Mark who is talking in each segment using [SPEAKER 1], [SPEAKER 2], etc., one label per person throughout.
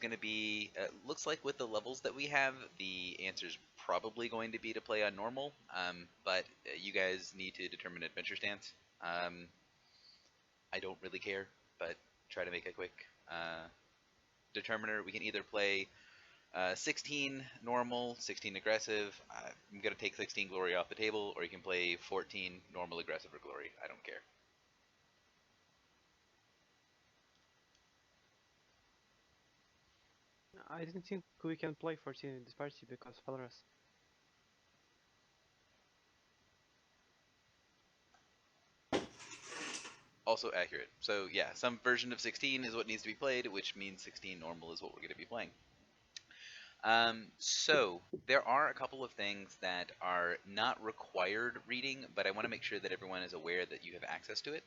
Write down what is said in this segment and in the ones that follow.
[SPEAKER 1] going to be, looks like with the levels that we have, the answer is probably going to be to play on normal, but you guys need to determine adventure stance. I don't really care, but try to make a quick determiner. We can either play 16 normal, 16 aggressive. I'm going to take 16 glory off the table, or you can play 14 normal, aggressive, or glory. I don't care.
[SPEAKER 2] I didn't think we can play 14 in this party because Valorous.
[SPEAKER 1] Also accurate. So yeah, some version of 16 is what needs to be played, which means 16 normal is what we're going to be playing. So there are a couple of things that are not required reading, but I want to make sure that everyone is aware that you have access to it.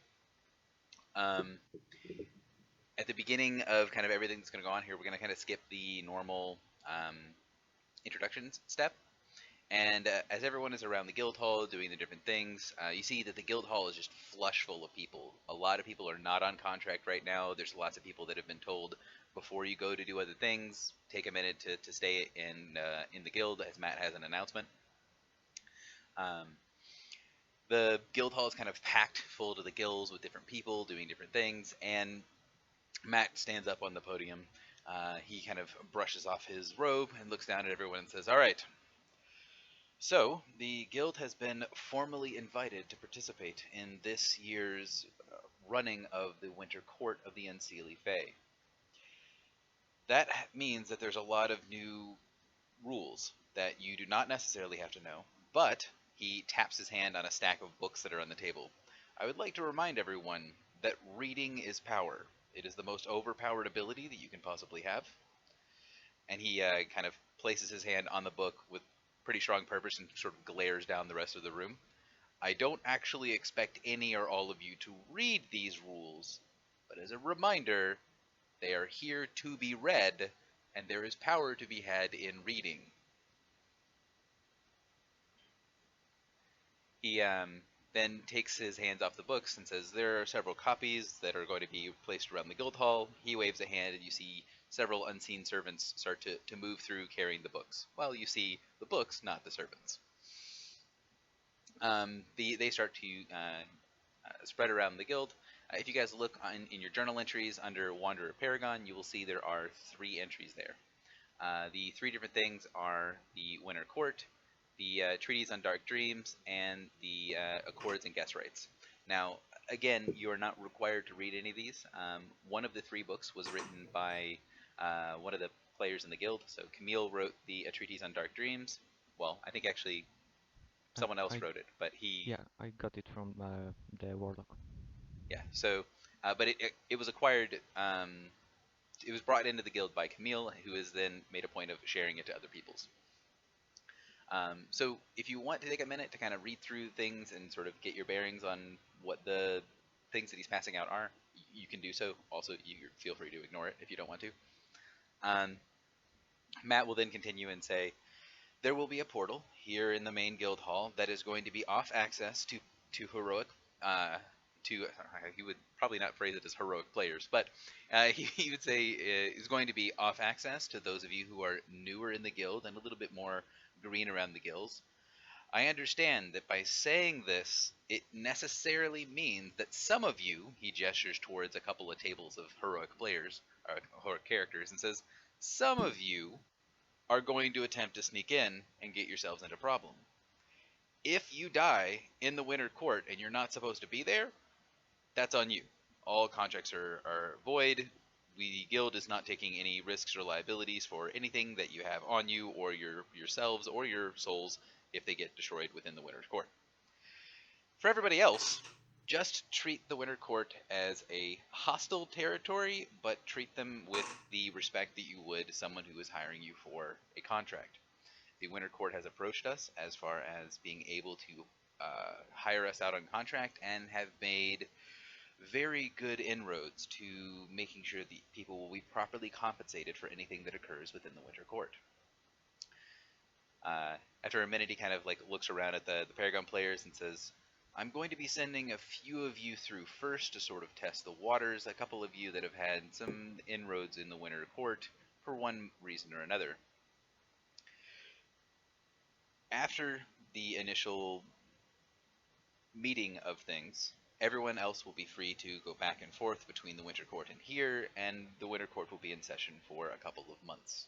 [SPEAKER 1] Um, at the beginning of kind of everything that's going to go on here, we're going to kind of skip the normal introductions step. And as everyone is around the guild hall doing the different things, you see that the guild hall is just flush full of people. A lot of people are not on contract right now. There's lots of people that have been told before you go to do other things, take a minute to stay in the guild, as Matt has an announcement. The guild hall is kind of packed full to the gills with different people doing different things, and Matt stands up on the podium. He kind of brushes off his robe and looks down at everyone and says, "All right. So, the guild has been formally invited to participate in this year's running of the Winter Court of the Unseelie Fae. That means that there's a lot of new rules that you do not necessarily have to know, but he taps his hand on a stack of books that are on the table. I would like to remind everyone that reading is power. It is the most overpowered ability that you can possibly have." And he kind of places his hand on the book with pretty strong purpose and sort of glares down the rest of the room. "I don't actually expect any or all of you to read these rules, but as a reminder, they are here to be read, and there is power to be had in reading." He then takes his hands off the books and says, "There are several copies that are going to be placed around the guild hall." He waves a hand, and you see several unseen servants start to move through carrying the books. Well, you see the books, not the servants. They start to spread around the guild. If you guys look in your journal entries under Wanderer Paragon, you will see there are 3 entries there. The 3 different things are the Winter Court, the Treaties on Dark Dreams, and the Accords and Guest Rights. Now, again, you are not required to read any of these. One of the 3 books was written by one of the players in the guild. So Camille wrote the Treatise on Dark Dreams. Well, I think actually someone else wrote it, but he...
[SPEAKER 3] Yeah, I got it from the Warlock.
[SPEAKER 1] Yeah, so, but it was acquired, it was brought into the guild by Camille, who has then made a point of sharing it to other peoples. So if you want to take a minute to kind of read through things and sort of get your bearings on what the things that he's passing out are, you can do so. Also, you feel free to ignore it if you don't want to. Matt will then continue and say, "There will be a portal here in the main guild hall that is going to be off access to heroic he would probably not phrase it as heroic players, but he would say is going to be off access to those of you who are newer in the guild and a little bit more green around the gills. I understand that by saying this, it necessarily means that some of you," he gestures towards a couple of tables of heroic players, or heroic characters, and says, "some of you are going to attempt to sneak in and get yourselves into problem. If you die in the Winter Court and you're not supposed to be there, that's on you. All contracts are void. The guild is not taking any risks or liabilities for anything that you have on you or yourselves or your souls if they get destroyed within the Winter Court. For everybody else, just treat the Winter Court as a hostile territory, but treat them with the respect that you would someone who is hiring you for a contract. The Winter Court has approached us as far as being able to hire us out on contract and have made very good inroads to making sure that people will be properly compensated for anything that occurs within the Winter Court." After a minute, he kind of like looks around at the Paragon players and says, "I'm going to be sending a few of you through first to sort of test the waters. A couple of you that have had some inroads in the Winter Court for one reason or another. After the initial meeting of things, everyone else will be free to go back and forth between the Winter Court and here, and the Winter Court will be in session for a couple of months.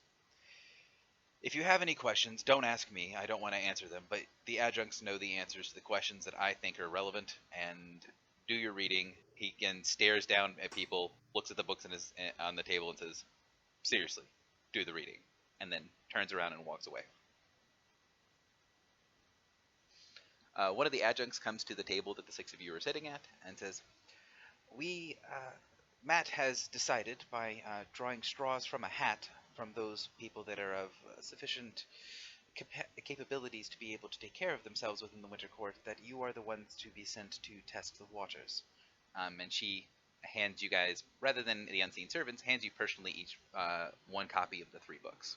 [SPEAKER 1] If you have any questions, don't ask me. I don't want to answer them, but the adjuncts know the answers to the questions that I think are relevant, and do your reading. He again stares down at people, looks at the books on the table, and says, "Seriously, do the reading," and then turns around and walks away. One of the adjuncts comes to the table that the six of you are sitting at and says, Matt has decided by drawing straws from a hat from those people that are of sufficient capabilities to be able to take care of themselves within the Winter Court, that you are the ones to be sent to test the waters." And she hands you guys, rather than the unseen servants, hands you personally each one copy of the 3 books.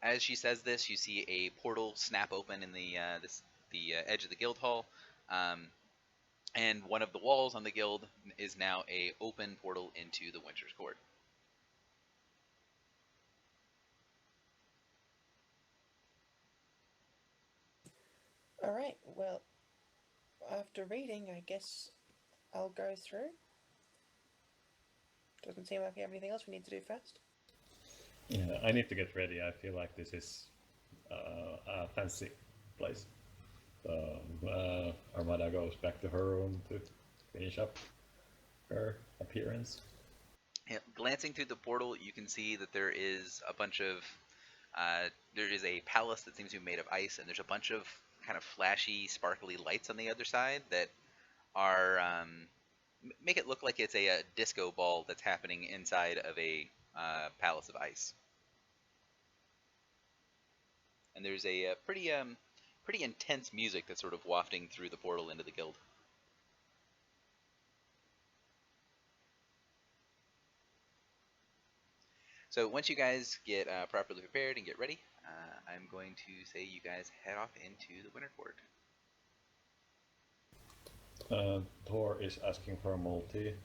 [SPEAKER 1] As she says this, you see a portal snap open in the edge of the guild hall, and one of the walls on the guild is now a open portal into the Winter's Court.
[SPEAKER 4] Alright, well, after reading, I guess I'll go through. Doesn't seem like we have anything else we need to do first.
[SPEAKER 5] Yeah, I need to get ready. I feel like this is a fancy place. So Armada goes back to her room to finish up her appearance.
[SPEAKER 1] Yeah, glancing through the portal, you can see that there is a bunch of there is a palace that seems to be made of ice, and there's a bunch of kind of flashy, sparkly lights on the other side that are make it look like it's a disco ball that's happening inside of a palace of ice. And there's a pretty intense music that's sort of wafting through the portal into the guild. So once you guys get properly prepared and get ready, I'm going to say you guys head off into the Winter Court.
[SPEAKER 5] Thor is asking for a multi.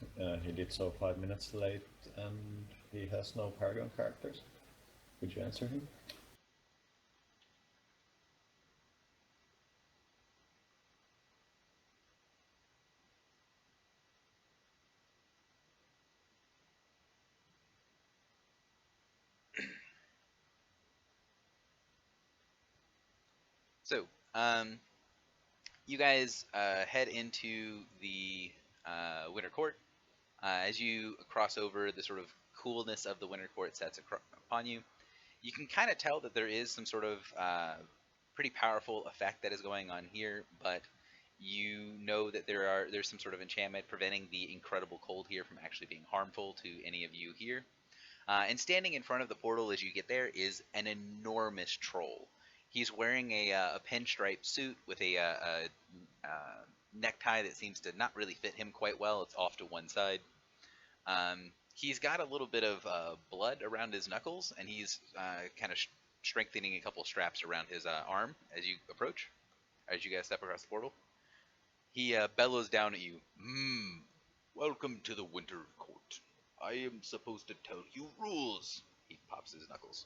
[SPEAKER 5] He did so 5 minutes late, and he has no Paragon characters. Would you answer him?
[SPEAKER 1] So, you guys head into the Winter Court. As you cross over, the sort of coolness of the Winter Court sets upon you. You can kind of tell that there is some sort of pretty powerful effect that is going on here, but you know that there's some sort of enchantment preventing the incredible cold here from actually being harmful to any of you here. And standing in front of the portal as you get there is an enormous troll. He's wearing a pinstripe suit with a necktie that seems to not really fit him quite well. It's off to one side. He's got a little bit of blood around his knuckles, and he's kind of strengthening a couple straps around his arm as you approach, as you guys step across the portal. He bellows down at you, "Welcome to the Winter Court. I am supposed to tell you rules." He pops his knuckles.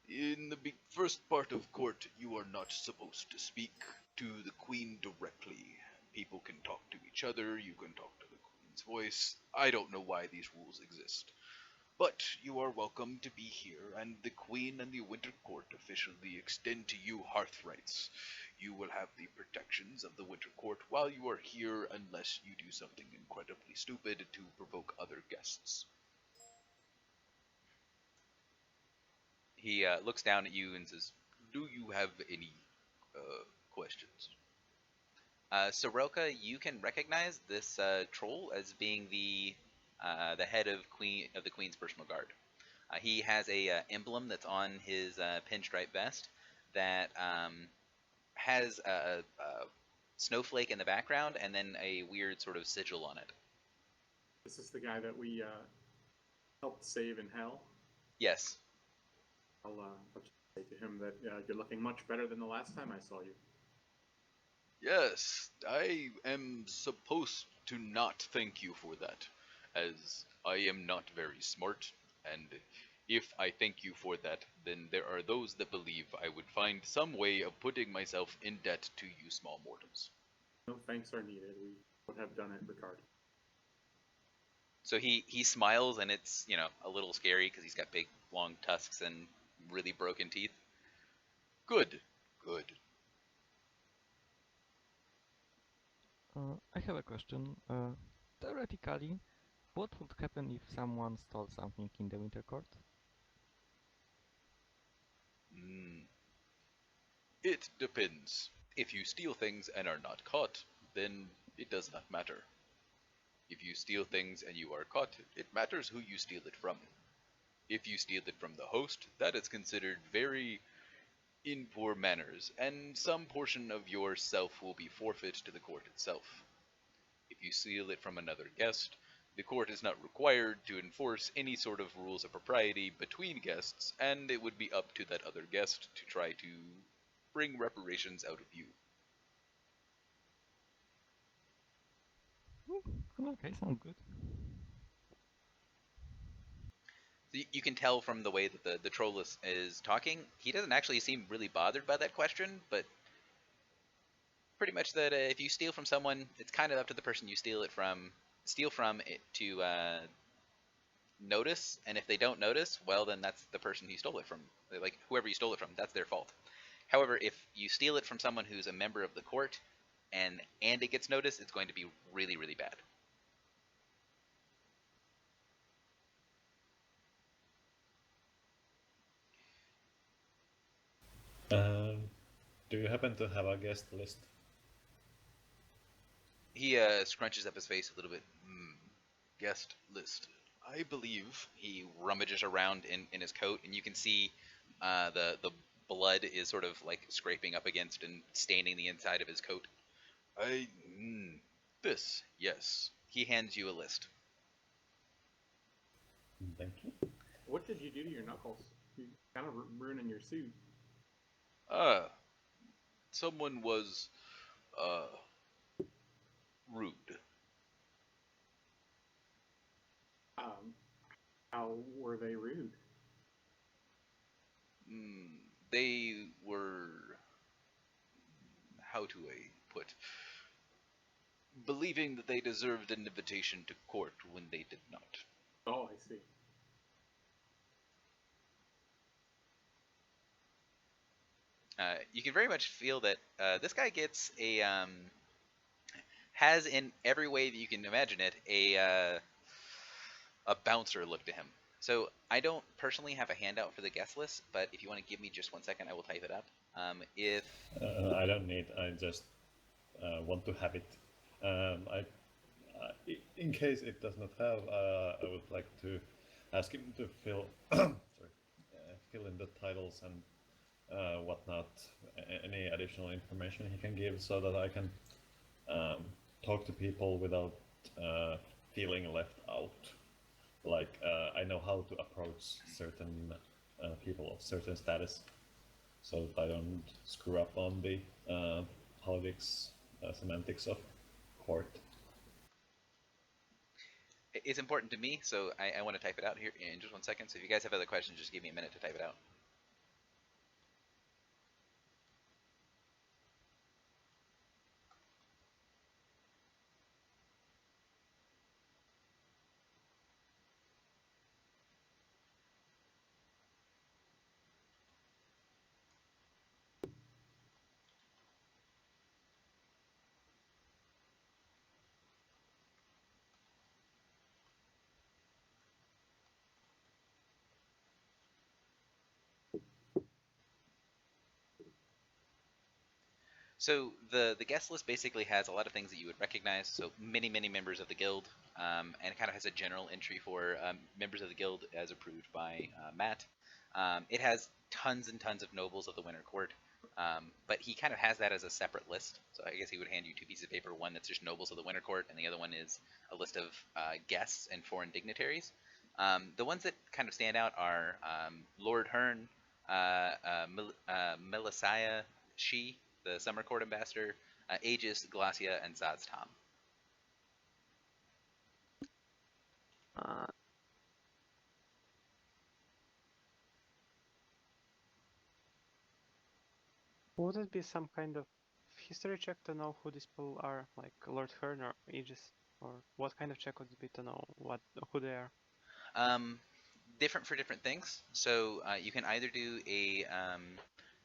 [SPEAKER 1] "In the first part of court, you are not supposed to speak to the Queen directly. People can talk to each other, you can talk to the Queen's voice. I don't know why these rules exist. But you are welcome to be here, and the Queen and the Winter Court officially extend to you hearth rights. You will have the protections of the Winter Court while you are here, unless you do something incredibly stupid to provoke other guests." He looks down at you and says, "Do you have any questions?" Soroka, you can recognize this troll as being the head of the Queen's personal guard. He has a emblem that's on his pinstripe vest that has a snowflake in the background and then a weird sort of sigil on it.
[SPEAKER 6] This is the guy that we helped save in hell.
[SPEAKER 1] Yes.
[SPEAKER 6] I'll say to him that you're looking much better than the last time I saw you.
[SPEAKER 1] Yes, I am supposed to not thank you for that, as I am not very smart, and if I thank you for that, then there are those that believe I would find some way of putting myself in debt to you small mortals.
[SPEAKER 6] No thanks are needed. We would have done it regardless.
[SPEAKER 1] So he smiles, and it's, a little scary because he's got big, long tusks and really broken teeth. Good, good.
[SPEAKER 3] I have a question. Theoretically, what would happen if someone stole something in the Winter Court?
[SPEAKER 1] Mm, it depends. If you steal things and are not caught, then it does not matter. If you steal things and you are caught, it matters who you steal it from. If you steal it from the host, that is considered very in poor manners, and some portion of yourself will be forfeit to the court itself. If you steal it from another guest, the court is not required to enforce any sort of rules of propriety between guests, and it would be up to that other guest to try to bring reparations out of you.
[SPEAKER 3] Okay, sounds good.
[SPEAKER 1] You can tell from the way that the troll is talking, he doesn't actually seem really bothered by that question, but pretty much that if you steal from someone, it's kind of up to the person you steal from it to notice, and if they don't notice, well, then that's the person you stole it from. Like, whoever you stole it from, that's their fault. However, if you steal it from someone who's a member of the court, and it gets noticed, it's going to be really, really bad.
[SPEAKER 5] Do you happen to have a guest list?
[SPEAKER 1] He scrunches up his face a little bit. Guest list. I believe he rummages around in his coat, and you can see the blood is sort of like scraping up against and staining the inside of his coat. This, yes. He hands you a list.
[SPEAKER 5] Thank you.
[SPEAKER 6] What did you do to your knuckles? You kind of ruining your suit.
[SPEAKER 1] Someone was rude.
[SPEAKER 6] How were they rude?
[SPEAKER 1] They were, how do I put, believing that they deserved an invitation to court when they did not.
[SPEAKER 6] Oh, I see.
[SPEAKER 1] You can very much feel that this guy gets has in every way that you can imagine it a bouncer look to him. So I don't personally have a handout for the guest list, but if you want to give me just 1 second, I will type it up. If
[SPEAKER 5] I don't need. I just want to have it. In case it does not have, I would like to ask him to fill fill in the titles and whatnot, any additional information he can give, so that I can talk to people without feeling left out. Like I know how to approach certain people of certain status, so that I don't screw up on the politics, semantics of court.
[SPEAKER 1] it's important to me, so I want to type it out here in just 1 second. So if you guys have other questions, just give me a minute to type it out. So the guest list basically has a lot of things that you would recognize. So many members of the guild, and it kind of has a general entry for members of the guild as approved by Matt. It has tons and tons of nobles of the Winter Court, but he kind of has that as a separate list. So I guess he would hand you two pieces of paper. One that's just nobles of the Winter Court, and the other one is a list of guests and foreign dignitaries. The ones that kind of stand out are Lord Hearn, Melisiah She, the Summer Court Ambassador, Aegis, Glacia, and Zaztam.
[SPEAKER 2] Uh, would it be some kind of history check to know who these people are, like Lord Hearn or Aegis, or what kind of check would it be to know who they are?
[SPEAKER 1] Different for different things. So you can either do a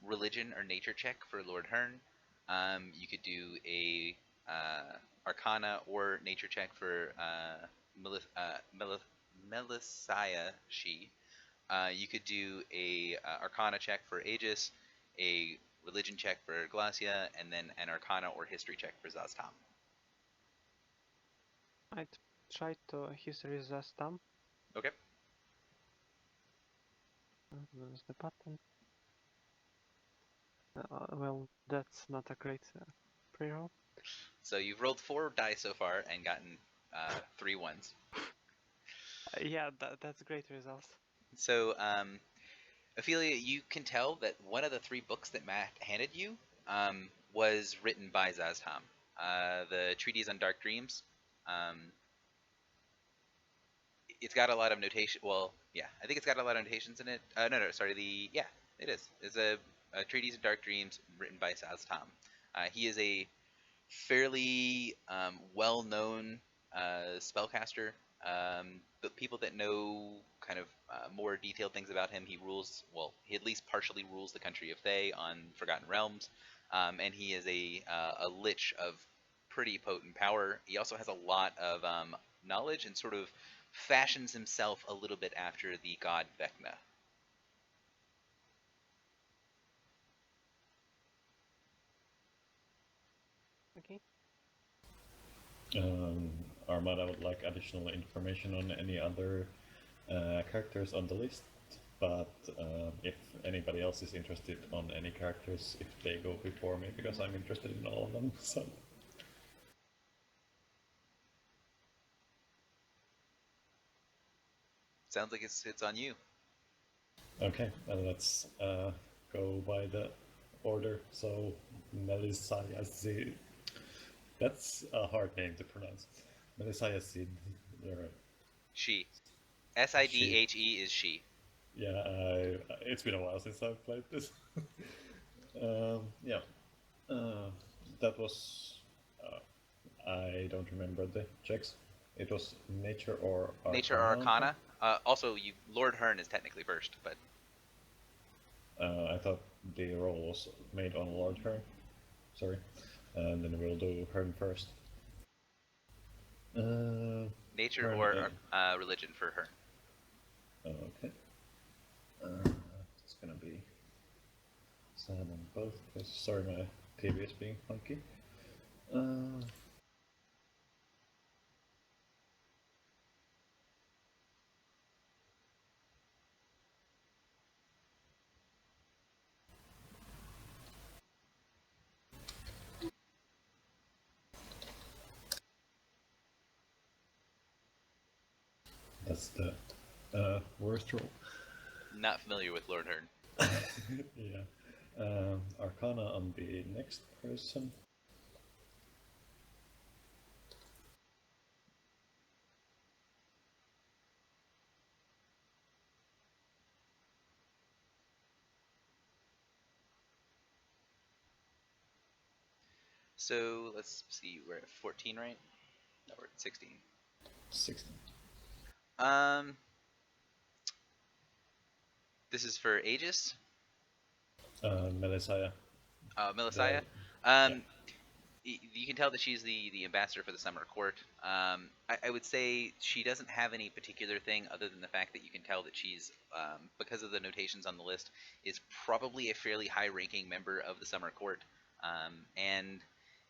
[SPEAKER 1] religion or nature check for Lord Hearn. You could do a Arcana or nature check for Melisaya She. You could do a Arcana check for Aegis, a religion check for Glacia, and then an Arcana or history check for Zastam.
[SPEAKER 2] I'd try to history Zastam.
[SPEAKER 1] Okay.
[SPEAKER 2] There's the button. Well, that's not a great pre-roll.
[SPEAKER 1] So you've rolled 4 dice so far and gotten 3 ones.
[SPEAKER 2] Yeah, that's a great result.
[SPEAKER 1] So, Ophelia, you can tell that one of the 3 books that Matt handed you was written by Zastam. The Treatise on Dark Dreams. It's got a lot of notation. Well, yeah, I think it's got a lot of notations in it. No, sorry. Yeah, it is. It's a Treatise on Dark Dreams written by Zastam. He is a fairly well-known spellcaster. But people that know kind of more detailed things about him, he rules, well, he at least partially rules the country of Thay on Forgotten Realms, and he is a lich of pretty potent power. He also has a lot of knowledge and sort of fashions himself a little bit after the god Vecna.
[SPEAKER 2] Okay.
[SPEAKER 5] Armada would like additional information on any other characters on the list, but if anybody else is interested on any characters, if they go before me, because I'm interested in all of them. So.
[SPEAKER 1] Sounds like it's on you.
[SPEAKER 5] Okay, let's go by the order. So, Melisaya Sid. That's a hard name to pronounce. Melisaya Sid. You're right.
[SPEAKER 1] She. Sidhe is she.
[SPEAKER 5] Yeah, it's been a while since I've played this. Yeah. That was. I don't remember the checks. It was nature or arcana.
[SPEAKER 1] Nature or Arcana. Also, Lord Hearn is technically first, but
[SPEAKER 5] I thought the roll was made on Lord Hearn. Sorry. And then we'll do Hearn first.
[SPEAKER 1] nature
[SPEAKER 5] Hearn,
[SPEAKER 1] or religion for Hearn.
[SPEAKER 5] Okay. It's gonna be sad on both. Because sorry, my TV is being funky. That's the worst roll.
[SPEAKER 1] Not familiar with Lord Hearn.
[SPEAKER 5] Yeah. Arcana on the next person.
[SPEAKER 1] So let's see, we're at 14, right? No, we're at 16.
[SPEAKER 5] 16.
[SPEAKER 1] This is for Aegis.
[SPEAKER 5] Melisaya.
[SPEAKER 1] Melisaya.
[SPEAKER 5] Yeah.
[SPEAKER 1] You can tell that she's the ambassador for the Summer Court. I would say she doesn't have any particular thing other than the fact that you can tell that she's, because of the notations on the list, is probably a fairly high-ranking member of the Summer Court, and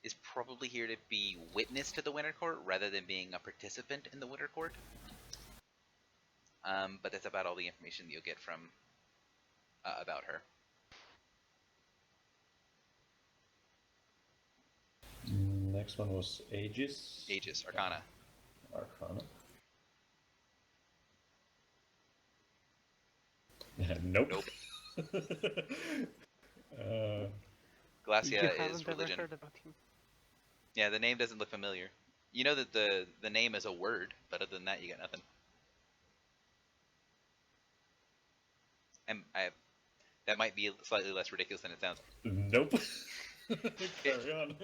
[SPEAKER 1] is probably here to be witness to the Winter Court rather than being a participant in the Winter Court. But that's about all the information you'll get from about her.
[SPEAKER 5] Next one was Aegis.
[SPEAKER 1] Aegis, Arcana.
[SPEAKER 5] Arcana. Nope.
[SPEAKER 1] Glacia
[SPEAKER 2] You
[SPEAKER 1] is
[SPEAKER 2] haven't ever
[SPEAKER 1] religion.
[SPEAKER 2] heard about him.
[SPEAKER 1] Yeah, the name doesn't look familiar. You know that the name is a word, but other than that, you got nothing. And that might be slightly less ridiculous than it sounds.
[SPEAKER 5] Nope. Carry on.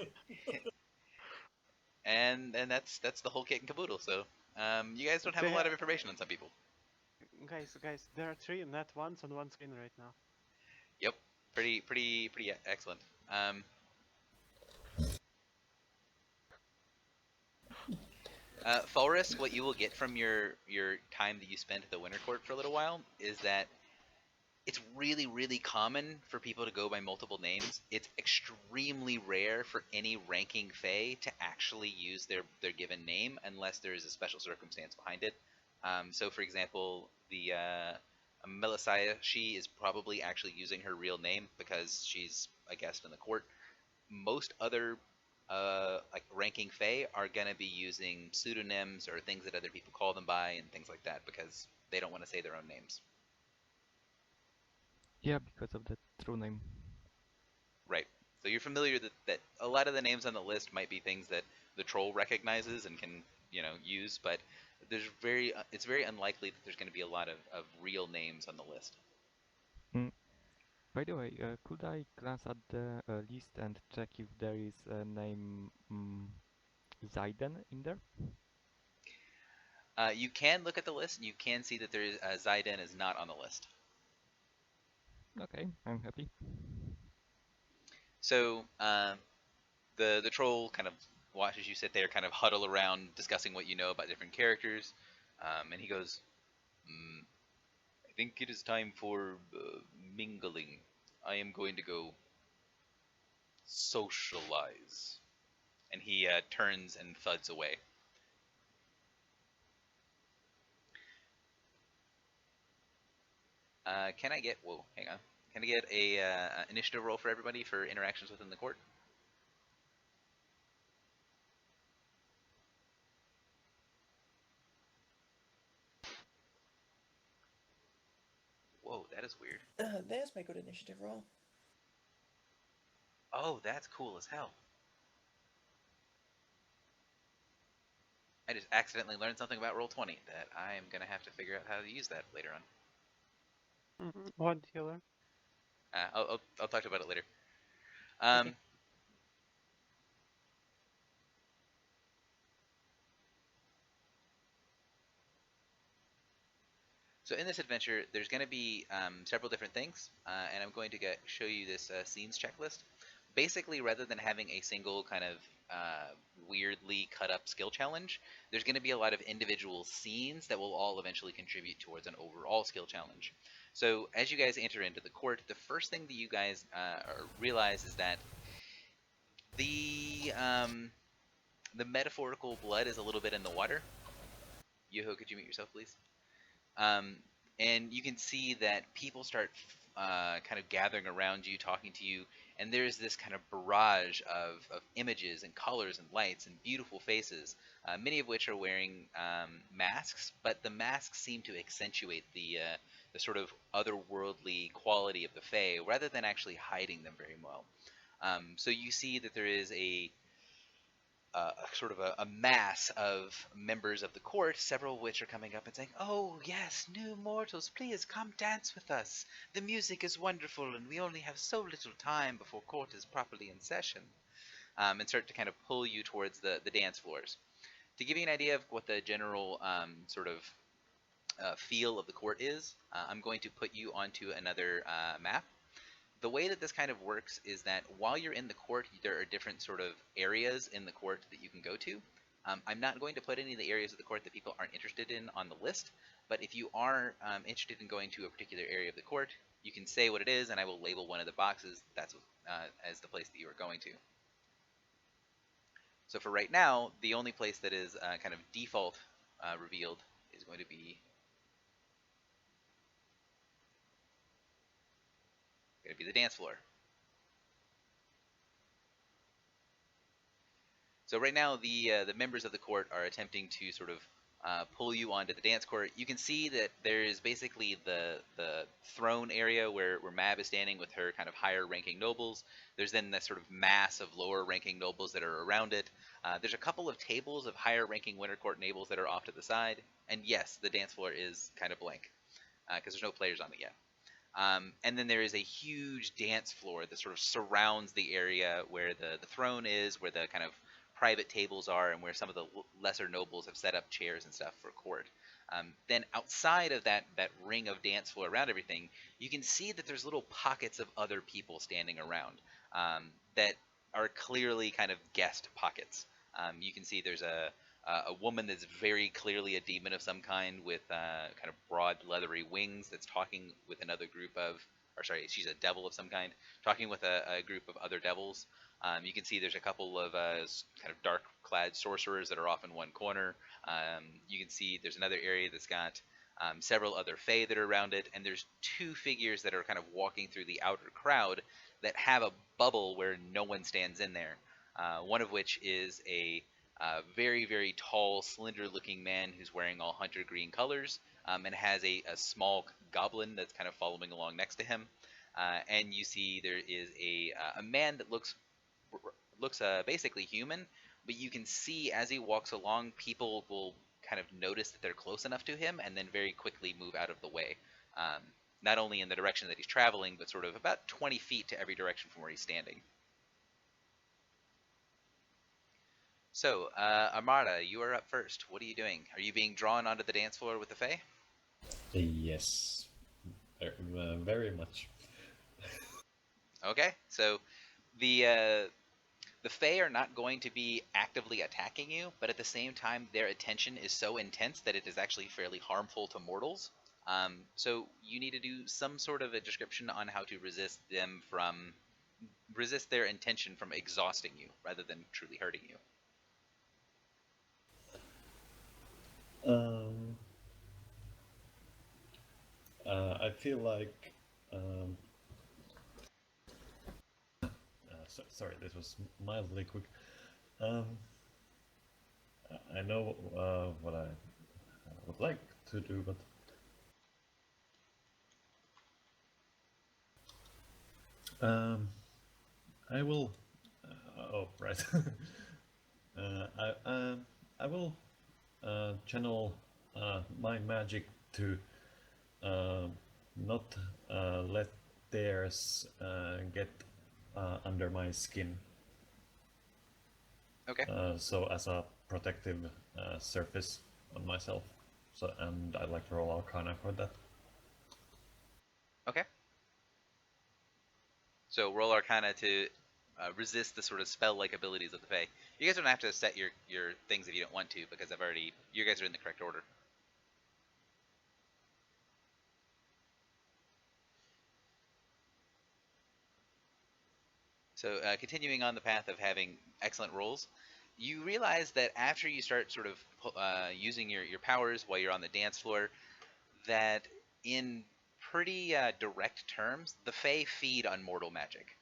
[SPEAKER 1] And that's the whole kit and caboodle. So you guys don't have a
[SPEAKER 2] They
[SPEAKER 1] lot of
[SPEAKER 2] are-
[SPEAKER 1] information on some people.
[SPEAKER 2] Guys, there are 3 net ones on one screen right now.
[SPEAKER 1] Yep, pretty excellent. Fall Risk, what you will get from your time that you spent at the Winter Court for a little while is that it's really common for people to go by multiple names. It's extremely rare for any ranking Fae to actually use their given name unless there is a special circumstance behind it. So, for example, the Melisaya, she is probably actually using her real name because she's a guest in the court. Most other like ranking Fae are gonna be using pseudonyms or things that other people call them by and things like that because they don't want to say their own names.
[SPEAKER 3] Yeah, because of the true name.
[SPEAKER 1] Right. So you're familiar that a lot of the names on the list might be things that the troll recognizes and can, use, but it's very unlikely that there's going to be a lot of real names on the list.
[SPEAKER 3] Mm. By the way, could I glance at the list and check if there is a name Zaiden in there?
[SPEAKER 1] You can look at the list and you can see that there is Zaiden is not on the list.
[SPEAKER 3] Okay, I'm happy.
[SPEAKER 1] So the troll kind of watches you sit there, kind of huddle around discussing what you know about different characters, and he goes, "I think it is time for mingling. I am going to go socialize." And he turns and thuds away. Can I get? Whoa, hang on. Can I get a initiative roll for everybody for interactions within the court? Whoa, that is weird.
[SPEAKER 4] There's my good initiative roll.
[SPEAKER 1] Oh, that's cool as hell. I just accidentally learned something about Roll20 that I am gonna have to figure out how to use that later on.
[SPEAKER 2] What did you learn?
[SPEAKER 1] I'll talk about it later.
[SPEAKER 4] Okay.
[SPEAKER 1] So in this adventure, there's going to be several different things, and I'm going to show you this scenes checklist. Basically, rather than having a single kind of weirdly cut up skill challenge, there's going to be a lot of individual scenes that will all eventually contribute towards an overall skill challenge. So as you guys enter into the court, the first thing that you guys realize is that the metaphorical blood is a little bit in the water. Yoho, could you mute yourself, please? And you can see that people start kind of gathering around you, talking to you, and there's this kind of barrage of images and colors and lights and beautiful faces, many of which are wearing masks, but the masks seem to accentuate the sort of otherworldly quality of the Fae rather than actually hiding them very well. So you see that there is a sort of a mass of members of the court, several of which are coming up and saying, "Oh, yes, new mortals, please come dance with us. The music is wonderful, and we only have so little time before court is properly in session," and start to kind of pull you towards the dance floors. To give you an idea of what the general sort of feel of the court is, I'm going to put you onto another map. The way that this kind of works is that while you're in the court, there are different sort of areas in the court that you can go to. I'm not going to put any of the areas of the court that people aren't interested in on the list, but if you are interested in going to a particular area of the court, you can say what it is, and I will label one of the boxes that's as the place that you are going to. So for right now, the only place that is kind of default revealed is going to be the dance floor. So right now, the members of the court are attempting to sort of pull you onto the dance court. You can see that there is basically the throne area where Mab is standing with her kind of higher ranking nobles. There's then this sort of mass of lower ranking nobles that are around it. There's a couple of tables of higher ranking winter court nobles that are off to the side. And yes, the dance floor is kind of blank because there's no players on it yet. And then there is a huge dance floor that sort of surrounds the area where the throne is, where the kind of private tables are, and where some of the lesser nobles have set up chairs and stuff for court. Then outside of that ring of dance floor around everything, you can see that there's little pockets of other people standing around that are clearly kind of guest pockets. You can see there's a woman that's very clearly a demon of some kind with kind of broad leathery wings that's talking with another group of, or sorry, she's a devil of some kind, talking with a group of other devils. You can see there's a couple of kind of dark-clad sorcerers that are off in one corner. You can see there's another area that's got several other fae that are around it, and there's two figures that are kind of walking through the outer crowd that have a bubble where no one stands in there. One of which is a very, very tall, slender-looking man who's wearing all hunter green colors and has a small goblin that's kind of following along next to him. And you see there is a man that looks basically human, but you can see as he walks along, people will kind of notice that they're close enough to him and then very quickly move out of the way. Not only in the direction that he's traveling, but sort of about 20 feet to every direction from where he's standing. So, Armada, you are up first. What are you doing? Are you being drawn onto the dance floor with the Fae?
[SPEAKER 5] Yes, very much.
[SPEAKER 1] Okay, so the Fae are not going to be actively attacking you, but at the same time, their attention is so intense that it is actually fairly harmful to mortals. So you need to do some sort of a description on how to resist their intention from exhausting you, rather than truly hurting you.
[SPEAKER 5] I feel like sorry, this was mildly quick. I know what I would like to do, but I will. Oh, right. I will channel my magic to not let theirs get under my skin.
[SPEAKER 1] Okay.
[SPEAKER 5] So as a protective surface on myself. So, and I'd like to roll Arcana for that.
[SPEAKER 1] Okay. So roll Arcana to resist the sort of spell-like abilities of the Fae. You guys don't have to set your things if you don't want to, because you guys are in the correct order. So continuing on the path of having excellent rolls, you realize that after you start sort of using your powers while you're on the dance floor, that in pretty direct terms, the Fae feed on mortal magic.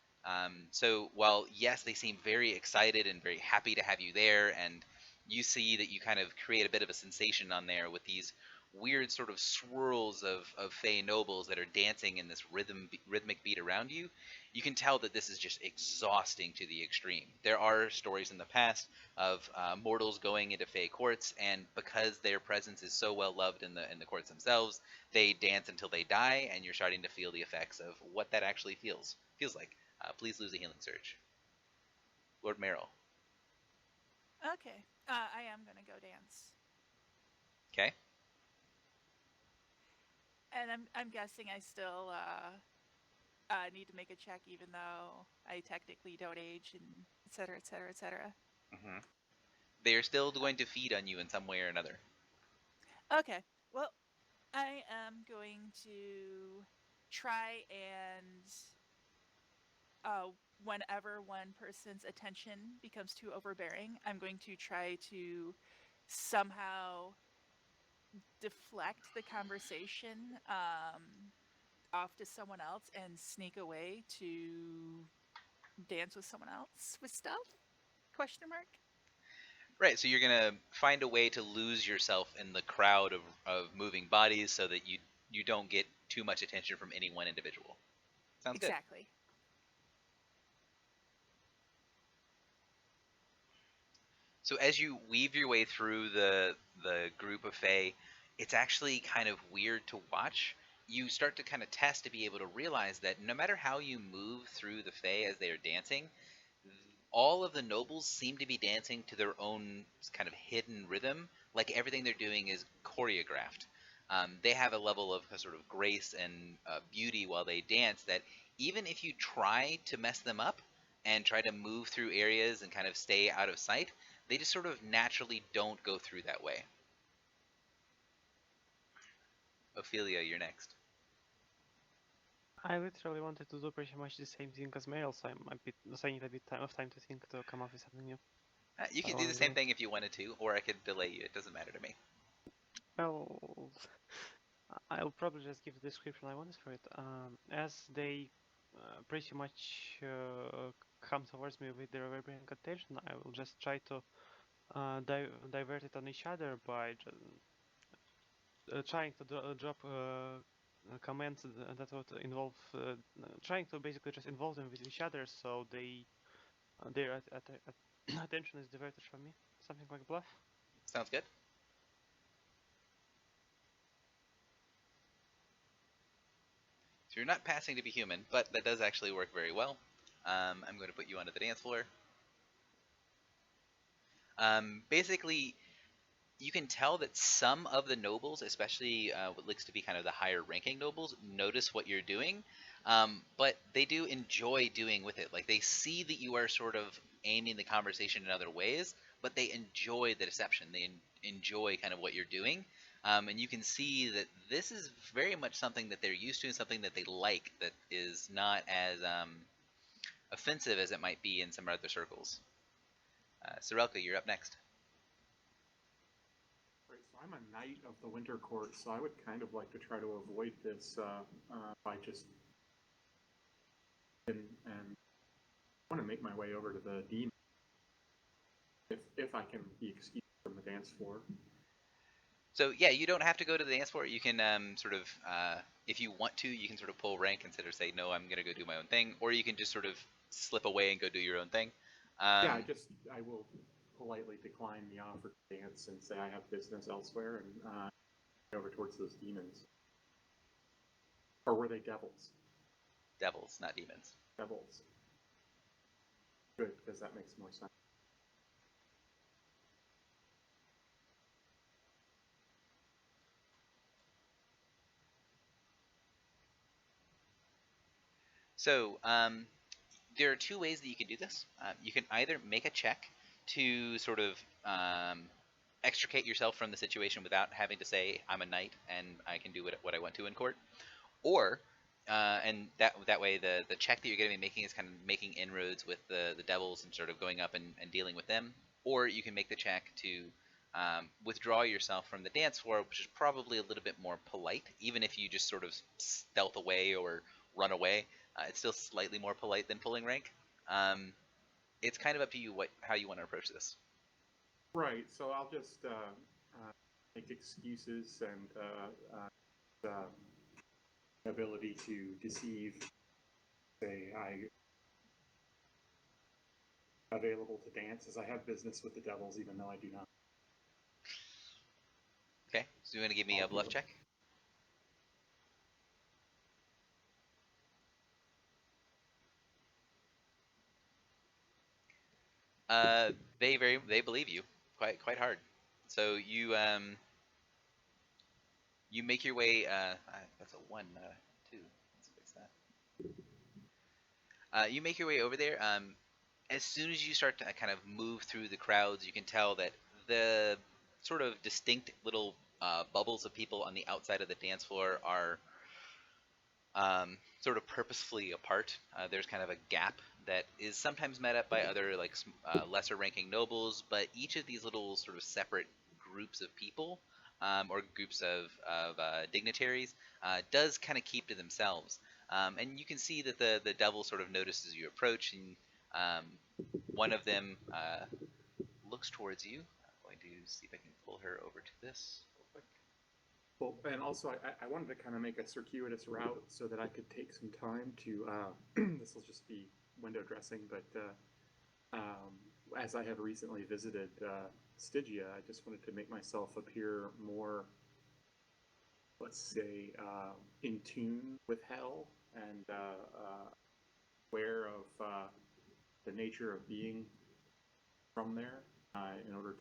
[SPEAKER 1] So while, yes, they seem very excited and very happy to have you there, and you see that you kind of create a bit of a sensation on there with these weird sort of swirls of Fey nobles that are dancing in this rhythmic beat around you, you can tell that this is just exhausting to the extreme. There are stories in the past of mortals going into Fey courts, and because their presence is so well loved in the courts themselves, they dance until they die, and you're starting to feel the effects of what that actually feels like. Please lose a healing surge. Lord Merrill.
[SPEAKER 7] Okay. I am gonna go dance.
[SPEAKER 1] Okay.
[SPEAKER 7] And I'm guessing I still need to make a check, even though I technically don't age, and et cetera, et cetera, et cetera.
[SPEAKER 1] Mm-hmm. They are still going to feed on you in some way or another.
[SPEAKER 7] Okay. Well, I am going to try and whenever one person's attention becomes too overbearing, I'm going to try to somehow deflect the conversation off to someone else and sneak away to dance with someone else with stealth? Question mark?
[SPEAKER 1] Right, so you're gonna find a way to lose yourself in the crowd of moving bodies so that you don't get too much attention from any one individual. Sounds good.
[SPEAKER 7] Exactly.
[SPEAKER 1] So as you weave your way through the group of Fae, it's actually kind of weird to watch. You start to kind of test to be able to realize that no matter how you move through the Fae as they are dancing, all of the nobles seem to be dancing to their own kind of hidden rhythm, like everything they're doing is choreographed. They have a level of sort of grace and beauty while they dance that even if you try to mess them up and try to move through areas and kind of stay out of sight, they just sort of naturally don't go through that way. Ophelia, you're next.
[SPEAKER 2] I literally wanted to do pretty much the same thing as Mail, so I need a bit of time to think to come up with something new.
[SPEAKER 1] You
[SPEAKER 2] I
[SPEAKER 1] can do the
[SPEAKER 2] wanna
[SPEAKER 1] same
[SPEAKER 2] do.
[SPEAKER 1] thing if you wanted to, or I could delay you. It doesn't matter to me.
[SPEAKER 2] Well, I'll probably just give the description I wanted for it. As they pretty much come towards me with the reverberating attention, I will just try to divert it on each other by trying to drop commands that would involve trying to basically just involve them with each other, so their attention is diverted from me. Something like bluff.
[SPEAKER 1] Sounds good. So you're not passing to be human, but that does actually work very well. I'm going to put you onto the dance floor. Basically, you can tell that some of the nobles, especially what looks to be kind of the higher ranking nobles, notice what you're doing, but they do enjoy doing with it. Like they see that you are sort of aiming the conversation in other ways, but they enjoy the deception. They enjoy kind of what you're doing. And you can see that this is very much something that they're used to and something that they like that is not as offensive as it might be in some other circles. Sorelka, you're up next.
[SPEAKER 6] Right, so I'm a knight of the Winter Court, so I would kind of like to try to avoid this by just and I want to make my way over to the demon if I can be excused from the dance floor.
[SPEAKER 1] So yeah, you don't have to go to the dance floor. You can sort of, if you want to, you can sort of pull rank and sort of say, no, I'm gonna go do my own thing, or you can just sort of slip away and go do your own thing.
[SPEAKER 6] Yeah, I will politely decline the offer to dance and say I have business elsewhere and over towards those demons. Or were they devils?
[SPEAKER 1] Devils, not demons.
[SPEAKER 6] Devils. Good, because that makes more sense.
[SPEAKER 1] So there are two ways that you can do this. You can either make a check to sort of extricate yourself from the situation without having to say I'm a knight and I can do what I want to in court, or and that way the check that you're going to be making is kind of making inroads with the devils and sort of going up and dealing with them, or you can make the check to withdraw yourself from the dance floor, which is probably a little bit more polite, even if you just sort of stealth away or run away. It's still slightly more polite than pulling rank. It's kind of up to you how you want to approach this.
[SPEAKER 6] Right, so I'll just make excuses and ability to deceive. Say I available to dance as I have business with the devils, even though I do not.
[SPEAKER 1] Okay, so you want to give me a bluff check? They believe you quite hard. So you make your way. That's a 1, 2. Let's fix that. You make your way over there. As soon as you start to kind of move through the crowds, you can tell that the sort of distinct little bubbles of people on the outside of the dance floor are sort of purposefully apart. There's kind of a gap that is sometimes met up by other like lesser ranking nobles, but each of these little sort of separate groups of people or groups of dignitaries does kind of keep to themselves. And you can see that the devil sort of notices you approach, and one of them looks towards you. I'm going to see if I can pull her over to this real quick.
[SPEAKER 6] Well, and also I wanted to kind of make a circuitous route so that I could take some time to, this will just be window dressing, but as I have recently visited Stygia, I just wanted to make myself appear more, let's say, in tune with hell and aware of the nature of being from there in order to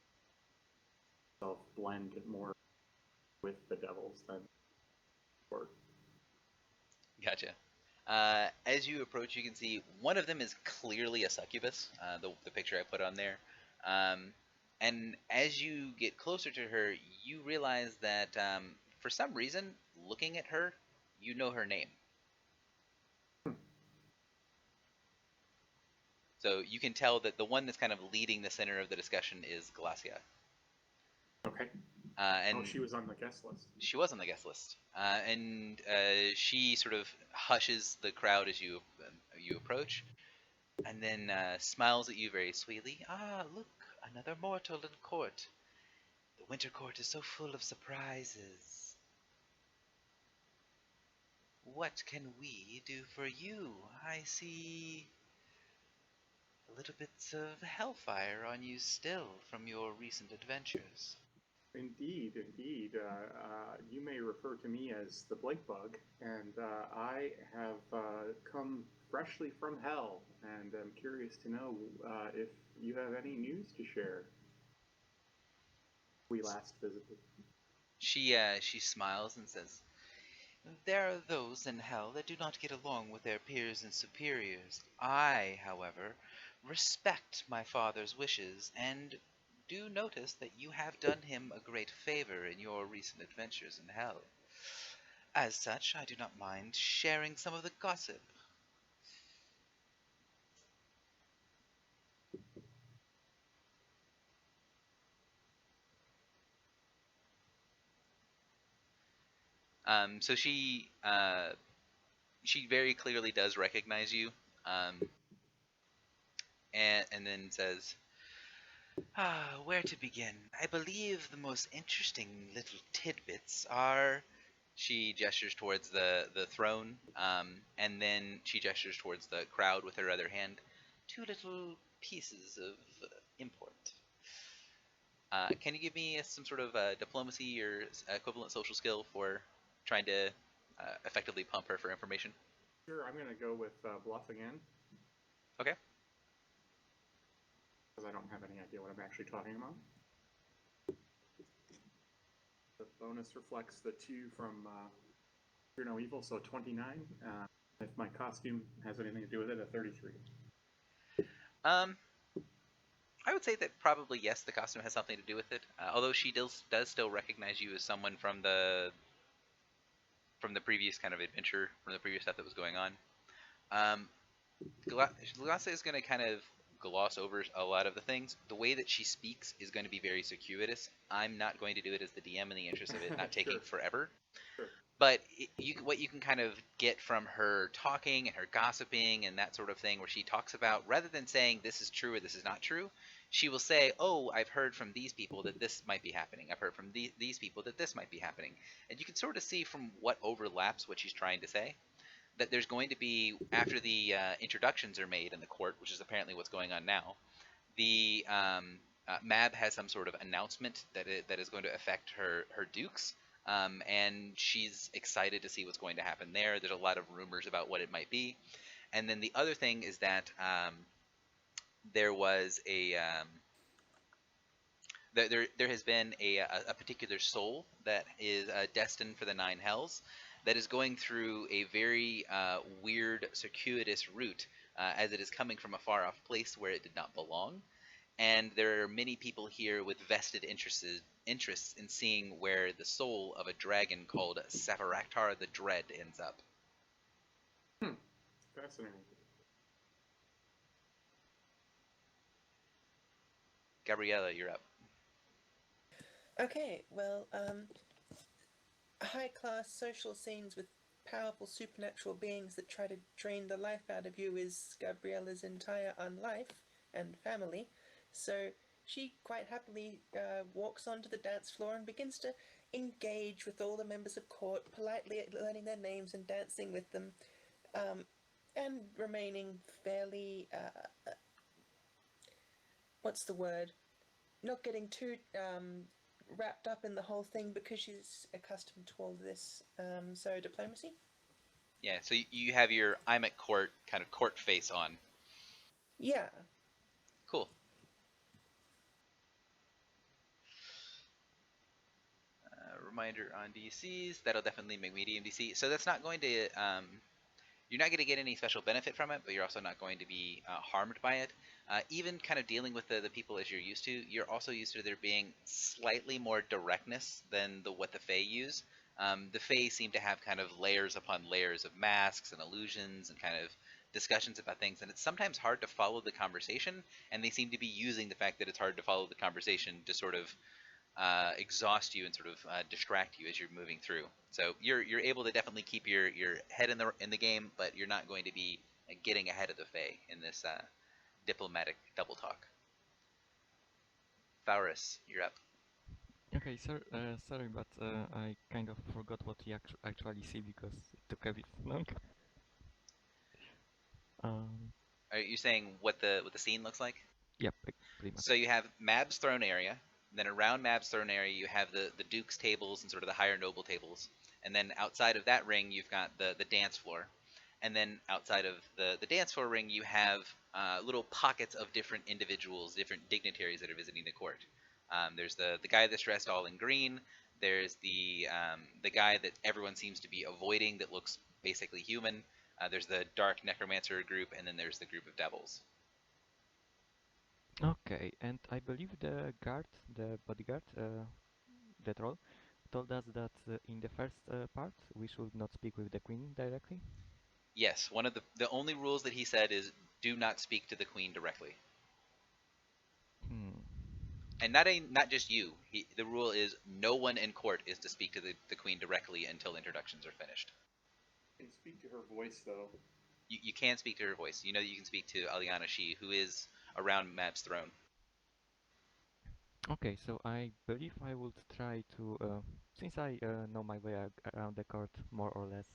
[SPEAKER 6] self blend more with the devils than or
[SPEAKER 1] Gotcha. As you approach, you can see one of them is clearly a succubus, the picture I put on there. And as you get closer to her, you realize that for some reason, looking at her, you know her name. So you can tell that the one that's kind of leading the center of the discussion is Glacia.
[SPEAKER 6] Okay.
[SPEAKER 1] And
[SPEAKER 6] she was on the guest list.
[SPEAKER 1] She was on the guest list, and she sort of hushes the crowd as you approach, and then smiles at you very sweetly. Ah, look, another mortal in court. The Winter Court is so full of surprises. What can we do for you? I see a little bits of hellfire on you still from your recent adventures.
[SPEAKER 6] Indeed, indeed. You may refer to me as the Blake Bug, and I have come freshly from hell, and I'm curious to know if you have any news to share. We last visited.
[SPEAKER 1] She smiles and says, "There are those in hell that do not get along with their peers and superiors. I, however, respect my father's wishes, and do notice that you have done him a great favor in your recent adventures in hell. As such, I do not mind sharing some of the gossip." So she very clearly does recognize you, and then says, where to begin? I believe the most interesting little tidbits are. She gestures towards the throne, and then she gestures towards the crowd with her other hand. Two little pieces of import. Can you give me some sort of diplomacy or equivalent social skill for trying to effectively pump her for information?
[SPEAKER 6] Sure, I'm going to go with bluff again.
[SPEAKER 1] Okay.
[SPEAKER 6] Because I don't have any idea what I'm actually talking about. The bonus reflects the 2 from Fear No Evil, so 29. If my costume has anything to do with it, a 33.
[SPEAKER 1] I would say that probably yes, the costume has something to do with it. Although she does still recognize you as someone from the previous kind of adventure, from the previous stuff that was going on. Glacia is going to kind of gloss over a lot of the things. The way that she speaks is going to be very circuitous. I'm not going to do it as the DM in the interest of it not taking
[SPEAKER 6] Sure.
[SPEAKER 1] forever.
[SPEAKER 6] Sure.
[SPEAKER 1] But what you can kind of get from her talking and her gossiping and that sort of thing, where she talks about, rather than saying this is true or this is not true, she will say, oh, I've heard from these people that this might be happening. I've heard from these people that this might be happening. And you can sort of see from what overlaps what she's trying to say, that there's going to be, after the introductions are made in the court, which is apparently what's going on now, the Mab has some sort of announcement that is going to affect her dukes, and she's excited to see what's going to happen there. There's a lot of rumors about what it might be. And then the other thing is that there was a there has been a particular soul that is destined for the 9 hells, that is going through a very weird, circuitous route, as it is coming from a far-off place where it did not belong. And there are many people here with vested interests in seeing where the soul of a dragon called Safaraktar the Dread ends up.
[SPEAKER 6] Fascinating.
[SPEAKER 1] Gabriella, you're up.
[SPEAKER 4] Okay, well, high-class social scenes with powerful supernatural beings that try to drain the life out of you is Gabriella's entire unlife and family. So she quite happily walks onto the dance floor and begins to engage with all the members of court, politely learning their names and dancing with them, and remaining fairly, what's the word? Not getting too wrapped up in the whole thing because she's accustomed to all this. So diplomacy.
[SPEAKER 1] Yeah, so you have your I'm at court kind of court face on.
[SPEAKER 4] Yeah.
[SPEAKER 1] Cool. Reminder on DCs, that'll definitely make medium DC. So that's not going to, you're not going to get any special benefit from it, but you're also not going to be harmed by it. Even kind of dealing with the people as you're used to, you're also used to there being slightly more directness than what the Fae use. The Fae seem to have kind of layers upon layers of masks and illusions and kind of discussions about things, and it's sometimes hard to follow the conversation, and they seem to be using the fact that it's hard to follow the conversation to sort of exhaust you and sort of distract you as you're moving through. So you're able to definitely keep your head in the game, but you're not going to be getting ahead of the Fae in this diplomatic double talk. Faurus, you're up.
[SPEAKER 3] Okay, sir, sorry, but I kind of forgot what you actually see because it took a bit long.
[SPEAKER 1] Are you saying what the scene looks like?
[SPEAKER 3] Yep, pretty much.
[SPEAKER 1] So you have Mab's throne area. Then around Mab's throne area, you have the Duke's tables and sort of the higher noble tables. And then outside of that ring, you've got the dance floor. And then outside of the dance floor ring, you have little pockets of different individuals, different dignitaries that are visiting the court. There's the guy that's dressed all in green. There's the guy that everyone seems to be avoiding that looks basically human. There's the dark necromancer group, and then there's the group of devils.
[SPEAKER 3] Okay, and I believe the bodyguard, the troll, told us that in the first part we should not speak with the queen directly.
[SPEAKER 1] Yes, one of the only rules that he said is do not speak to the queen directly. And not just you. The rule is no one in court is to speak to the queen directly until introductions are finished.
[SPEAKER 6] You can speak to her voice, though.
[SPEAKER 1] You can speak to her voice. You know that you can speak to AL16, who is around Mab's throne.
[SPEAKER 3] Okay, so I believe I would try to, since I know my way around the court more or less,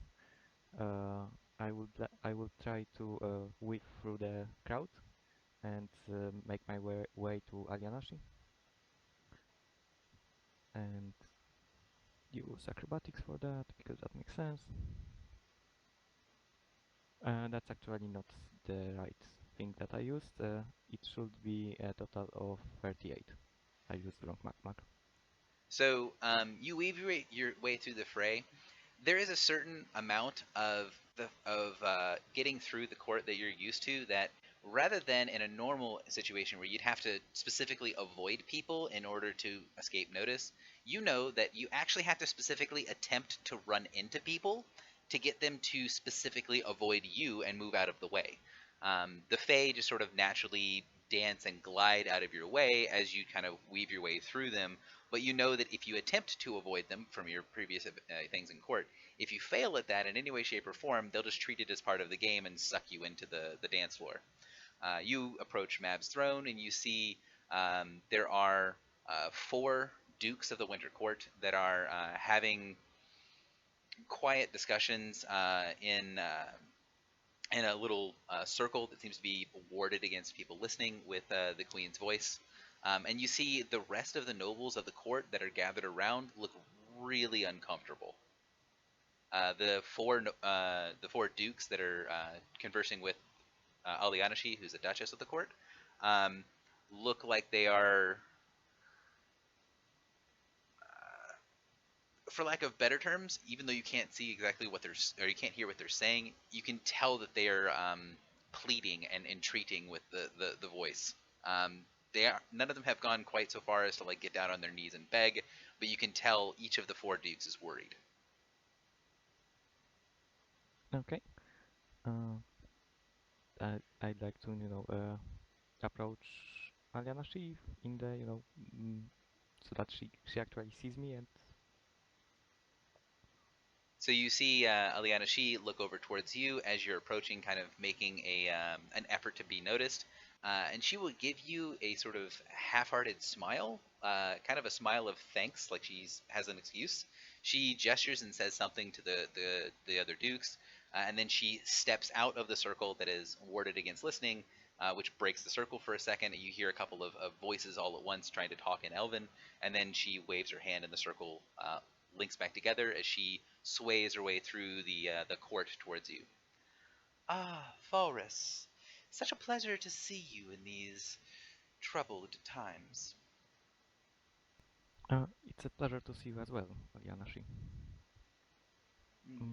[SPEAKER 3] I would try to weave through the crowd and make my way to Alianashi and use acrobatics for that because that makes sense. That's actually not the right thing that I used. It should be a total of 38. I used the wrong mark.
[SPEAKER 1] So you weave your way through the fray. There is a certain amount of getting through the court that you're used to that rather than in a normal situation where you'd have to specifically avoid people in order to escape notice, you know that you actually have to specifically attempt to run into people to get them to specifically avoid you and move out of the way. The Fae just sort of naturally dance and glide out of your way as you kind of weave your way through them, but you know that if you attempt to avoid them from your previous things in court, if you fail at that in any way, shape, or form, they'll just treat it as part of the game and suck you into the dance floor. You approach Mab's throne and you see there are 4 dukes of the Winter Court that are having quiet discussions in a little circle that seems to be warded against people listening with the Queen's voice. And you see the rest of the nobles of the court that are gathered around look really uncomfortable. The four dukes that are conversing with Alianashi, who's the Duchess of the court, look like they are, for lack of better terms, even though you can't see exactly what they're, or you can't hear what they're saying, you can tell that they are pleading and entreating with the voice. None of them have gone quite so far as to like get down on their knees and beg, but you can tell each of the 4 dukes is worried.
[SPEAKER 3] Okay. I'd like to, approach Alianashi in the, so that she actually sees me and.
[SPEAKER 1] So you see Alianashi look over towards you as you're approaching, kind of making an effort to be noticed. and she will give you a sort of half-hearted smile, kind of a smile of thanks, like has an excuse. She gestures and says something to the other dukes, and then she steps out of the circle that is warded against listening, which breaks the circle for a second, and you hear a couple of voices all at once trying to talk in Elven, and then she waves her hand, and the circle links back together as she sways her way through the court towards you. Ah, Falrus, such a pleasure to see you in these troubled times.
[SPEAKER 3] It's a pleasure to see you as well, Alianashi.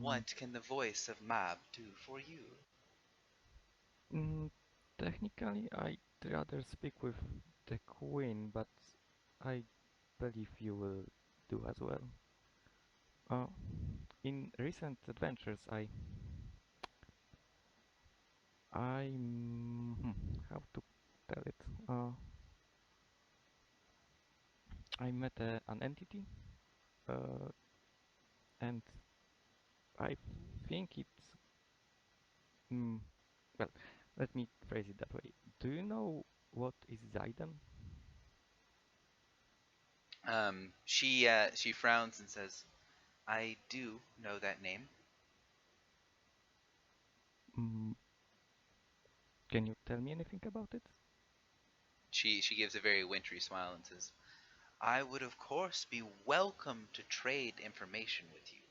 [SPEAKER 1] What can the voice of Mab do for you?
[SPEAKER 3] Technically, I'd rather speak with the Queen, but I believe you will do as well. In recent adventures, how to tell it? I met an entity, and I think it's well. Let me phrase it that way. Do you know what is Zayden?
[SPEAKER 1] She frowns and says, "I do know that name."
[SPEAKER 3] Mm, can you tell me anything about it?
[SPEAKER 1] She gives a very wintry smile and says, "I would of course be welcome to trade information with you.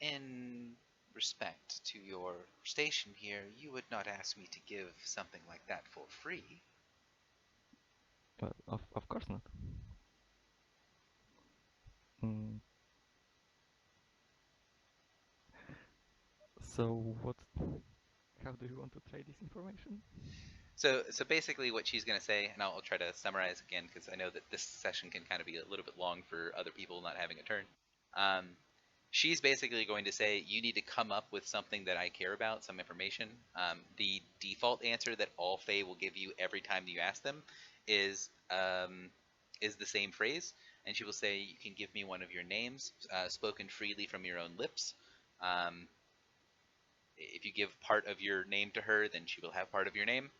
[SPEAKER 1] In respect to your station here, you would not ask me to give something like that for free."
[SPEAKER 3] Well, of course not. Mm, so what? How do you want to trade this information?
[SPEAKER 1] So basically, what she's going to say, and I'll try to summarize again because I know that this session can kind of be a little bit long for other people not having a turn. Um, she's basically going to say, you need to come up with something that I care about, some information. The default answer that all Fae will give you every time you ask them is the same phrase, and she will say, you can give me one of your names, spoken freely from your own lips. Um, if you give part of your name to her, then she will have part of your name,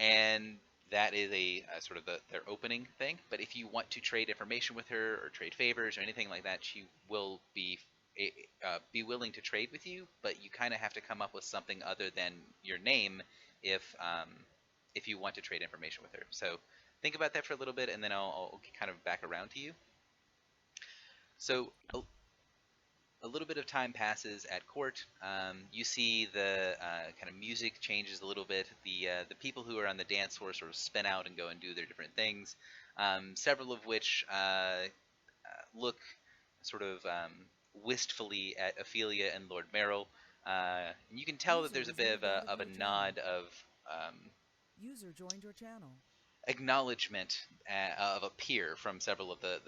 [SPEAKER 1] and that is a sort of their opening thing. But if you want to trade information with her or trade favors or anything like that, she will be willing to trade with you. But you kind of have to come up with something other than your name if you want to trade information with her. So think about that for a little bit, and then I'll kind of back around to you. So a little bit of time passes at court. You see the kind of music changes a little bit. The people who are on the dance floor sort of spin out and go and do their different things. Several of which look sort of wistfully at Ophelia and Lord Merrill. And you can tell that there's a bit of a nod of
[SPEAKER 8] User joined your channel.
[SPEAKER 1] acknowledgement of a peer from several of the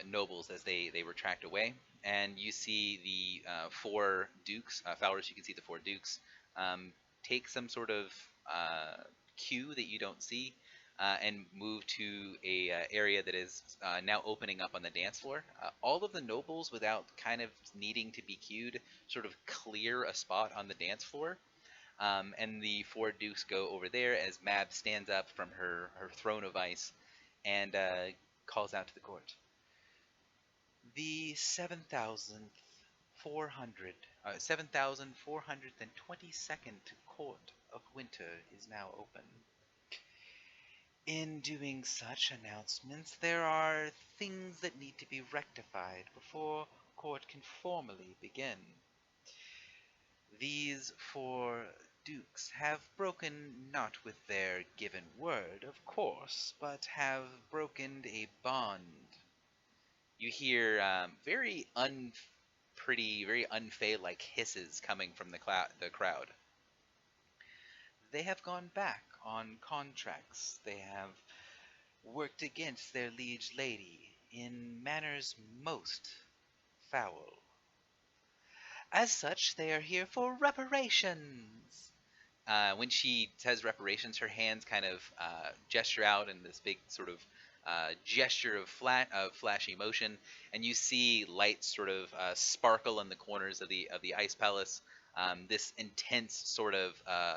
[SPEAKER 1] nobles as they retract away, and you see the four dukes. Fowlers, you can see the four dukes take some sort of cue that you don't see, and move to a area that is now opening up on the dance floor. All of the nobles, without kind of needing to be cued, sort of clear a spot on the dance floor. And the four dukes go over there as Mab stands up from her throne of ice and calls out to the court. The 7,422nd Court of Winter is now open. In doing such announcements, there are things that need to be rectified before court can formally begin. These four dukes have broken not with their given word, of course, but have broken a bond. You hear very unpretty, very unfey-like hisses coming from the crowd. They have gone back on contracts. They have worked against their liege lady in manners most foul. As such, they are here for reparations. When she says reparations, her hands kind of gesture out in this big sort of gesture of flashy motion, and you see lights sort of sparkle in the corners of the ice palace. This intense sort of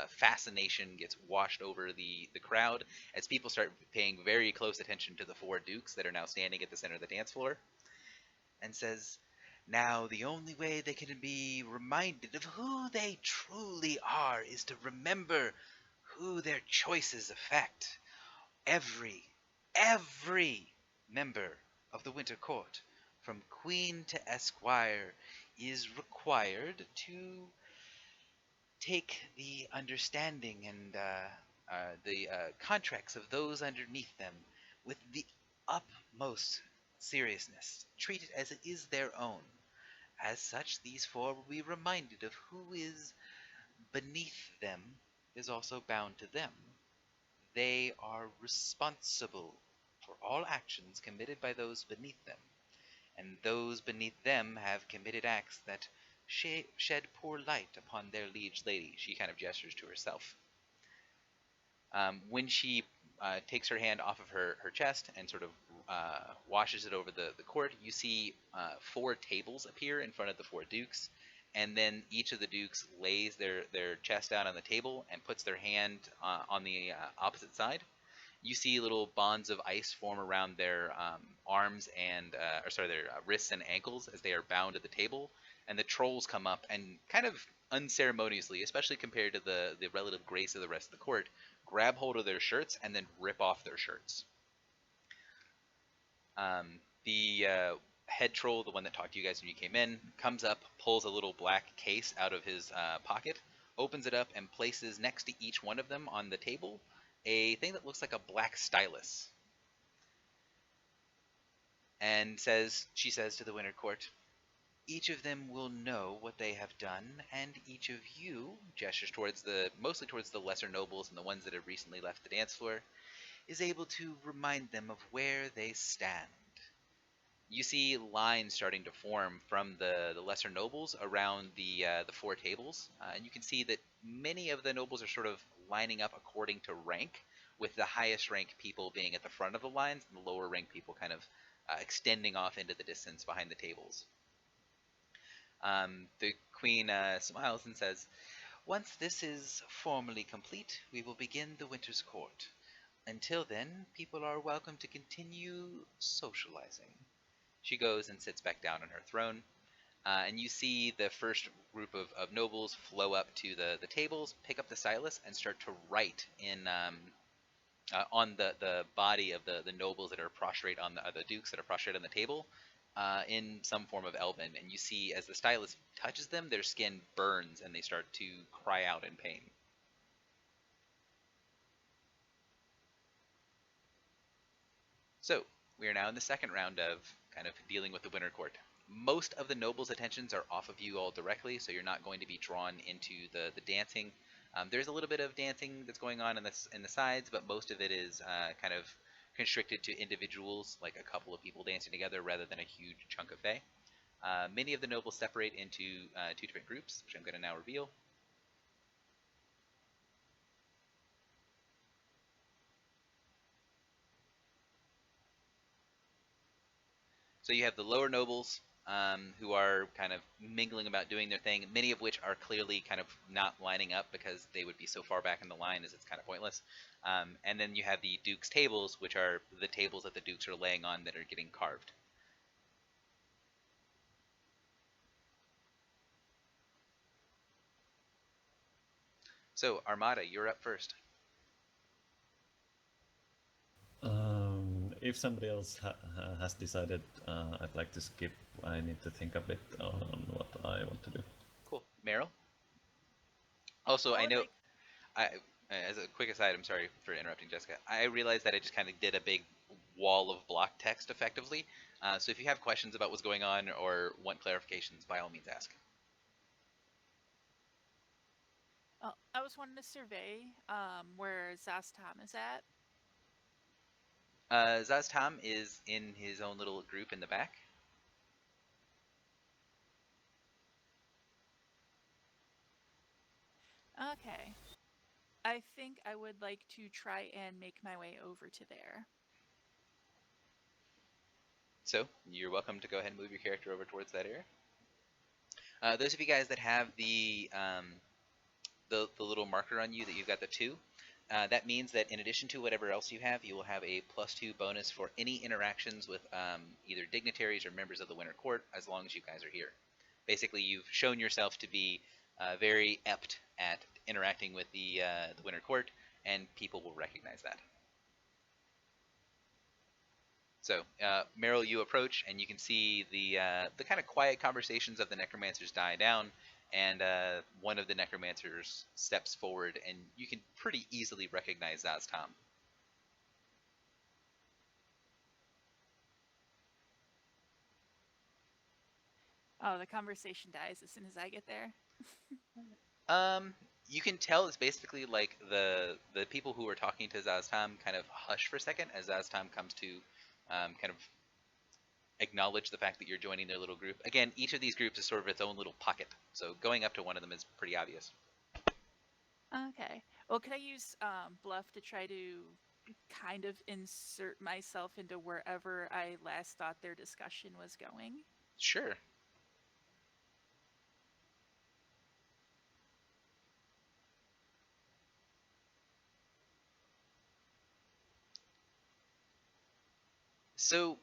[SPEAKER 1] fascination gets washed over the crowd as people start paying very close attention to the four dukes that are now standing at the center of the dance floor, and says, now the only way they can be reminded of who they truly are is to remember who their choices affect. Every member of the Winter Court, from Queen to Esquire, is required to take the understanding and the contracts of those underneath them with the utmost seriousness, treat it as it is their own. As such, these four will be reminded of who is beneath them is also bound to them. They are responsible for all actions committed by those beneath them, and those beneath them have committed acts that shed poor light upon their liege lady. She kind of gestures to herself. When she takes her hand off of her chest and sort of washes it over the court, you see four tables appear in front of the four dukes, and then each of the dukes lays their chest down on the table and puts their hand on the opposite side. You see little bonds of ice form around their arms and, their wrists and ankles as they are bound at the table. And the trolls come up and kind of unceremoniously, especially compared to the relative grace of the rest of the court, grab hold of their shirts and then rip off their shirts. The head troll, the one that talked to you guys when you came in, comes up, pulls a little black case out of his pocket, opens it up, and places next to each one of them on the table a thing that looks like a black stylus. And she says to the Winter Court, each of them will know what they have done, and each of you, gestures mostly towards the lesser nobles and the ones that have recently left the dance floor, is able to remind them of where they stand. You see lines starting to form from the lesser nobles around the four tables, and you can see that many of the nobles are sort of lining up according to rank, with the highest rank people being at the front of the lines and the lower rank people kind of extending off into the distance behind the tables. The queen smiles and says, once this is formally complete, we will begin the Winter's Court. Until then, people are welcome to continue socializing. She goes and sits back down on her throne, and you see the first group of nobles flow up to the tables, pick up the stylus, and start to write in on the body of the nobles that are prostrate on the dukes that are prostrate on the table, in some form of Elven. And you see as the stylus touches them, their skin burns and they start to cry out in pain. So, we are now in the second round of kind of dealing with the Winter Court. Most of the nobles' attentions are off of you all directly, so you're not going to be drawn into the dancing. There's a little bit of dancing that's going on in the sides, but most of it is kind of constricted to individuals, like a couple of people dancing together rather than a huge chunk of Fae. Many of the nobles separate into two different groups, which I'm going to now reveal. So you have the lower nobles, who are kind of mingling about doing their thing, many of which are clearly kind of not lining up because they would be so far back in the line as it's kind of pointless. And then you have the Duke's tables, which are the tables that the Dukes are laying on that are getting carved. So, Armada, you're up first.
[SPEAKER 5] If somebody else has decided, I'd like to skip. I need to think a bit on what I want to do.
[SPEAKER 1] Cool. Meryl? Also, I know, as a quick aside, I'm sorry for interrupting, Jessica. I realized that I just kind of did a big wall of block text effectively. So if you have questions about what's going on or want clarifications, by all means ask.
[SPEAKER 7] Well, I was wanting to survey where Zastam is at.
[SPEAKER 1] Zastam is in his own little group in the back.
[SPEAKER 7] Okay. I think I would like to try and make my way over to there.
[SPEAKER 1] So, you're welcome to go ahead and move your character over towards that area. Those of you guys that have the little marker on you that you've got the 2, that means that in addition to whatever else you have, you will have a +2 bonus for any interactions with either dignitaries or members of the Winter Court, as long as you guys are here. Basically, you've shown yourself to be very apt at interacting with the Winter Court, and people will recognize that. So, Meryl, you approach, and you can see the kind of quiet conversations of the necromancers die down, and one of the necromancers steps forward, and you can pretty easily recognize that's Tom.
[SPEAKER 7] Oh, the conversation dies as soon as I get there.
[SPEAKER 1] You can tell it's basically like the people who are talking to Zaztam kind of hush for a second as Zaztam comes to kind of acknowledge the fact that you're joining their little group. Again, each of these groups is sort of its own little pocket, so going up to one of them is pretty obvious.
[SPEAKER 7] Okay. Well, could I use bluff to try to kind of insert myself into wherever I last thought their discussion was going?
[SPEAKER 1] Sure. So,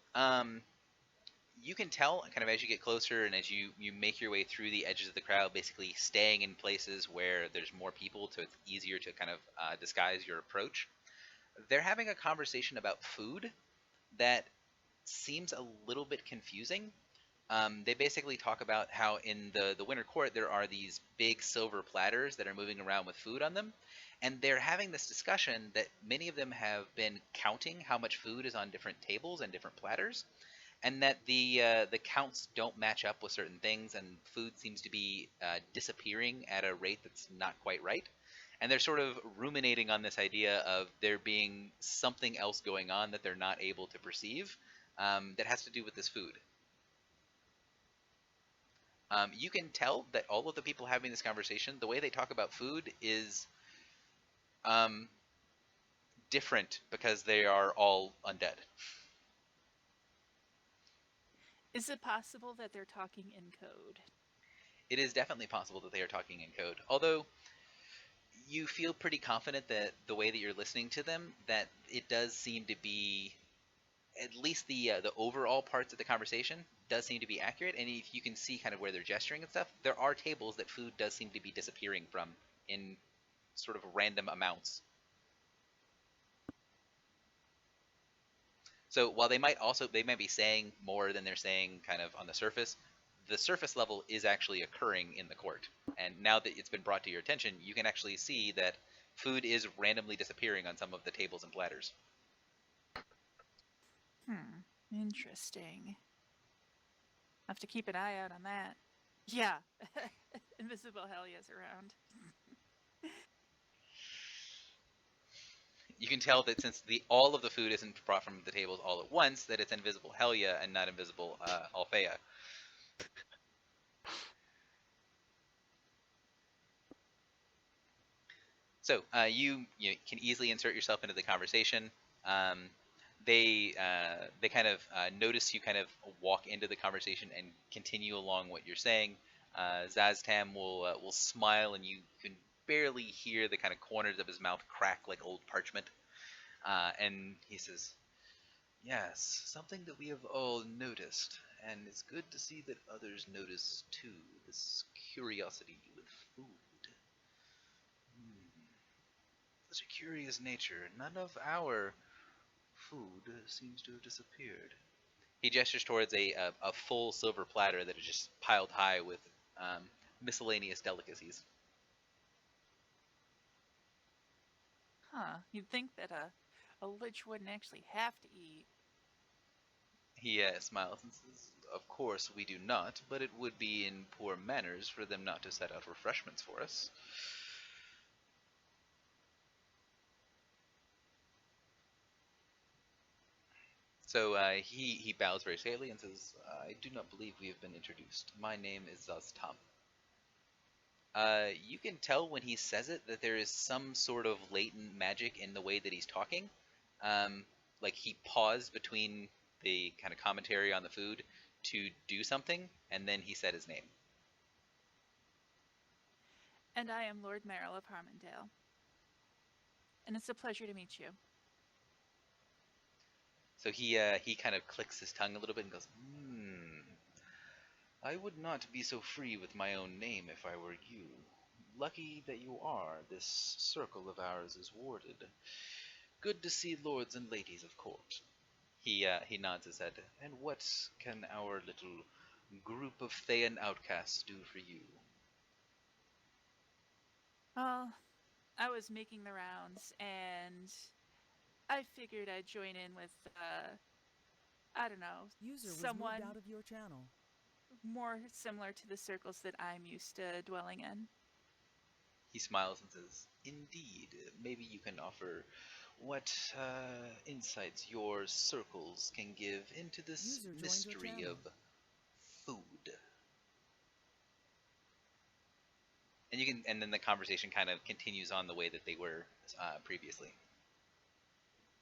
[SPEAKER 1] you can tell kind of as you get closer and as you make your way through the edges of the crowd, basically staying in places where there's more people, so it's easier to kind of disguise your approach. They're having a conversation about food that seems a little bit confusing. They basically talk about how in the Winter Court there are these big silver platters that are moving around with food on them, and they're having this discussion that many of them have been counting how much food is on different tables and different platters, and that the counts don't match up with certain things, and food seems to be disappearing at a rate that's not quite right. And they're sort of ruminating on this idea of there being something else going on that they're not able to perceive that has to do with this food. You can tell that all of the people having this conversation, the way they talk about food is different because they are all undead.
[SPEAKER 7] Is it possible that they're talking in code?
[SPEAKER 1] It is definitely possible that they are talking in code, although you feel pretty confident that the way that you're listening to them, that it does seem to be, at least the overall parts of the conversation does seem to be accurate, and if you can see kind of where they're gesturing and stuff, there are tables that food does seem to be disappearing from in sort of random amounts. So while they might be saying more than they're saying kind of on the surface level is actually occurring in the court. And now that it's been brought to your attention, you can actually see that food is randomly disappearing on some of the tables and platters.
[SPEAKER 7] Interesting. I have to keep an eye out on that. Yeah. Invisible Helia's around.
[SPEAKER 1] You can tell that since all of the food isn't brought from the tables all at once, that it's invisible Helia and not invisible Althea. So you can easily insert yourself into the conversation. They kind of notice you kind of walk into the conversation and continue along what you're saying. Zaztam will smile, and you can barely hear the kind of corners of his mouth crack like old parchment. And he says, "Yes, something that we have all noticed, and it's good to see that others notice too. This curiosity with food. Such a curious nature. None of our food seems to have disappeared." He gestures towards a full silver platter that is just piled high with miscellaneous delicacies.
[SPEAKER 7] Huh. You'd think that a lich wouldn't actually have to eat.
[SPEAKER 1] He smiles and says, "Of course we do not, but it would be in poor manners for them not to set out refreshments for us." So he bows very slightly and says, "I do not believe we have been introduced. My name is Zaztam." You can tell when he says it that there is some sort of latent magic in the way that he's talking. Like he paused between the kind of commentary on the food to do something, and then he said his name.
[SPEAKER 7] And I am Lord Merrill of Harmondale. And it's a pleasure to meet you.
[SPEAKER 1] So he kind of clicks his tongue a little bit and goes, I would not be so free with my own name if I were you. Lucky that you are. This circle of ours is warded. Good to see lords and ladies of court. He nods his head. And what can our little group of Thayan outcasts do for you?
[SPEAKER 7] Well, I was making the rounds, and I figured I'd join in with, I don't know,
[SPEAKER 8] User was
[SPEAKER 7] someone
[SPEAKER 8] moved out of your channel.
[SPEAKER 7] more similar to the circles that I'm used to dwelling in.
[SPEAKER 1] He smiles and says, Indeed, maybe you can offer what insights your circles can give into this
[SPEAKER 8] User joined your
[SPEAKER 1] mystery
[SPEAKER 8] channel.
[SPEAKER 1] of food. And then the conversation kind of continues on the way that they were previously.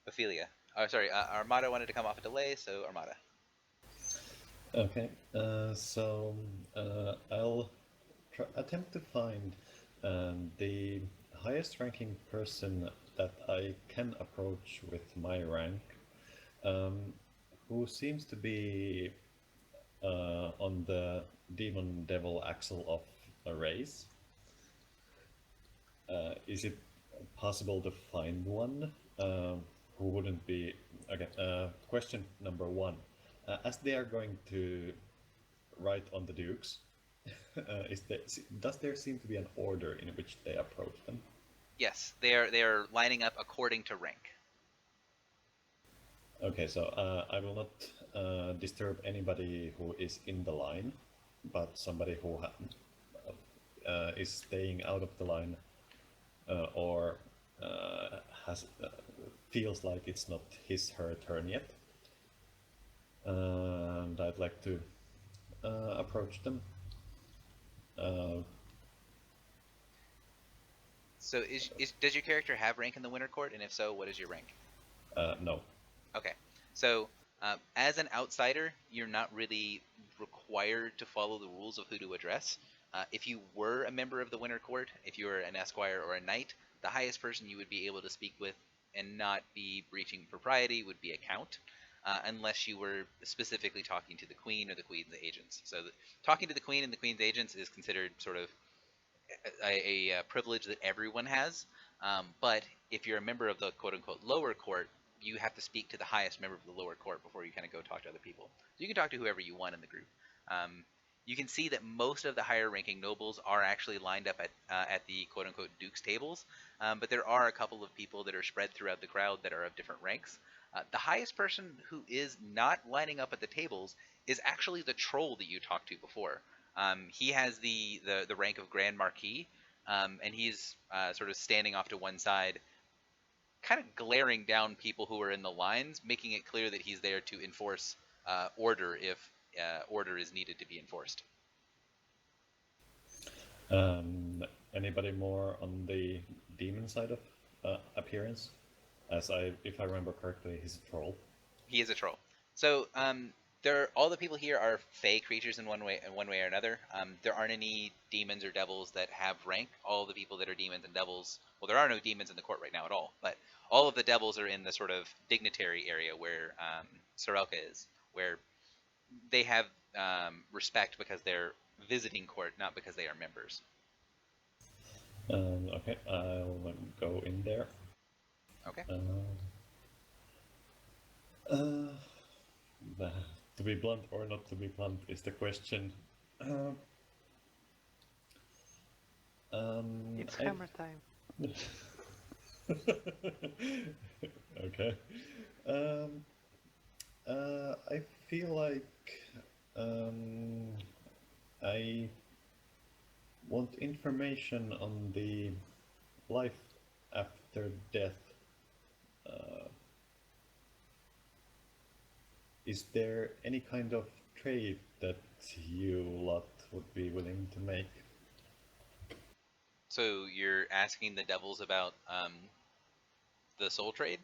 [SPEAKER 1] Ophelia. Oh, sorry, Armada wanted to come off a delay, so Armada.
[SPEAKER 5] Okay, I'll attempt to find the highest ranking person that I can approach with my rank, who seems to be on the demon devil axle of a race. Is it possible to find one who wouldn't be... Okay, question number one. As they are going to write on the dukes, does there seem to be an order in which they approach them?
[SPEAKER 1] Yes, they are lining up according to rank.
[SPEAKER 5] Okay, so I will not disturb anybody who is in the line, but somebody who is staying out of the line or feels like it's not her turn yet. And I'd like to approach them.
[SPEAKER 1] So does your character have rank in the Winter Court? And if so, what is your rank?
[SPEAKER 5] No.
[SPEAKER 1] Okay. So as an outsider, you're not really required to follow the rules of who to address. If you were a member of the Winter Court, if you were an esquire or a knight, the highest person you would be able to speak with and not be breaching propriety would be a count, unless you were specifically talking to the queen or the queen's agents. So talking to the queen and the queen's agents is considered sort of a privilege that everyone has. But if you're a member of the quote-unquote lower court, you have to speak to the highest member of the lower court before you kind of go talk to other people. So you can talk to whoever you want in the group. You can see that most of the higher-ranking nobles are actually lined up at the quote-unquote duke's tables, but there are a couple of people that are spread throughout the crowd that are of different ranks. The highest person who is not lining up at the tables is actually the troll that you talked to before. He has the rank of Grand Marquis, and he's sort of standing off to one side, kind of glaring down people who are in the lines, making it clear that he's there to enforce order if order is needed to be enforced.
[SPEAKER 5] Anybody more on the demon side of appearance? If I remember correctly, he's a troll.
[SPEAKER 1] He is a troll. So all the people here are fey creatures in one way or another. There aren't any demons or devils that have rank. All the people that are demons and devils, well, there are no demons in the court right now at all, but all of the devils are in the sort of dignitary area where Sorelka is, where they have respect because they're visiting court, not because they are members.
[SPEAKER 5] Okay, I'll go in there.
[SPEAKER 1] Okay.
[SPEAKER 5] To be blunt or not to be blunt is the question.
[SPEAKER 2] It's hammer time.
[SPEAKER 5] Okay. I feel like I want information on the life after death. Is there any kind of trade that you lot would be willing to make?
[SPEAKER 1] So you're asking the devils about the soul trade?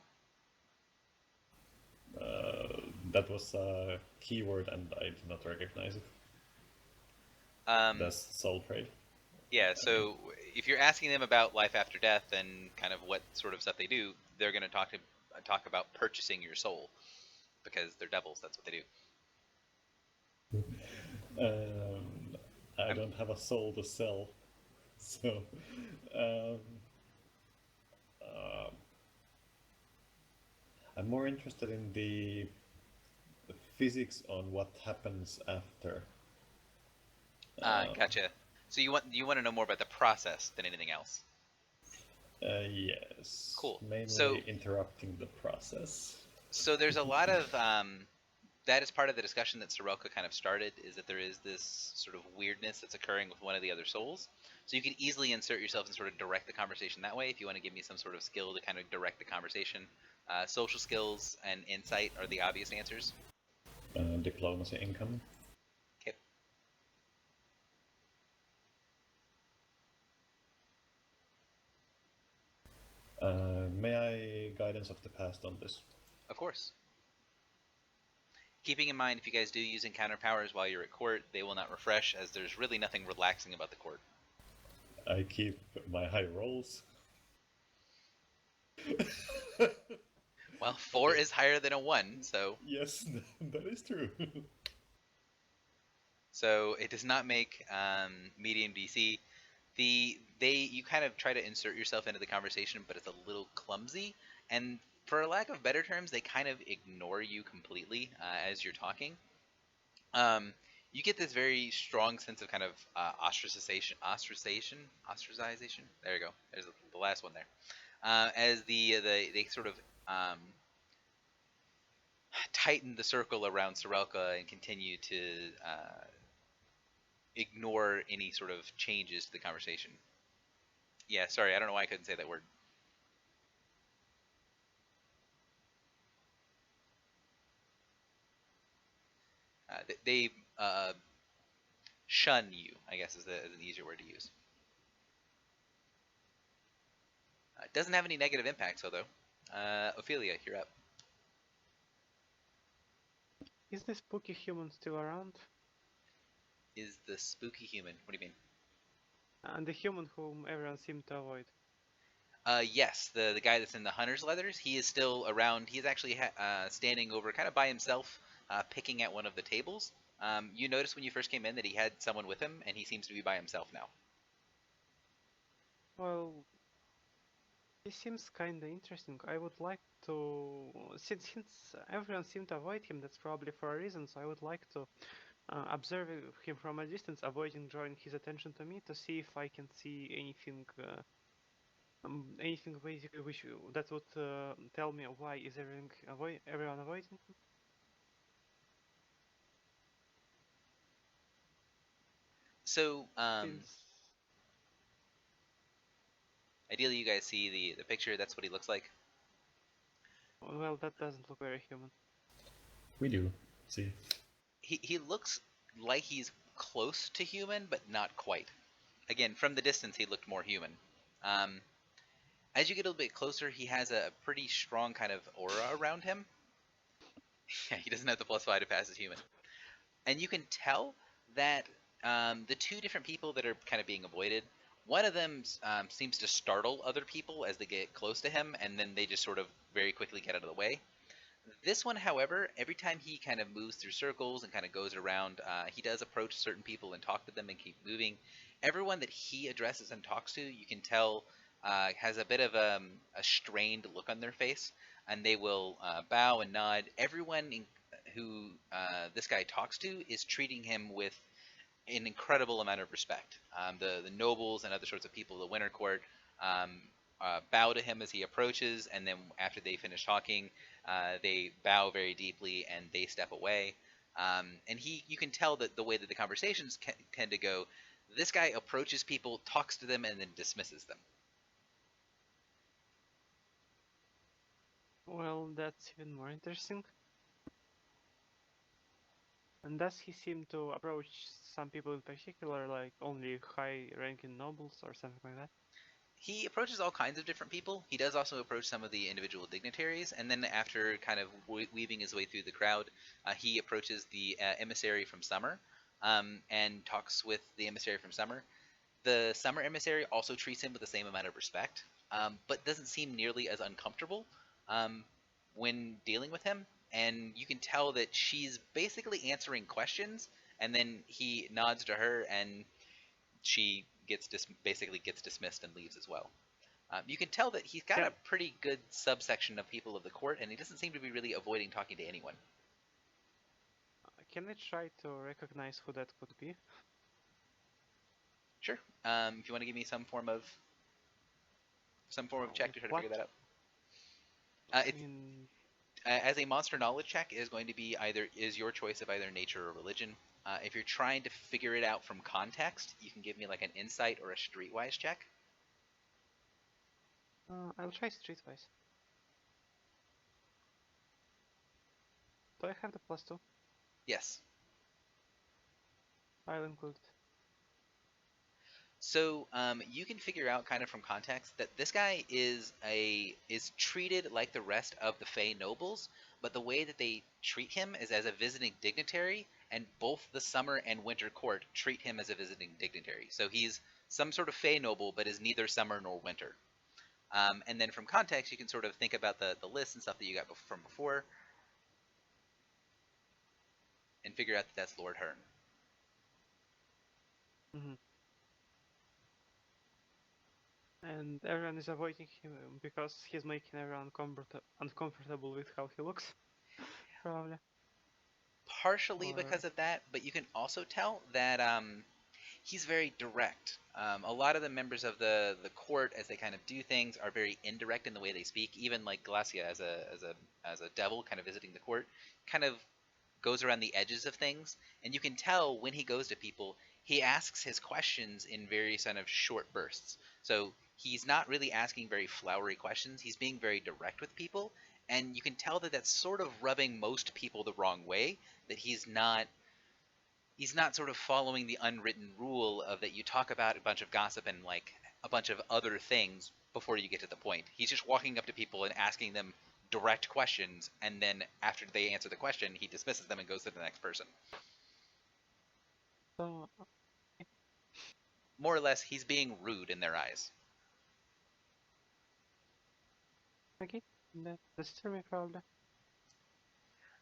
[SPEAKER 5] That was a keyword and I did not recognize it. Does soul trade?
[SPEAKER 1] Yeah, so if you're asking them about life after death and kind of what sort of stuff they do, they're going to talk about purchasing your soul because they're devils. That's what they do.
[SPEAKER 5] I don't have a soul to sell, so um, uh, I'm more interested in the physics on what happens after.
[SPEAKER 1] Gotcha. So you want to know more about the process than anything else.
[SPEAKER 5] Yes.
[SPEAKER 1] Cool.
[SPEAKER 5] Mainly
[SPEAKER 1] So
[SPEAKER 5] interrupting the process.
[SPEAKER 1] so there's a lot of that is part of the discussion that Sorelka kind of started, is that there is this sort of weirdness that's occurring with one of the other souls. So you could easily insert yourself and sort of direct the conversation that way if you want to give me some sort of skill to kind of direct the conversation. Social skills and insight are the obvious answers.
[SPEAKER 5] Diplomacy income.
[SPEAKER 1] Okay.
[SPEAKER 5] May I guidance of the past on this?
[SPEAKER 1] Of course. Keeping in mind, if you guys do use encounter powers while you're at court, they will not refresh, as there's really nothing relaxing about the court.
[SPEAKER 5] I keep my high rolls.
[SPEAKER 1] Well, 4 is higher than a 1, so
[SPEAKER 5] Yes, that is true.
[SPEAKER 1] so it does not make medium DC. You kind of try to insert yourself into the conversation, but it's a little clumsy, and for lack of better terms, they kind of ignore you completely as you're talking. You get this very strong sense of kind of ostracization. There you go. There's the last one there. As they sort of tighten the circle around Sorelka and continue to ignore any sort of changes to the conversation. Yeah, sorry, I don't know why I couldn't say that word. They shun you, I guess is an easier word to use. It doesn't have any negative impacts, though. Ophelia, you're up.
[SPEAKER 2] Is the spooky human still around?
[SPEAKER 1] Is the spooky human? What do you mean?
[SPEAKER 2] And the human whom everyone seemed to avoid.
[SPEAKER 1] Yes, the guy that's in the hunter's leathers, he is still around. He's actually standing over kind of by himself, picking at one of the tables. You noticed when you first came in that he had someone with him, and he seems to be by himself now.
[SPEAKER 2] Well, he seems kinda interesting. I would like to, since everyone seemed to avoid him, that's probably for a reason, so I would like to observe him from a distance, avoiding drawing his attention to me, to see if I can see anything basically that would tell me why is everyone avoiding him.
[SPEAKER 1] So,
[SPEAKER 2] Since,
[SPEAKER 1] ideally, you guys see the picture. That's what he looks like.
[SPEAKER 2] well, that doesn't look very human.
[SPEAKER 5] We do. See.
[SPEAKER 1] He looks like he's close to human, but not quite. Again, from the distance, he looked more human. As you get a little bit closer, he has a pretty strong kind of aura around him. Yeah, he doesn't have the +5 to pass as human. And you can tell that the two different people that are kind of being avoided, one of them seems to startle other people as they get close to him, and then they just sort of very quickly get out of the way. This one, however, every time he kind of moves through circles and kind of goes around, he does approach certain people and talk to them and keep moving. Everyone that he addresses and talks to, you can tell has a bit of a strained look on their face, and they will bow and nod. Everyone who this guy talks to is treating him with an incredible amount of respect. The nobles and other sorts of people of the Winter Court bow to him as he approaches, and then after they finish talking, they bow very deeply and they step away. And you can tell that the way that the conversations tend to go, this guy approaches people, talks to them, and then dismisses them.
[SPEAKER 2] Well, that's even more interesting. And does he seem to approach some people in particular, like only high-ranking nobles or something like that?
[SPEAKER 1] He approaches all kinds of different people. He does also approach some of the individual dignitaries, and then after kind of weaving his way through the crowd, he approaches the emissary from Summer and talks with the emissary from Summer. The summer emissary also treats him with the same amount of respect, but doesn't seem nearly as uncomfortable um, when dealing with him. And you can tell that she's basically answering questions, and then he nods to her, and she basically gets dismissed and leaves as well. You can tell that he's got
[SPEAKER 2] Can
[SPEAKER 1] a pretty good subsection of people of the court, and he doesn't seem to be really avoiding talking to anyone.
[SPEAKER 2] can I try to recognize who that could be?
[SPEAKER 1] Sure. If you want to give me some form of check to try to
[SPEAKER 2] What?
[SPEAKER 1] figure that out.
[SPEAKER 2] I
[SPEAKER 1] It's
[SPEAKER 2] mean,
[SPEAKER 1] as a monster knowledge check, it is going to be your choice of either nature or religion. If you're trying to figure it out from context, you can give me like an insight or a streetwise check.
[SPEAKER 2] I'll try streetwise. Do I have the +2?
[SPEAKER 1] Yes.
[SPEAKER 2] I'll include it.
[SPEAKER 1] So you can figure out kind of from context that this guy is treated like the rest of the Fey nobles, but the way that they treat him is as a visiting dignitary, and both the summer and winter court treat him as a visiting dignitary. So he's some sort of Fey noble, but is neither summer nor winter. And then from context, you can sort of think about the list and stuff that you got from before, and figure out that that's Lord Hearn.
[SPEAKER 2] Mm-hmm. And everyone is avoiding him because he's making everyone uncomfortable with how he looks, probably.
[SPEAKER 1] Partially
[SPEAKER 2] Or
[SPEAKER 1] because of that, but you can also tell that he's very direct. A lot of the members of the court, as they kind of do things, are very indirect in the way they speak. Even like Glacia, as a devil, kind of visiting the court, kind of goes around the edges of things, and you can tell when he goes to people, he asks his questions in very kind of short bursts. So he's not really asking very flowery questions. He's being very direct with people, and you can tell that that's sort of rubbing most people the wrong way. That he's not sort of following the unwritten rule of that you talk about a bunch of gossip and like a bunch of other things before you get to the point. He's just walking up to people and asking them direct questions, and then after they answer the question, he dismisses them and goes to the next person.
[SPEAKER 2] so,
[SPEAKER 1] More or less, he's being rude in their eyes.
[SPEAKER 2] okay, that's me probably.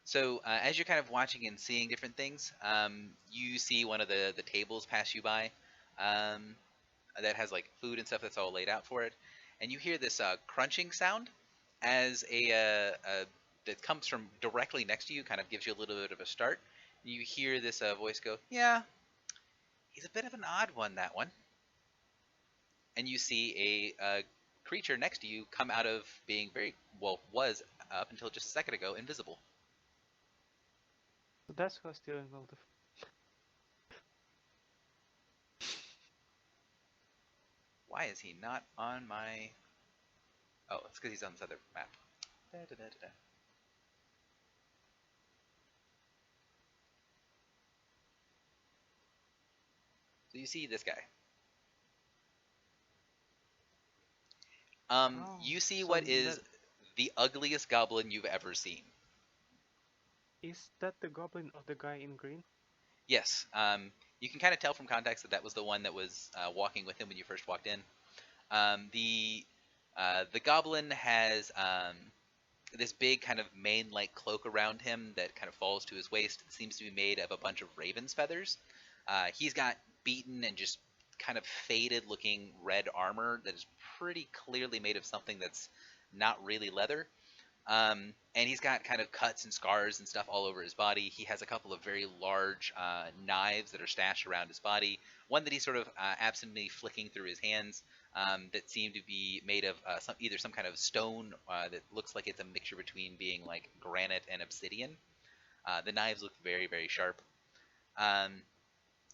[SPEAKER 1] So as you're kind of watching and seeing different things, you see one of the tables pass you by that has like food and stuff that's all laid out for it, and you hear this crunching sound as that comes from directly next to you, kind of gives you a little bit of a start. You hear this voice go, "Yeah, he's a bit of an odd one, that one." And you see a creature next to you come out of being was up until just a second ago invisible.
[SPEAKER 2] So that's who's stealing all the.
[SPEAKER 1] Why is he not on my... Oh, it's because he's on this other map. Da, da, da, da, da. So you see this guy. You see
[SPEAKER 2] So
[SPEAKER 1] what is the ugliest goblin you've ever seen.
[SPEAKER 2] Is that the goblin of the guy in green?
[SPEAKER 1] Yes. You can kind of tell from context that that was the one that was walking with him when you first walked in. The goblin has this big kind of mane-like cloak around him that kind of falls to his waist. It seems to be made of a bunch of raven's feathers. He's got beaten and just kind of faded-looking red armor that is pretty clearly made of something that's not really leather. And he's got kind of cuts and scars and stuff all over his body. He has a couple of very large knives that are stashed around his body. One that he's sort of absently flicking through his hands that seem to be made of either some kind of stone that looks like it's a mixture between being like granite and obsidian. The knives look very, very sharp.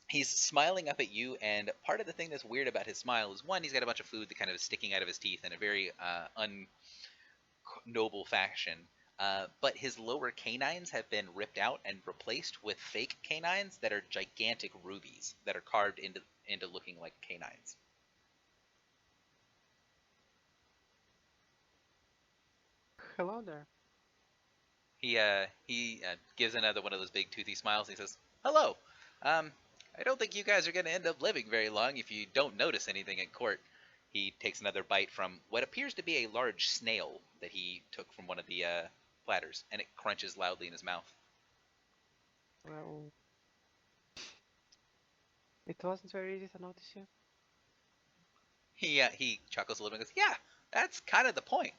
[SPEAKER 1] He's smiling up at you, and part of the thing that's weird about his smile is, one, he's got a bunch of food that kind of is sticking out of his teeth in a very noble fashion. But his lower canines have been ripped out and replaced with fake canines that are gigantic rubies that are carved into looking like canines.
[SPEAKER 2] Hello there.
[SPEAKER 1] He gives another one of those big toothy smiles. And he says, "Hello. I don't think you guys are going to end up living very long if you don't notice anything at court. He takes another bite from what appears to be a large snail that he took from one of the platters, and it crunches loudly in his mouth.
[SPEAKER 2] Well, it wasn't very easy to notice you.
[SPEAKER 1] He chuckles a little bit and goes, "Yeah, that's kind of the point.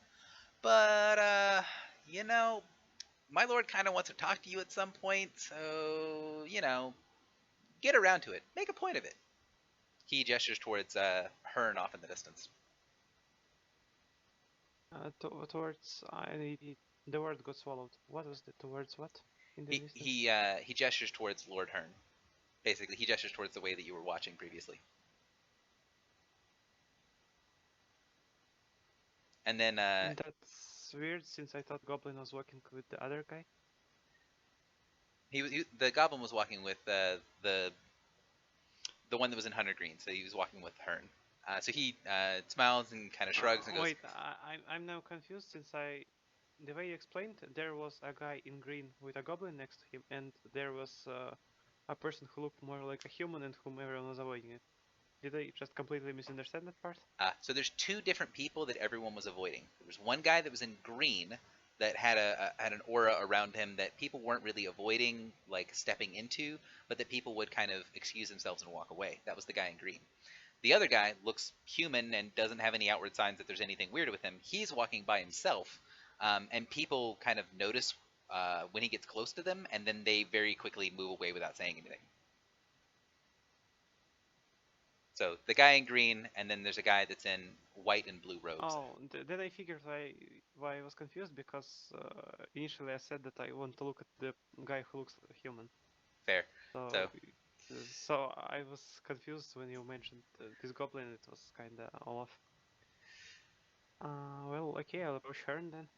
[SPEAKER 1] But you know, my lord kind of wants to talk to you at some point, so get around to it. Make a point of it." He gestures towards Hearn off in the distance.
[SPEAKER 2] Towards the word got swallowed. What was the towards what in the distance?
[SPEAKER 1] He gestures towards Lord Hearn. Basically, he gestures towards the way that you were watching previously. And then
[SPEAKER 2] That's weird, since I thought Goblin was walking with the other guy.
[SPEAKER 1] the goblin was walking with the one that was in Hunter Green, so he was walking with Hearn. So he smiles and kind of shrugs and goes,
[SPEAKER 2] Wait, I'm now confused, since the way you explained, there was a guy in green with a goblin next to him, and there was a person who looked more like a human and whom everyone was avoiding it. Did I just completely misunderstand that part?
[SPEAKER 1] So there's two different people that everyone was avoiding. There was one guy that was in green that had had an aura around him that people weren't really avoiding, like stepping into, but that people would kind of excuse themselves and walk away. That was the guy in green. The other guy looks human and doesn't have any outward signs that there's anything weird with him. He's walking by himself, and people kind of notice when he gets close to them, and then they very quickly move away without saying anything. So the guy in green, and then there's a guy that's in white and blue robes.
[SPEAKER 2] Oh, then I figured why I was confused, because initially I said that I want to look at the guy who looks human.
[SPEAKER 1] Fair.
[SPEAKER 2] So I was confused when you mentioned this goblin. It was kinda all off. Well, okay, I'll approach Hearn then.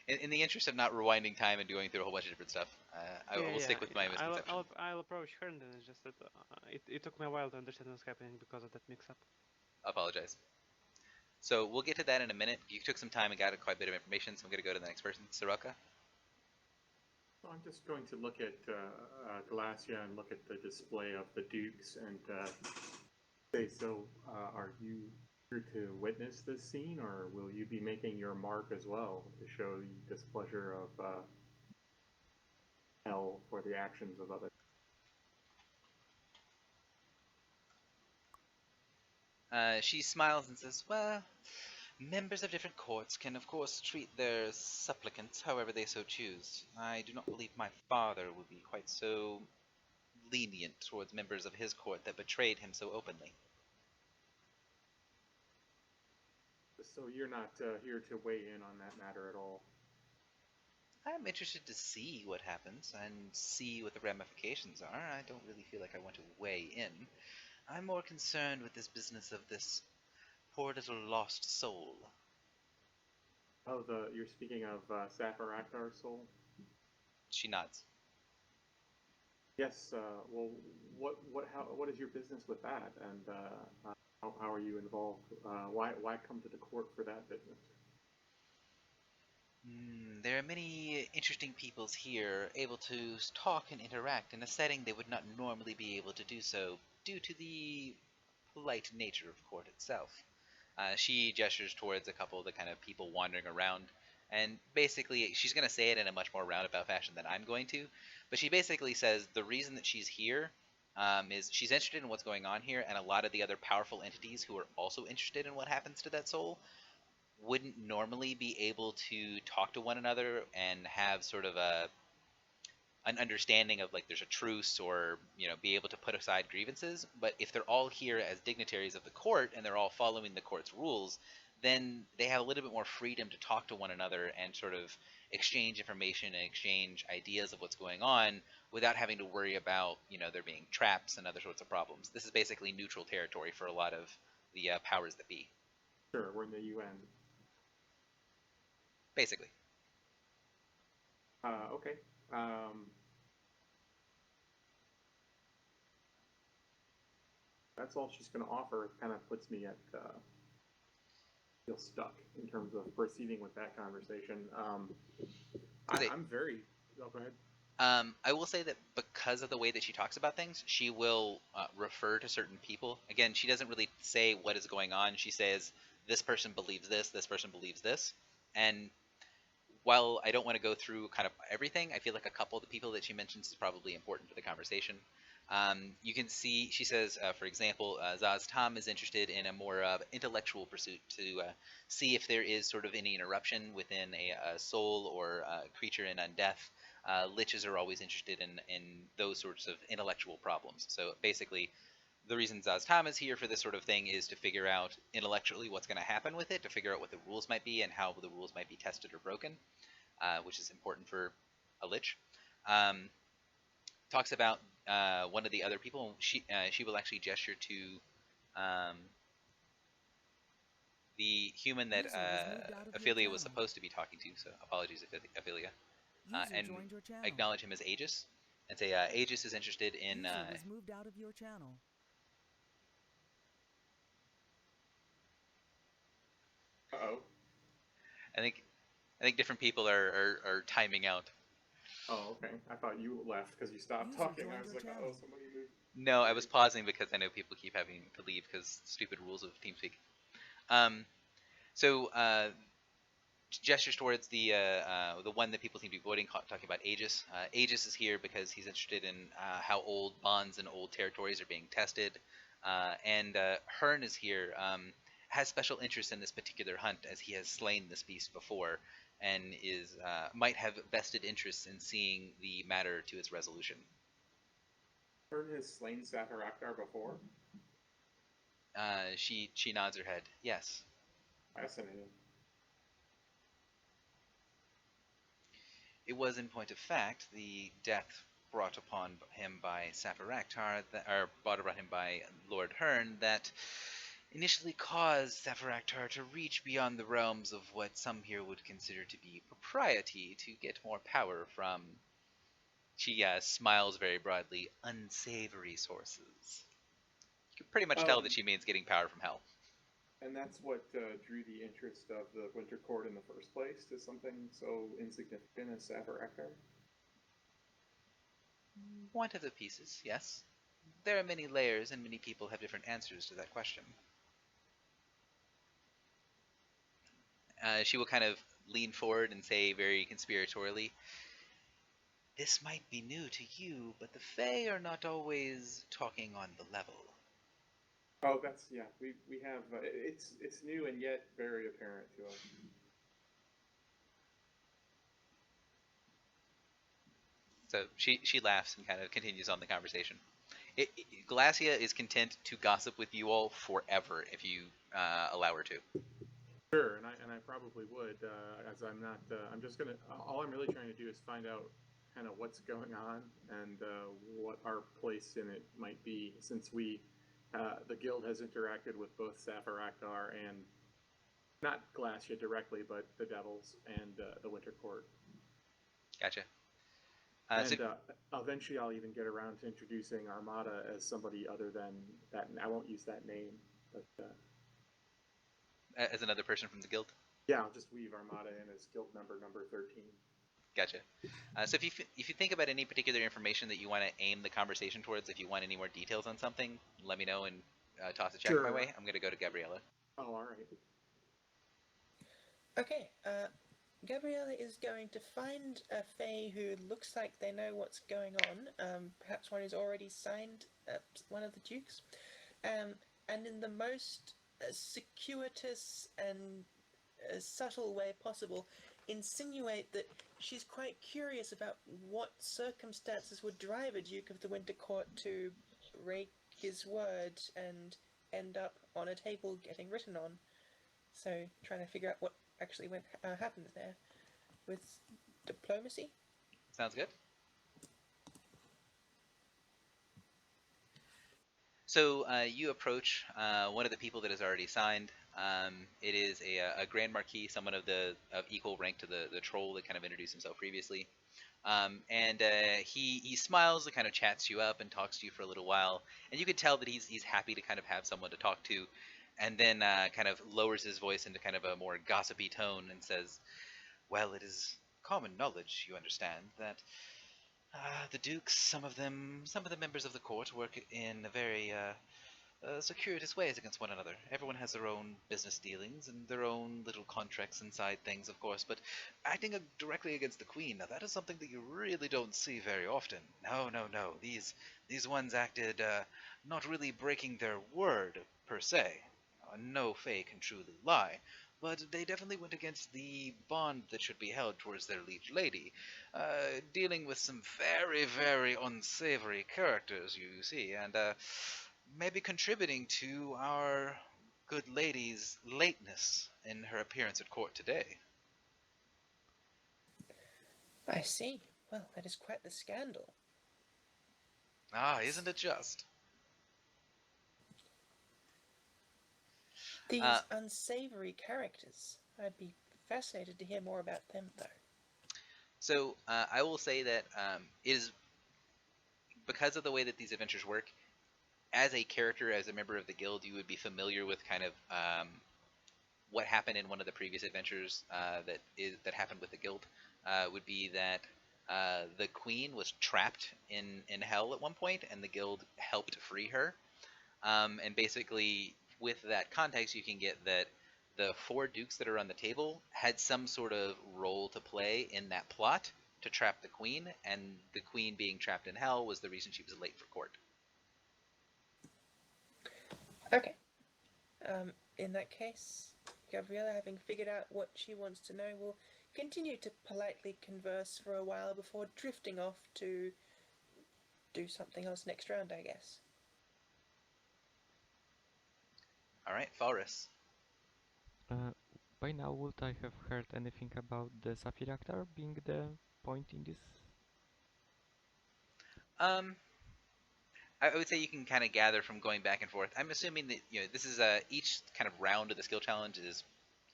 [SPEAKER 1] In the interest of not rewinding time and going through a whole bunch of different stuff, I will stick with my misconception.
[SPEAKER 2] I'll approach Hearn then. It's just that it took me a while to understand what's happening because of that mix-up.
[SPEAKER 1] I apologize. So we'll get to that in a minute. You took some time and got quite a bit of information, so I'm going to go to the next person. Soroka?
[SPEAKER 6] So I'm just going to look at Galacia and look at the display of the dukes and say, so are you here to witness this scene, or will you be making your mark as well to show the displeasure of hell for the actions of others?
[SPEAKER 1] She smiles and says, "Well, members of different courts can, of course, treat their supplicants however they so choose. I do not believe my father would be quite so lenient towards members of his court that betrayed him so openly."
[SPEAKER 6] So you're not here to weigh in on that matter at all?
[SPEAKER 1] I'm interested to see what happens and see what the ramifications are. I don't really feel like I want to weigh in. I'm more concerned with this business of this poor little lost soul.
[SPEAKER 6] Oh, you're speaking of Sapphire Aktar's soul?
[SPEAKER 1] She nods.
[SPEAKER 6] Yes. Well, what is your business with that, and how are you involved? Why come to the court for that business?
[SPEAKER 1] There are many interesting peoples here able to talk and interact in a setting they would not normally be able to do so due to the polite nature of court itself. She gestures towards a couple of the kind of people wandering around, and basically she's going to say it in a much more roundabout fashion than I'm going to, but she basically says the reason that she's here is she's interested in what's going on here, and a lot of the other powerful entities who are also interested in what happens to that soul wouldn't normally be able to talk to one another and have sort of an understanding of, like, there's a truce, or be able to put aside grievances. But if they're all here as dignitaries of the court and they're all following the court's rules, then they have a little bit more freedom to talk to one another and sort of exchange information and exchange ideas of what's going on without having to worry about there being traps and other sorts of problems. This is basically neutral territory for a lot of the powers that be.
[SPEAKER 6] Sure, we're in the UN.
[SPEAKER 1] Basically.
[SPEAKER 6] Okay. That's all she's going to offer. It kind of puts me at feel stuck in terms of proceeding with that conversation. I'm very. Oh, go ahead.
[SPEAKER 1] I will say that because of the way that she talks about things, she will refer to certain people. Again, she doesn't really say what is going on. She says, this person believes this person believes this. And while I don't want to go through kind of everything, I feel like a couple of the people that she mentions is probably important for the conversation. You can see, she says, for example, Zaz Tom is interested in a more intellectual pursuit to see if there is sort of any interruption within a soul or a creature in undeath. Liches are always interested in those sorts of intellectual problems. So basically, the reason Zaz Tom is here for this sort of thing is to figure out intellectually what's going to happen with it, to figure out what the rules might be and how the rules might be tested or broken, which is important for a lich. Talks about one of the other people. She will actually gesture to the human that
[SPEAKER 8] User was moved out of your
[SPEAKER 1] Ophelia was
[SPEAKER 8] channel.
[SPEAKER 1] supposed to be talking to. So apologies, Ophelia,
[SPEAKER 8] User
[SPEAKER 1] and
[SPEAKER 8] joined your channel.
[SPEAKER 1] acknowledge him as Aegis, and say Aegis is interested in.
[SPEAKER 8] User was moved out of your channel.
[SPEAKER 6] Uh-oh.
[SPEAKER 1] I think different people are timing out.
[SPEAKER 6] Oh, okay. I thought you left because you stopped
[SPEAKER 8] User
[SPEAKER 6] talking. I
[SPEAKER 8] joined
[SPEAKER 6] was
[SPEAKER 8] your
[SPEAKER 6] like,
[SPEAKER 8] channel.
[SPEAKER 6] oh, somebody moved.
[SPEAKER 1] No, I was pausing because I know people keep having to leave because stupid rules of TeamSpeak. So gestures towards the one that people seem to be voting, talking about Aegis. Aegis is here because he's interested in how old bonds and old territories are being tested, and Hearn is here. Has special interest in this particular hunt as he has slain this beast before, and is might have vested interests in seeing the matter to its resolution.
[SPEAKER 6] Heard has slain Safarakdar before?
[SPEAKER 1] She nods her head. Yes.
[SPEAKER 6] Fascinating.
[SPEAKER 1] It was, in point of fact, the death brought upon him by Safaraktar, or brought upon him by Lord Hearn, that initially caused Safaraktar to reach beyond the realms of what some here would consider to be propriety to get more power from. She smiles very broadly. Unsavory sources. You can pretty much tell that she means getting power from hell.
[SPEAKER 6] And that's what drew the interest of the Winter Court in the first place to something so insignificant as Safarakdar?
[SPEAKER 1] One of the pieces, yes. There are many layers, and many people have different answers to that question. She will kind of lean forward and say very conspiratorially, this might be new to you, but the Fae are not always talking on the level.
[SPEAKER 6] Oh, that's, yeah, we have, it's new and yet very apparent to us.
[SPEAKER 1] So she laughs and kind of continues on the conversation. Glacia is content to gossip with you all forever if you allow her to.
[SPEAKER 6] Sure, and I probably would, as I'm not, I'm just gonna, all I'm really trying to do is find out kind of what's going on and what our place in it might be, since we, the guild has interacted with both Safarakdar and, not Glacia directly, but the Devils and the Winter Court.
[SPEAKER 1] Gotcha.
[SPEAKER 6] And eventually I'll even get around to introducing Armada as somebody other than that. I won't use that name, but...
[SPEAKER 1] as another person from the guild?
[SPEAKER 6] Yeah, I'll just weave Armada in as guild member number 13.
[SPEAKER 1] Gotcha. So if you think about any particular information that you want to aim the conversation towards, if you want any more details on something, let me know and toss a check
[SPEAKER 6] Sure.
[SPEAKER 1] my way. I'm going to go to Gabriella.
[SPEAKER 6] Oh, all right.
[SPEAKER 4] Okay, Gabriella is going to find a Fae who looks like they know what's going on, perhaps one who's already signed one of the dukes, and in the most circuitous and subtle way possible, insinuate that she's quite curious about what circumstances would drive a Duke of the Winter Court to break his word and end up on a table getting written on. So, trying to figure out what actually happened there with diplomacy.
[SPEAKER 1] Sounds good. So you approach one of the people that is already signed. It is a Grand Marquis, someone of equal rank to the troll that kind of introduced himself previously. And he smiles and kind of chats you up and talks to you for a little while. And you can tell that he's happy to kind of have someone to talk to. And then kind of lowers his voice into kind of a more gossipy tone and says, well, it is common knowledge, you understand, that The dukes, some of the members of the court work in a very circuitous ways against one another. Everyone has their own business dealings and their own little contracts inside things, of course, but acting directly against the queen, now that is something that you really don't see very often. No, no, no. These ones acted not really breaking their word, per se. No Fae can truly lie, but they definitely went against the bond that should be held towards their liege lady, dealing with some very, very unsavory characters, you see, and maybe contributing to our good lady's lateness in her appearance at court today.
[SPEAKER 4] I see. Well, that is quite the scandal.
[SPEAKER 1] Ah, isn't it just?
[SPEAKER 4] These unsavory characters. I'd be fascinated to hear more about them, though.
[SPEAKER 1] So I will say that it is because of the way that these adventures work. As a character, as a member of the guild, you would be familiar with kind of what happened in one of the previous adventures that happened with the guild. Would be that the queen was trapped in hell at one point, and the guild helped free her. And basically, with that context, you can get that the four dukes that are on the table had some sort of role to play in that plot to trap the queen, and the queen being trapped in hell was the reason she was late for court.
[SPEAKER 4] Okay. In that case, Gabriella, having figured out what she wants to know, will continue to politely converse for a while before drifting off to do something else next round, I guess.
[SPEAKER 1] All right, Falrus.
[SPEAKER 3] By now, would I have heard anything about the Sapphire Reactor being the point in this?
[SPEAKER 1] I would say you can kind of gather from going back and forth. I'm assuming that this is each kind of round of the skill challenge is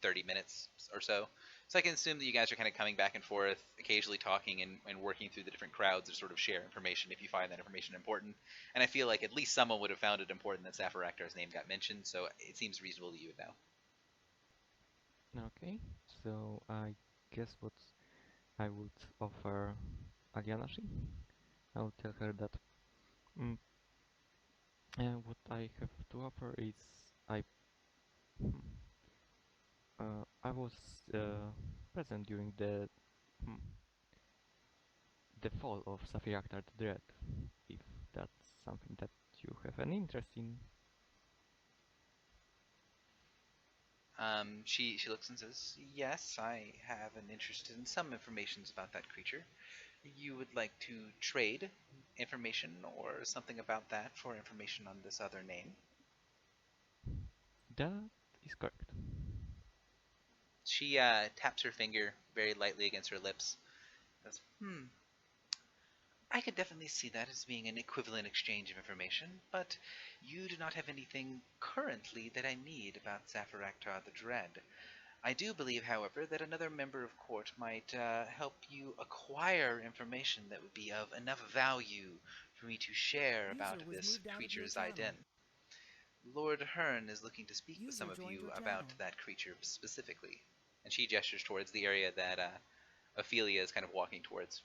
[SPEAKER 1] 30 minutes or so. So I can assume that you guys are kind of coming back and forth, occasionally talking and working through the different crowds to sort of share information if you find that information important. And I feel like at least someone would have found it important that Sapphire Actor's name got mentioned, so it seems reasonable that you would know.
[SPEAKER 3] Okay, so I guess what I would offer Alianashi. I will tell her that what I have to offer is I was present during the fall of Sapphire Actor Dread, if that's something that you have an interest in.
[SPEAKER 1] She looks and says, "Yes, I have an interest in some information about that creature. You would like to trade information or something about that for information on this other name?"
[SPEAKER 3] That is correct.
[SPEAKER 1] She taps her finger very lightly against her lips. Says, I could definitely see that as being an equivalent exchange of information, but you do not have anything currently that I need about Zafaraktar the Dread. I do believe, however, that another member of court might help you acquire information that would be of enough value for me to share about this creature's identity. Lord Hearn is looking to speak with some of you about that creature specifically. And she gestures towards the area that Ophelia is kind of walking towards.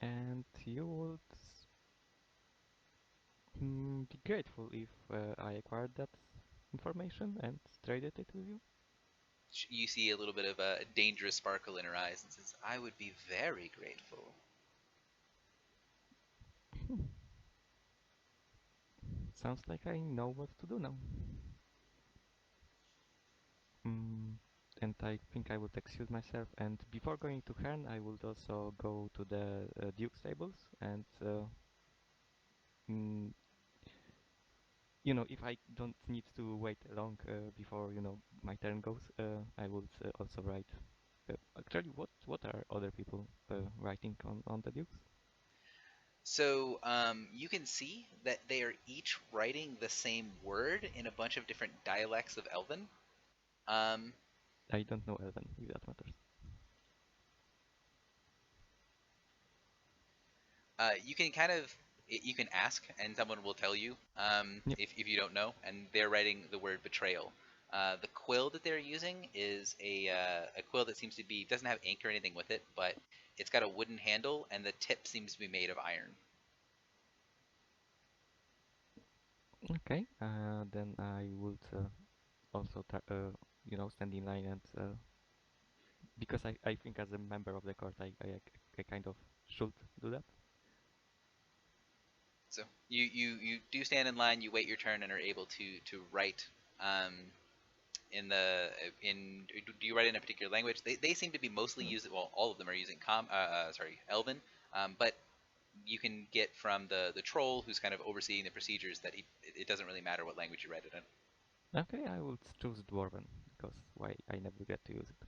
[SPEAKER 3] And you would be grateful if I acquired that information and traded it with you?
[SPEAKER 1] You see a little bit of a dangerous sparkle in her eyes and says, I would be very grateful.
[SPEAKER 3] Sounds like I know what to do now. And I think I would excuse myself, and before going to Hern, I would also go to the Duke stables, and if I don't need to wait long before my turn goes, I would also write. Actually, what are other people writing on the Dukes?
[SPEAKER 1] So you can see that they are each writing the same word in a bunch of different dialects of Elven.
[SPEAKER 3] I don't know Elven, if that matters.
[SPEAKER 1] You can ask, and someone will tell you
[SPEAKER 3] Yep.
[SPEAKER 1] if you don't know, and they're writing the word betrayal. The quill that they're using is a quill that seems to be doesn't have ink or anything with it, but it's got a wooden handle, and the tip seems to be made of iron.
[SPEAKER 3] Okay, then I would also, stand in line and because I think as a member of the court, I kind of should do that.
[SPEAKER 1] So you do stand in line, you wait your turn, and are able to write um, in. Do you write in a particular language? They seem to be mostly using. Well, all of them are using Elven, but you can get from the troll who's kind of overseeing the procedures that it doesn't really matter what language you write it in.
[SPEAKER 3] Okay, I would choose Dwarven because why I never get to use it.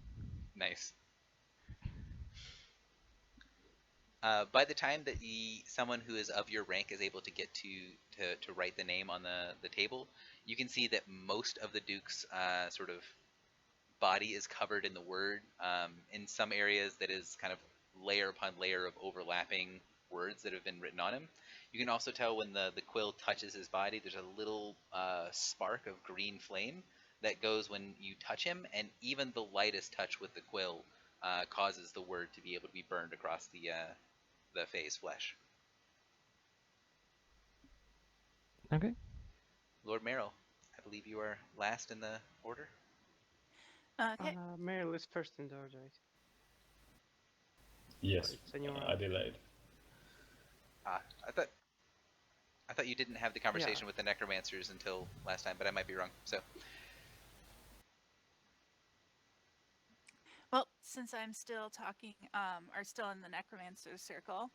[SPEAKER 1] Nice. By the time that someone who is of your rank is able to get to write the name on the table, you can see that most of the Duke's sort of body is covered in the word. In some areas, that is kind of layer upon layer of overlapping words that have been written on him. You can also tell when the quill touches his body, there's a little spark of green flame that goes when you touch him, and even the lightest touch with the quill causes the word to be able to be burned across the Fae's flesh.
[SPEAKER 3] Okay.
[SPEAKER 1] Lord Merrill, I believe you are last in the order.
[SPEAKER 7] Okay.
[SPEAKER 2] Meryl is first in the order.
[SPEAKER 5] Yes,
[SPEAKER 2] It's a new
[SPEAKER 5] I
[SPEAKER 2] round.
[SPEAKER 5] delayed.
[SPEAKER 1] I thought you didn't have the conversation with the necromancers until last time, but I might be wrong. So,
[SPEAKER 7] Well, since I'm still talking, or still in the necromancer circle,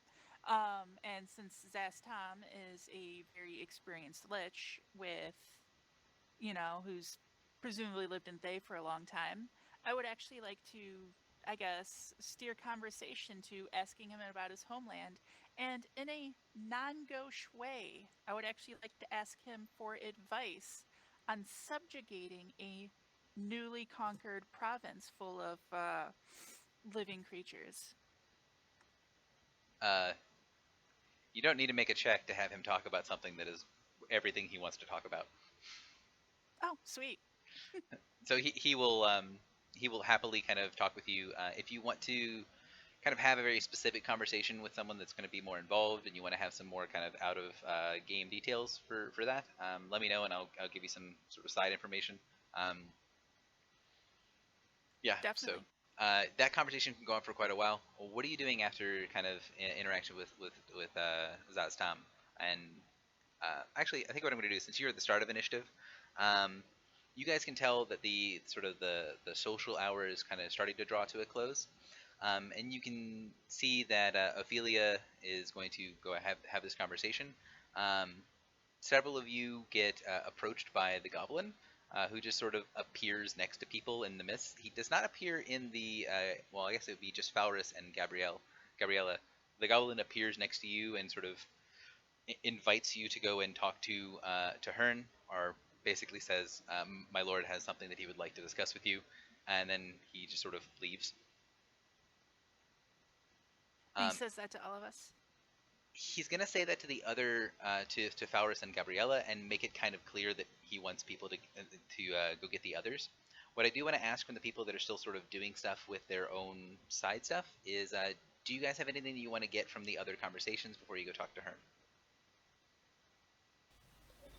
[SPEAKER 7] and since Zastam is a very experienced lich with, who's presumably lived in Thay for a long time, I would actually like to, I guess, steer conversation to asking him about his homeland. And in a non-gauche way, I would actually like to ask him for advice on subjugating a newly conquered province full of living creatures.
[SPEAKER 1] you don't need to make a check to have him talk about something that is everything he wants to talk about.
[SPEAKER 7] Oh, sweet.
[SPEAKER 1] So he will happily kind of talk with you. If you want to kind of have a very specific conversation with someone that's going to be more involved, and you want to have some more kind of out of game details for that, let me know, and I'll give you some sort of side information. Yeah.
[SPEAKER 7] Definitely.
[SPEAKER 1] So that conversation can go on for quite a while. What are you doing after kind of interaction with Zastam? And actually, I think what I'm going to do, since you're at the start of initiative, um, you guys can tell that the sort of the social hour is kind of starting to draw to a close. And you can see that Ophelia is going to go have this conversation. Several of you get approached by the goblin, who just sort of appears next to people in the mist. He does not appear in the well, I guess it would be just Falrus and Gabriella. The goblin appears next to you and sort of invites you to go and talk to Hearn, or basically says, "My lord has something that he would like to discuss with you," and then he just sort of leaves.
[SPEAKER 7] He says that to all of us.
[SPEAKER 1] He's gonna say that to the other to Falrus and Gabriella, and make it kind of clear that he wants people to go get the others. What I do want to ask from the people that are still sort of doing stuff with their own side stuff is, do you guys have anything that you want to get from the other conversations before you go talk to her?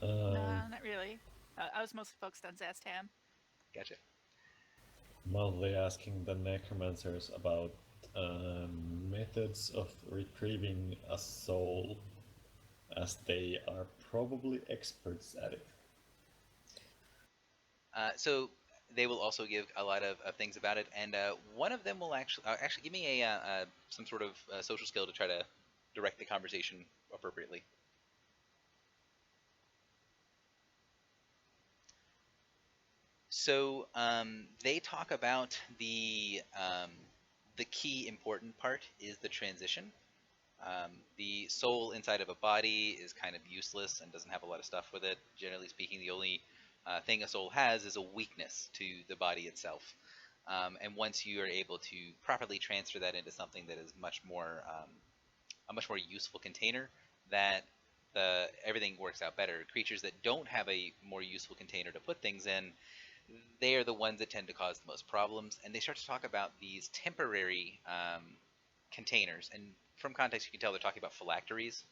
[SPEAKER 7] No, not really. I was mostly focused on Zastam.
[SPEAKER 1] Gotcha.
[SPEAKER 5] Mildly asking the necromancers about methods of retrieving a soul, as they are probably experts at it.
[SPEAKER 1] So they will also give a lot of things about it, and one of them will actually give me a some sort of social skill to try to direct the conversation appropriately. So they talk about the key important part is the transition. The soul inside of a body is kind of useless and doesn't have a lot of stuff with it. Generally speaking, the only thing a soul has is a weakness to the body itself. And once you are able to properly transfer that into something that is much more a much more useful container, that everything works out better. Creatures that don't have a more useful container to put things in, they are the ones that tend to cause the most problems. And they start to talk about these temporary containers. And from context, you can tell they're talking about phylacteries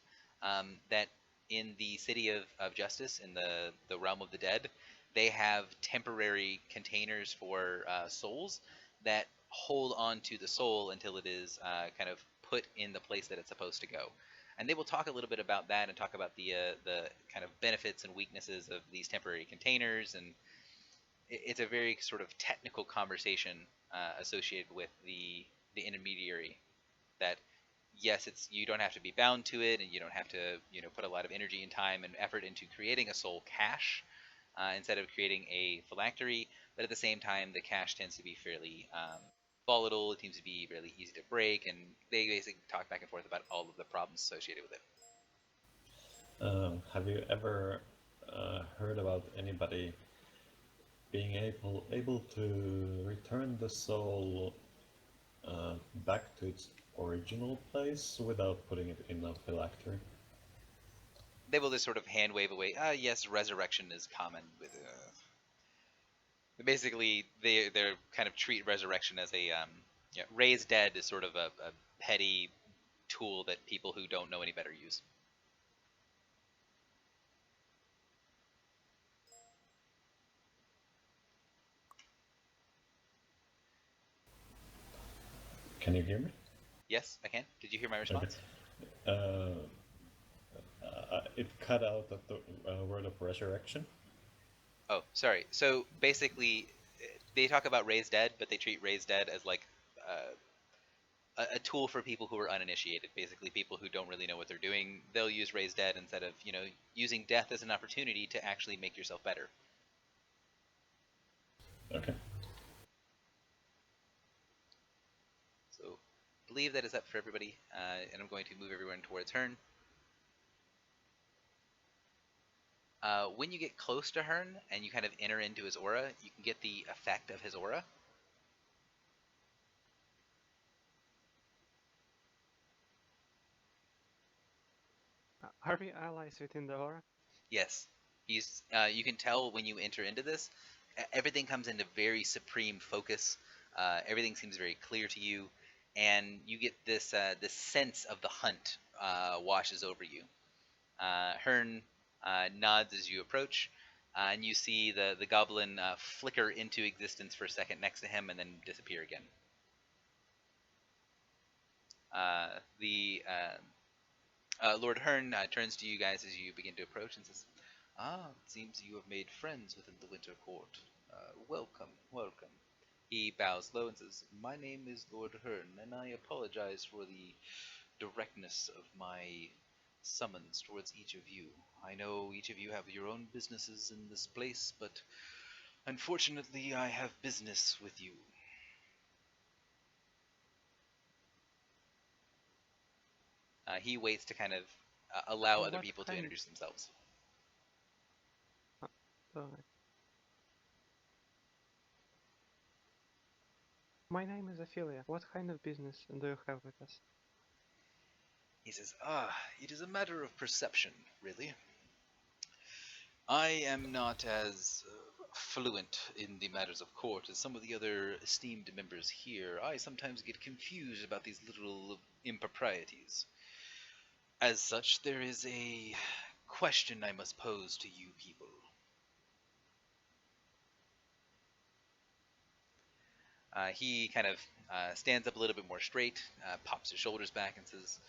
[SPEAKER 1] that in the City of Justice, in the realm of the dead, they have temporary containers for souls that hold on to the soul until it is kind of put in the place that it's supposed to go. And they will talk a little bit about that and talk about the kind of benefits and weaknesses of these temporary containers. And it's a very sort of technical conversation associated with the intermediary. That yes, it's you don't have to be bound to it, and you don't have to put a lot of energy and time and effort into creating a soul cache instead of creating a phylactery. But at the same time, the cache tends to be fairly volatile. It seems to be really easy to break, and they basically talk back and forth about all of the problems associated with it.
[SPEAKER 5] Have you ever heard about anybody being able to return the soul back to its original place without putting it in a phylactery?
[SPEAKER 1] They will just sort of hand wave away. Yes, resurrection is common with. Basically, they kind of treat resurrection as a raised dead is sort of a petty tool that people who don't know any better use.
[SPEAKER 5] Can you hear me?
[SPEAKER 1] Yes, I can. Did you hear my response?
[SPEAKER 5] Okay. It cut out at the word of resurrection.
[SPEAKER 1] Oh, sorry. So basically, they talk about raised dead, but they treat raised dead as like a tool for people who are uninitiated. Basically, people who don't really know what they're doing. They'll use raised dead instead of using death as an opportunity to actually make yourself better.
[SPEAKER 5] Okay.
[SPEAKER 1] So, I believe that is up for everybody, and I'm going to move everyone towards Hearn. When you get close to Hearn and you kind of enter into his aura, you can get the effect of his aura.
[SPEAKER 2] Are we allies within the aura?
[SPEAKER 1] Yes, he's. You can tell when you enter into this, everything comes into very supreme focus. Everything seems very clear to you, and you get this sense of the hunt washes over you. Hearn nods as you approach, and you see the goblin flicker into existence for a second next to him and then disappear again. The Lord Hearn turns to you guys as you begin to approach and says, it seems you have made friends within the Winter Court. Welcome, welcome. He bows low and says, my name is Lord Hearn, and I apologize for the directness of my summons towards each of you. I know each of you have your own businesses in this place, but unfortunately I have business with you. He waits to kind of allow other people to introduce themselves.
[SPEAKER 2] My name is Ophelia. What kind of business do you have with us?
[SPEAKER 1] He says, it is a matter of perception, really. I am not as fluent in the matters of court as some of the other esteemed members here. I sometimes get confused about these little improprieties. As such, there is a question I must pose to you people. He kind of stands up a little bit more straight, pops his shoulders back and says,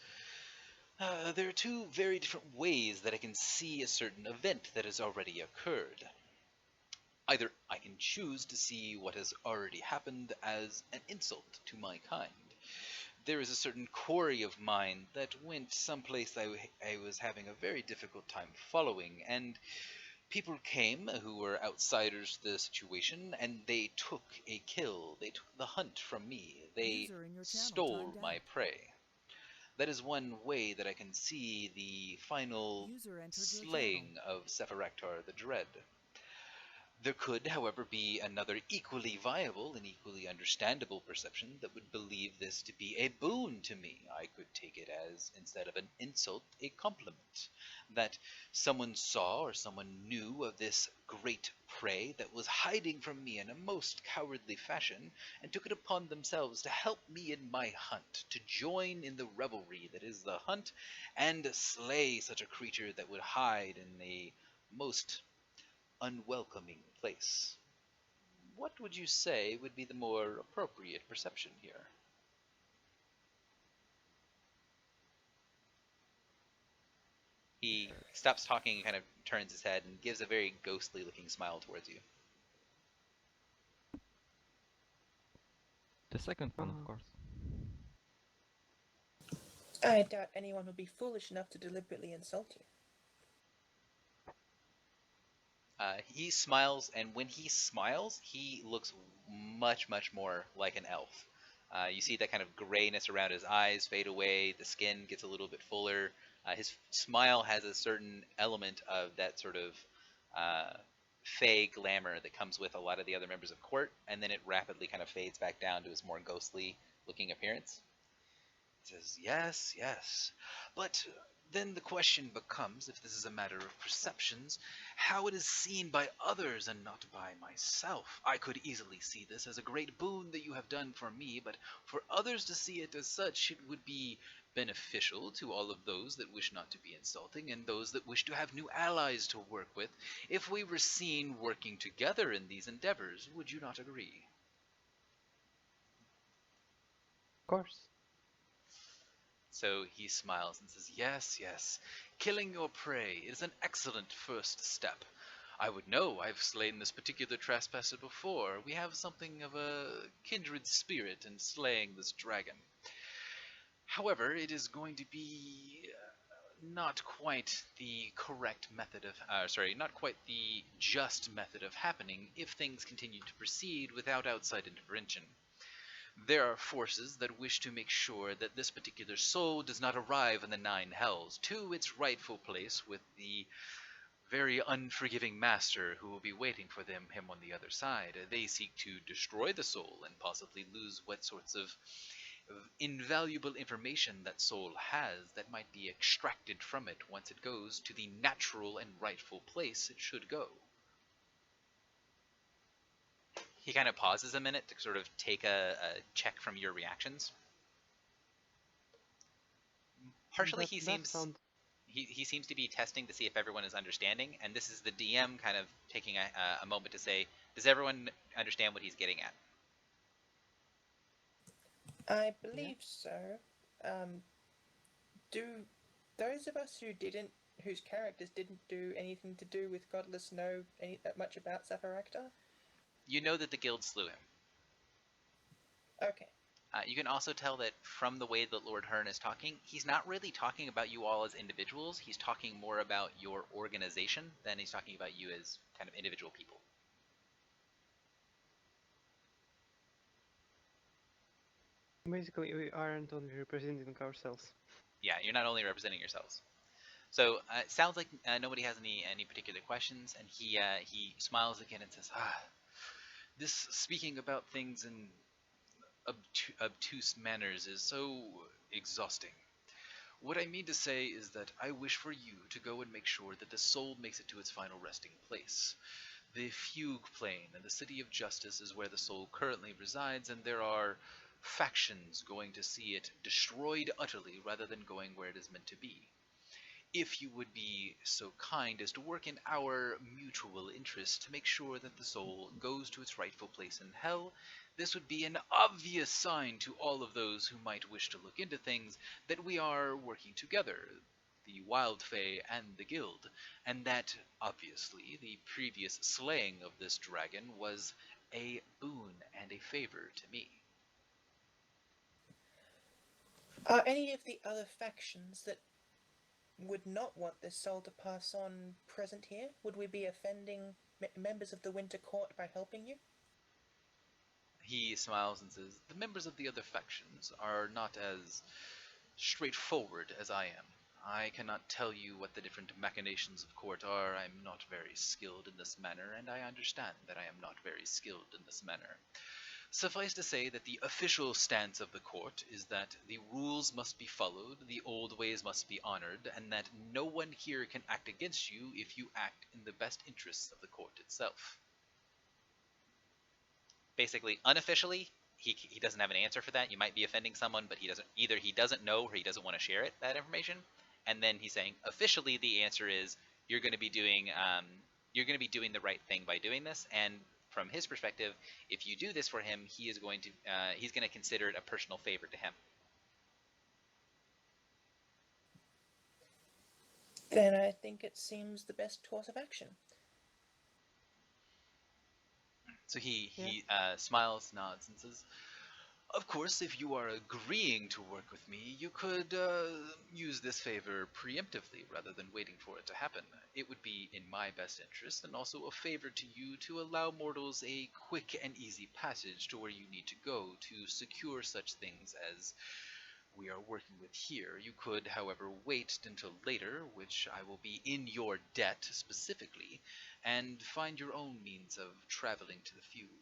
[SPEAKER 1] there are two very different ways that I can see a certain event that has already occurred. Either I can choose to see what has already happened as an insult to my kind. There is a certain quarry of mine that went someplace I was having a very difficult time following, and people came who were outsiders to the situation, and they took a kill. They took the hunt from me. They stole my prey. That is one way that I can see the final slaying of Sephirectar the Dread. There could, however, be another equally viable and equally understandable perception that would believe this to be a boon to me. I could take it as, instead of an insult, a compliment. That someone saw or someone knew of this great prey that was hiding from me in a most cowardly fashion, and took it upon themselves to help me in my hunt, to join in the revelry that is the hunt, and slay such a creature that would hide in a most unwelcoming place. What would you say would be the more appropriate perception here? He stops talking and kind of turns his head and gives a very ghostly looking smile towards you.
[SPEAKER 3] The second one, of course.
[SPEAKER 4] I doubt anyone would be foolish enough to deliberately insult you.
[SPEAKER 1] He smiles, and when he smiles, he looks much, much more like an elf. You see that kind of grayness around his eyes fade away, the skin gets a little bit fuller. His smile has a certain element of that sort of fey glamour that comes with a lot of the other members of court, and then it rapidly kind of fades back down to his more ghostly looking appearance. He says, yes, yes, but then the question becomes, if this is a matter of perceptions, how it is seen by others and not by myself. I could easily see this as a great boon that you have done for me, but for others to see it as such, it would be beneficial to all of those that wish not to be insulting and those that wish to have new allies to work with if we were seen working together in these endeavors. Would you not agree?
[SPEAKER 2] Of course.
[SPEAKER 1] So he smiles and says, yes, yes, killing your prey is an excellent first step. I would know I've slain this particular trespasser before. We have something of a kindred spirit in slaying this dragon. However, it is going to be not quite the correct method of, not quite the just method of happening if things continue to proceed without outside intervention. There are forces that wish to make sure that this particular soul does not arrive in the Nine Hells to its rightful place with the very unforgiving master who will be waiting for him on the other side. They seek to destroy the soul and possibly lose what sorts of invaluable information that soul has that might be extracted from it once it goes to the natural and rightful place it should go. He kind of pauses a minute to sort of take a check from your reactions. Partially, he seems to be testing to see if everyone is understanding, and this is the DM kind of taking a moment to say, does everyone understand what he's getting at?
[SPEAKER 4] I believe so. Do those of us whose characters didn't do anything to do with Godless know that much about Zapharakta?
[SPEAKER 1] You know that the guild slew him.
[SPEAKER 4] Okay.
[SPEAKER 1] You can also tell that from the way that Lord Hearn is talking, he's not really talking about you all as individuals. He's talking more about your organization than he's talking about you as kind of individual people.
[SPEAKER 2] Basically, we aren't only representing ourselves.
[SPEAKER 1] Yeah, you're not only representing yourselves. So it sounds like nobody has any particular questions, and he smiles again and says, this speaking about things in obtuse manners is so exhausting. What I mean to say is that I wish for you to go and make sure that the soul makes it to its final resting place. The Fugue Plain and the City of Justice is where the soul currently resides, and there are factions going to see it destroyed utterly rather than going where it is meant to be. If you would be so kind as to work in our mutual interest to make sure that the soul goes to its rightful place in hell, this would be an obvious sign to all of those who might wish to look into things that we are working together, the Wild Fae and the Guild, and that, obviously, the previous slaying of this dragon was a boon and a favor to me.
[SPEAKER 4] Are any of the other factions that would not want this soul to pass on present here? Would we be offending members of the Winter Court by helping you?
[SPEAKER 1] He smiles and says, the members of the other factions are not as straightforward as I am. I cannot tell you what the different machinations of court are. I am not very skilled in this manner, and I understand that I am not very skilled in this manner. Suffice to say that the official stance of the court is that the rules must be followed, the old ways must be honored, and that no one here can act against you if you act in the best interests of the court itself. Basically, unofficially, he doesn't have an answer for that. You might be offending someone, but he doesn't know or he doesn't want to share that information. And then he's saying officially the answer is you're going to be doing the right thing by doing this. And from his perspective, if you do this for him, he's going to consider it a personal favor to him.
[SPEAKER 4] Then I think it seems the best course of action.
[SPEAKER 1] So he smiles, nods, and says, "Of course, if you are agreeing to work with me, you could use this favor preemptively rather than waiting for it to happen. It would be in my best interest and also a favor to you to allow mortals a quick and easy passage to where you need to go to secure such things as we are working with here. You could, however, wait until later, which I will be in your debt specifically, and find your own means of traveling to the Fugue."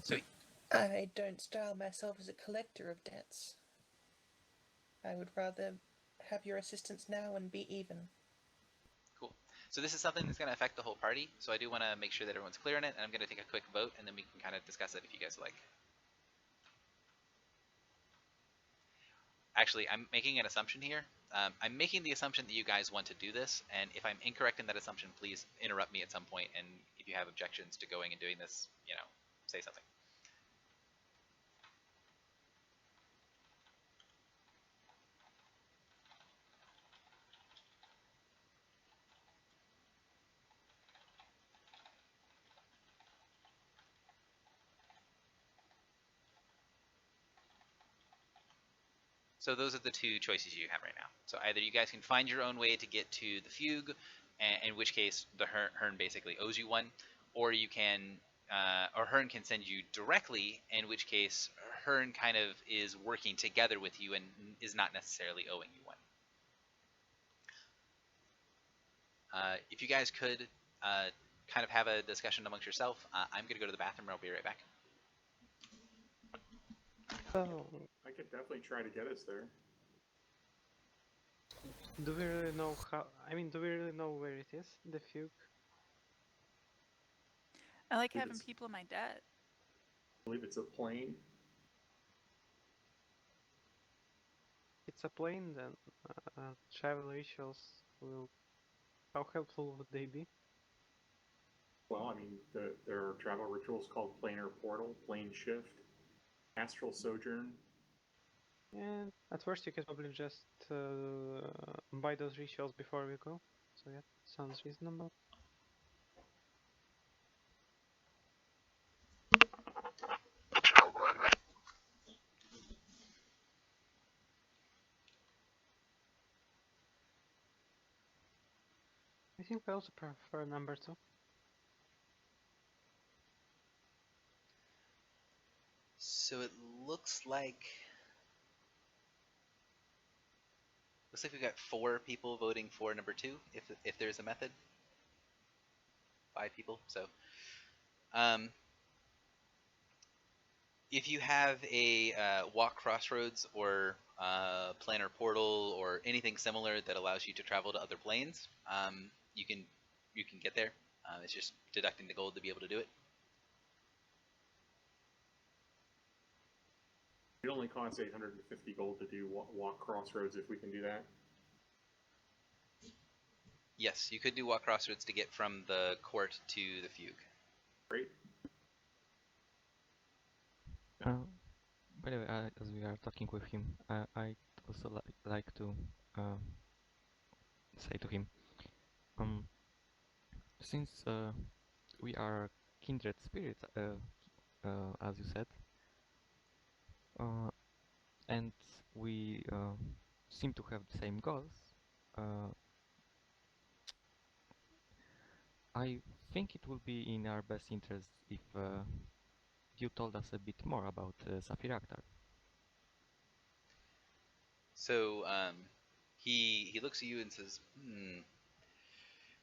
[SPEAKER 1] So
[SPEAKER 4] I don't style myself as a collector of debts. I would rather have your assistance now and be even.
[SPEAKER 1] cool. So this is something that's going to affect the whole party, so I do want to make sure that everyone's clear on it, and I'm going to take a quick vote, and then we can kind of discuss it if you guys like. Actually, I'm making an assumption here. I'm making the assumption that you guys want to do this, and if I'm incorrect in that assumption, please interrupt me at some point, and if you have objections to going and doing this, say something. So those are the two choices you have right now. So either you guys can find your own way to get to the Fugue, in which case the Hearn basically owes you one, or you can, or Hearn can send you directly, in which case Hearn kind of is working together with you and is not necessarily owing you one. If you guys could kind of have a discussion amongst yourself, I'm going to go to the bathroom and I'll be right back.
[SPEAKER 2] So,
[SPEAKER 6] I could definitely try to get us there.
[SPEAKER 2] do we really know how? I mean, do we really know where it is, the Fugue?
[SPEAKER 7] I like
[SPEAKER 6] Believe
[SPEAKER 7] having
[SPEAKER 6] it's-
[SPEAKER 7] people in my debt.
[SPEAKER 6] I believe it's a plane.
[SPEAKER 2] It's a plane, then travel rituals will. How helpful would they be?
[SPEAKER 6] Well, I mean, there are travel rituals called planar portal, plane shift, astral sojourn.
[SPEAKER 2] And at first, you could probably just buy those rituals before we go. So yeah, sounds reasonable. I think I also prefer number 2.
[SPEAKER 1] So it looks like we've got 4 people voting for number 2, if there's a method. 5 people. So if you have a walk crossroads or planar portal or anything similar that allows you to travel to other planes, you can get there. It's just deducting the gold to be able to do it.
[SPEAKER 6] It only costs 850 gold to do walk crossroads if we can do that.
[SPEAKER 1] Yes, you could do walk crossroads to get from the court to the Fugue.
[SPEAKER 6] Great.
[SPEAKER 3] By the way, as we are talking with him, I'd also like to say to him, since we are kindred spirits, as you said, and we seem to have the same goals, I think it will be in our best interest if you told us a bit more about Saphiraktar.
[SPEAKER 1] So he looks at you and says,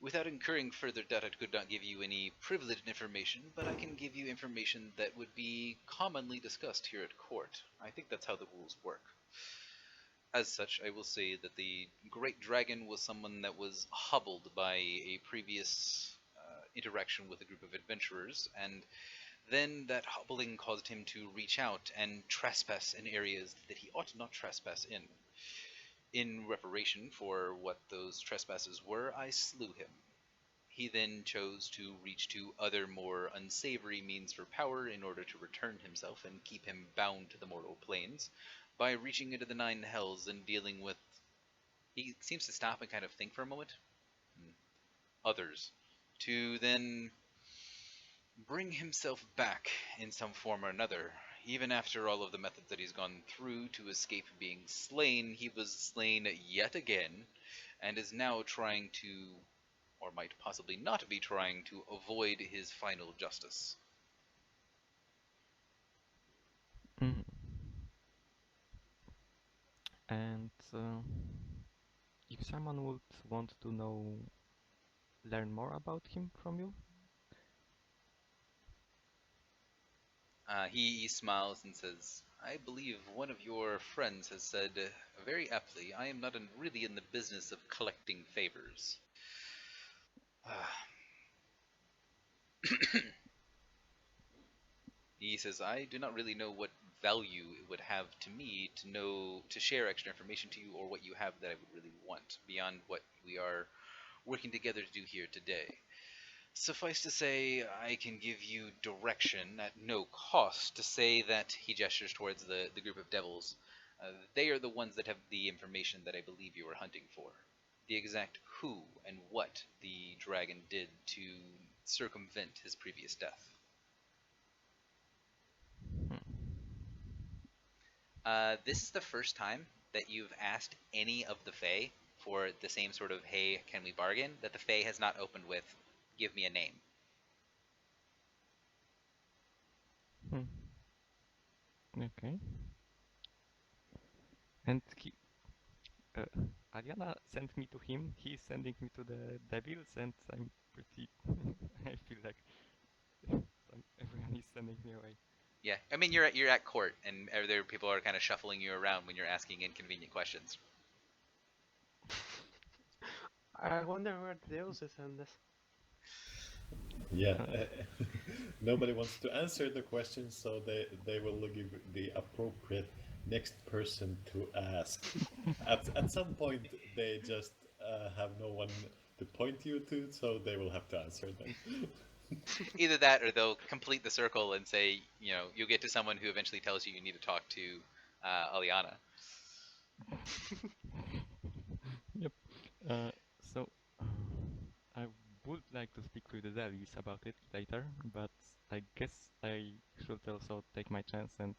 [SPEAKER 1] Without incurring further debt, I could not give you any privileged information, but I can give you information that would be commonly discussed here at court. I think that's how the rules work. As such, I will say that the Great Dragon was someone that was hobbled by a previous interaction with a group of adventurers, and then that hobbling caused him to reach out and trespass in areas that he ought not trespass in. In reparation for what those trespasses were, I slew him. He then chose to reach to other more unsavory means for power in order to return himself and keep him bound to the mortal planes by reaching into the nine hells and dealing with. He seems to stop and kind of think for a moment. Others. To then bring himself back in some form or another. Even after all of the methods that he's gone through to escape being slain, he was slain yet again, and is now trying to, or might possibly not be trying to, avoid his final justice.
[SPEAKER 3] Mm. And if someone would want to learn more about him from you?
[SPEAKER 1] He smiles and says, I believe one of your friends has said very aptly, I am not really in the business of collecting favors. He says, I do not really know what value it would have to me to share extra information to you, or what you have that I would really want beyond what we are working together to do here today. Suffice to say, I can give you direction at no cost to say that he gestures towards the group of devils. They are the ones that have the information that I believe you are hunting for. The exact who and what the dragon did to circumvent his previous death. This is the first time that you've asked any of the Fae for the same sort of, hey, can we bargain, that the Fae has not opened with, give me a name.
[SPEAKER 3] Okay. And Ariana sent me to him, he's sending me to the devils, and I'm pretty... I feel like everyone is sending me away.
[SPEAKER 1] Yeah, I mean you're at court, and other people are kind of shuffling you around when you're asking inconvenient questions.
[SPEAKER 2] I wonder where the devils is in this.
[SPEAKER 5] Yeah, nobody wants to answer the question, so they will give the appropriate next person to ask. At some point, they just have no one to point you to, so they will have to answer them.
[SPEAKER 1] Either that, or they'll complete the circle and say, you'll get to someone who eventually tells you need to talk to Aliana.
[SPEAKER 3] Yep. So I would like to speak with the devils about it later, but I guess I should also take my chance and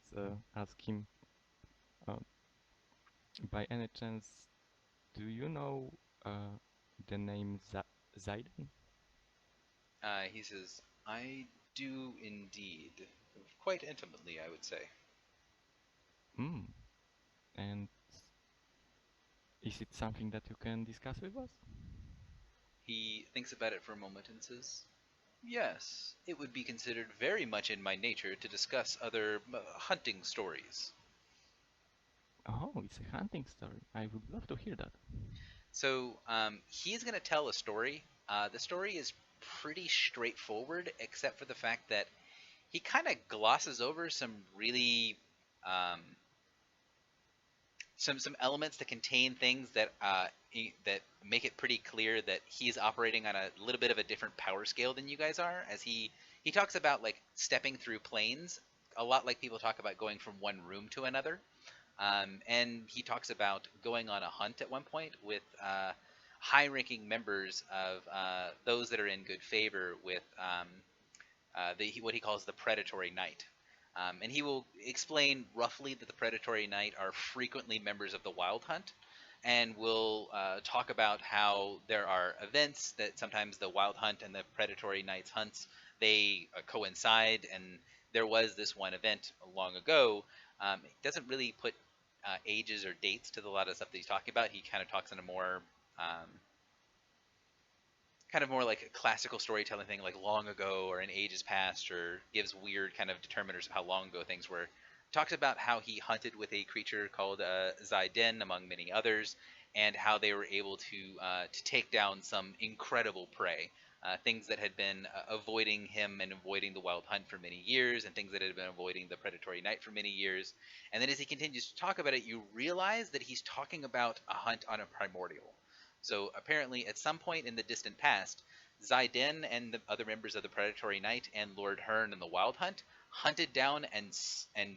[SPEAKER 3] ask him. By any chance, do you know the name Zaiden?
[SPEAKER 1] He says, I do indeed. Quite intimately, I would say.
[SPEAKER 3] And is it something that you can discuss with us?
[SPEAKER 1] He thinks about it for a moment and says, yes, it would be considered very much in my nature to discuss other hunting stories.
[SPEAKER 3] Oh, it's a hunting story. I would love to hear that.
[SPEAKER 1] So he's going to tell a story. The story is pretty straightforward, except for the fact that he kind of glosses over some really some elements that contain things that that make it pretty clear that he's operating on a little bit of a different power scale than you guys are. As he talks about like stepping through planes, a lot like people talk about going from one room to another. And he talks about going on a hunt at one point with high-ranking members of those that are in good favor with what he calls the Predatory Knight. And he will explain roughly that the Predatory Knight are frequently members of the Wild Hunt, and will talk about how there are events that sometimes the Wild Hunt and the Predatory Knight's hunts, they coincide, and there was this one event long ago. It doesn't really put ages or dates to a lot of stuff that he's talking about. He kind of talks in a more kind of more like a classical storytelling thing, like long ago or in ages past, or gives weird kind of determiners of how long ago things were. Talks about how he hunted with a creature called Zaiden, among many others, and how they were able to take down some incredible prey. Things that had been avoiding him and avoiding the wild hunt for many years, and things that had been avoiding the predatory night for many years. And then as he continues to talk about it, you realize that he's talking about a hunt on a primordial. So apparently, at some point in the distant past, Zaiden and the other members of the Predatory Knight and Lord Hearn and the Wild Hunt hunted down and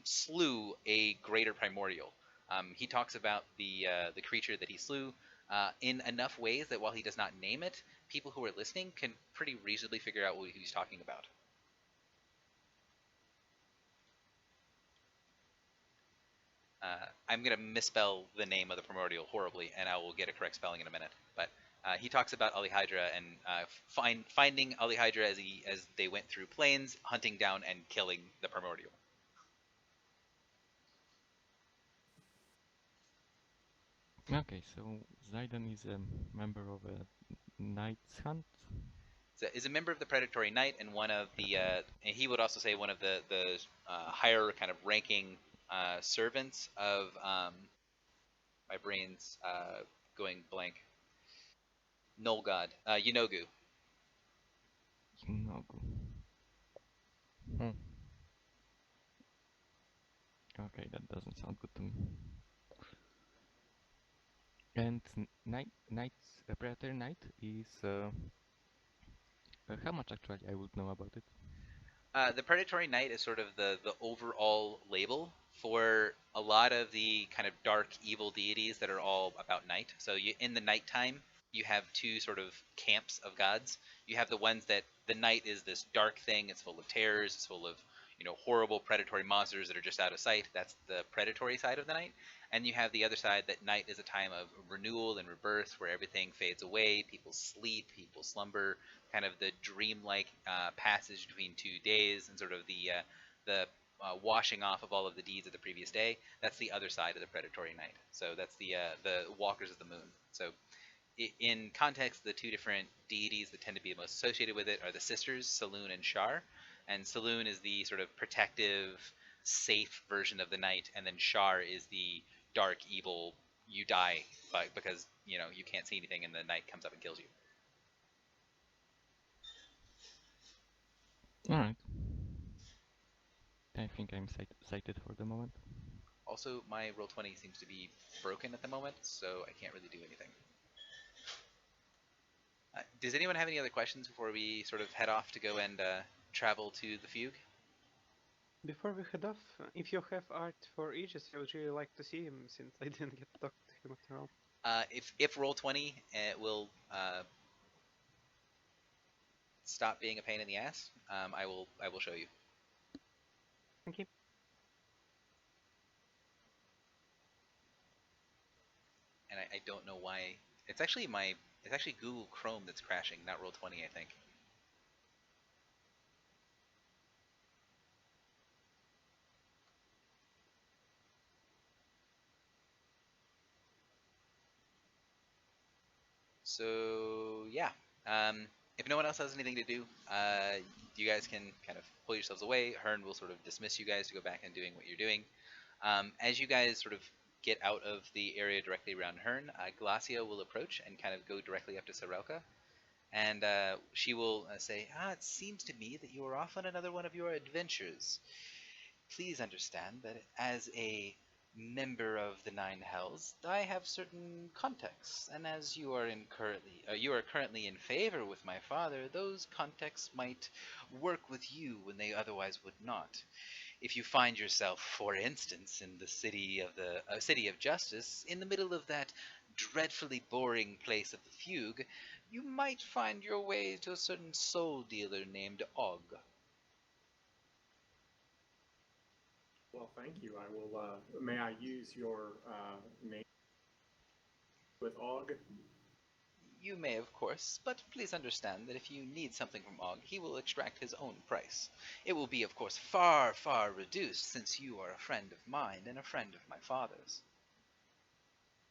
[SPEAKER 1] slew a greater primordial. He talks about the creature that he slew in enough ways that while he does not name it, people who are listening can pretty reasonably figure out what he's talking about. I'm going to misspell the name of the primordial horribly, and I will get a correct spelling in a minute. But he talks about Alihydra and finding Alihydra as they went through plains, hunting down and killing the primordial.
[SPEAKER 3] Okay, so Zidon is a member of a Knight's Hunt.
[SPEAKER 1] So is a member of the Predatory Knight and one of the. And he would also say one of the higher kind of ranking servants of. My brain's going blank. Null God, Yunogu.
[SPEAKER 3] Yunogu. Okay, that doesn't sound good to me. And Predator Knight is how much actually I would know about it?
[SPEAKER 1] The Predatory Knight is sort of the overall label for a lot of the kind of dark evil deities that are all about night. So in the nighttime, you have two sort of camps of gods. You have the ones that the night is this dark thing. It's full of terrors. It's full of horrible predatory monsters that are just out of sight. That's the predatory side of the night. And you have the other side that night is a time of renewal and rebirth where everything fades away. People sleep. People slumber. Kind of the dreamlike passage between 2 days and sort of the washing off of all of the deeds of the previous day. That's the other side of the predatory night. So that's the walkers of the moon. So in context, the two different deities that tend to be most associated with it are the sisters, Saloon and Shar. And Saloon is the sort of protective, safe version of the night, and then Shar is the dark, evil, you die because you can't see anything and the night comes up and kills you.
[SPEAKER 3] Alright. I think I'm sighted for the moment.
[SPEAKER 1] Also, my Roll20 seems to be broken at the moment, so I can't really do anything. Does anyone have any other questions before we sort of head off to go and travel to the Fugue?
[SPEAKER 2] Before we head off, if you have art for Aegis, I would really like to see him since I didn't get to talk to him after all.
[SPEAKER 1] If Roll20 will stop being a pain in the ass, I will show you.
[SPEAKER 2] Thank you.
[SPEAKER 1] And I don't know why. It's actually Google Chrome that's crashing, not Roll20, I think. So yeah, if no one else has anything to do, you guys can kind of pull yourselves away. Hearn will sort of dismiss you guys to go back and doing what you're doing. As you guys sort of get out of the area directly around Hearn, Glacia will approach and kind of go directly up to Sorelka. And she will say, it seems to me that you are off on another one of your adventures. Please understand that as a member of the Nine Hells, I have certain contexts, and as you are currently in favor with my father, those contexts might work with you when they otherwise would not. If you find yourself, for instance, in the city of justice, in the middle of that dreadfully boring place of the Fugue, you might find your way to a certain soul dealer named Og.
[SPEAKER 6] Well, thank you. I will. May I use your name with Og?
[SPEAKER 1] You may, of course, but please understand that if you need something from Og, he will extract his own price. It will be, of course, far, far reduced, since you are a friend of mine and a friend of my father's.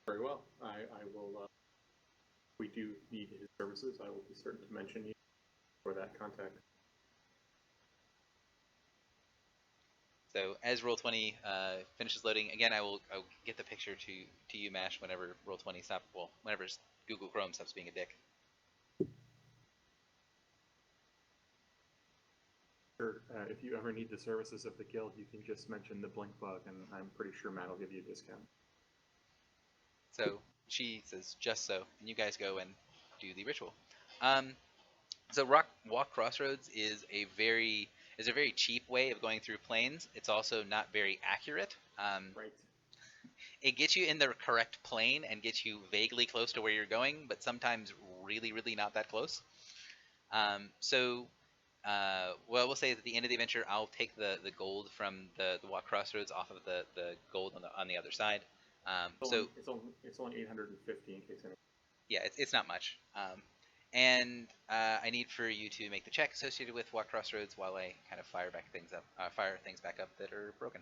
[SPEAKER 6] Very well. I will. If we do need his services, I will be certain to mention you for that contact.
[SPEAKER 1] So as Roll20 finishes loading, again, I'll get the picture to you, Mash, whenever Roll20 stops. Well, whenever Google Chrome stops being a dick.
[SPEAKER 6] Sure. If you ever need the services of the guild, you can just mention the blink bug, and I'm pretty sure Matt will give you a discount.
[SPEAKER 1] So she says, just so, and you guys go and do the ritual. So Walk Crossroads is a very cheap way of going through planes. It's also not very accurate.
[SPEAKER 6] Right.
[SPEAKER 1] It gets you in the correct plane and gets you vaguely close to where you're going, but sometimes really, really not that close. Well, we'll say at the end of the adventure, I'll take the gold from the Walk Crossroads off of the gold on the other side.
[SPEAKER 6] It's only 850 in case anyone.
[SPEAKER 1] Yeah, it's not much. And I need for you to make the check associated with Walk Crossroads while I kind of fire things back up that are broken.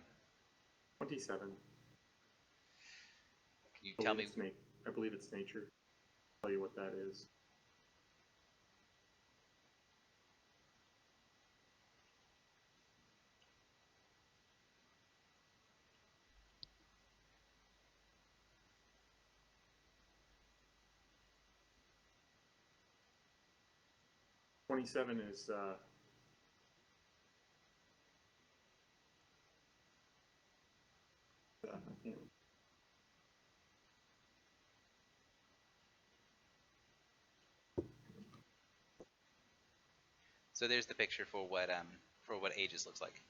[SPEAKER 6] 27.
[SPEAKER 1] Can you tell me?
[SPEAKER 6] I believe it's nature. I'll tell you what that is. $27 is yeah.
[SPEAKER 1] So there's the picture for what Aegis looks like.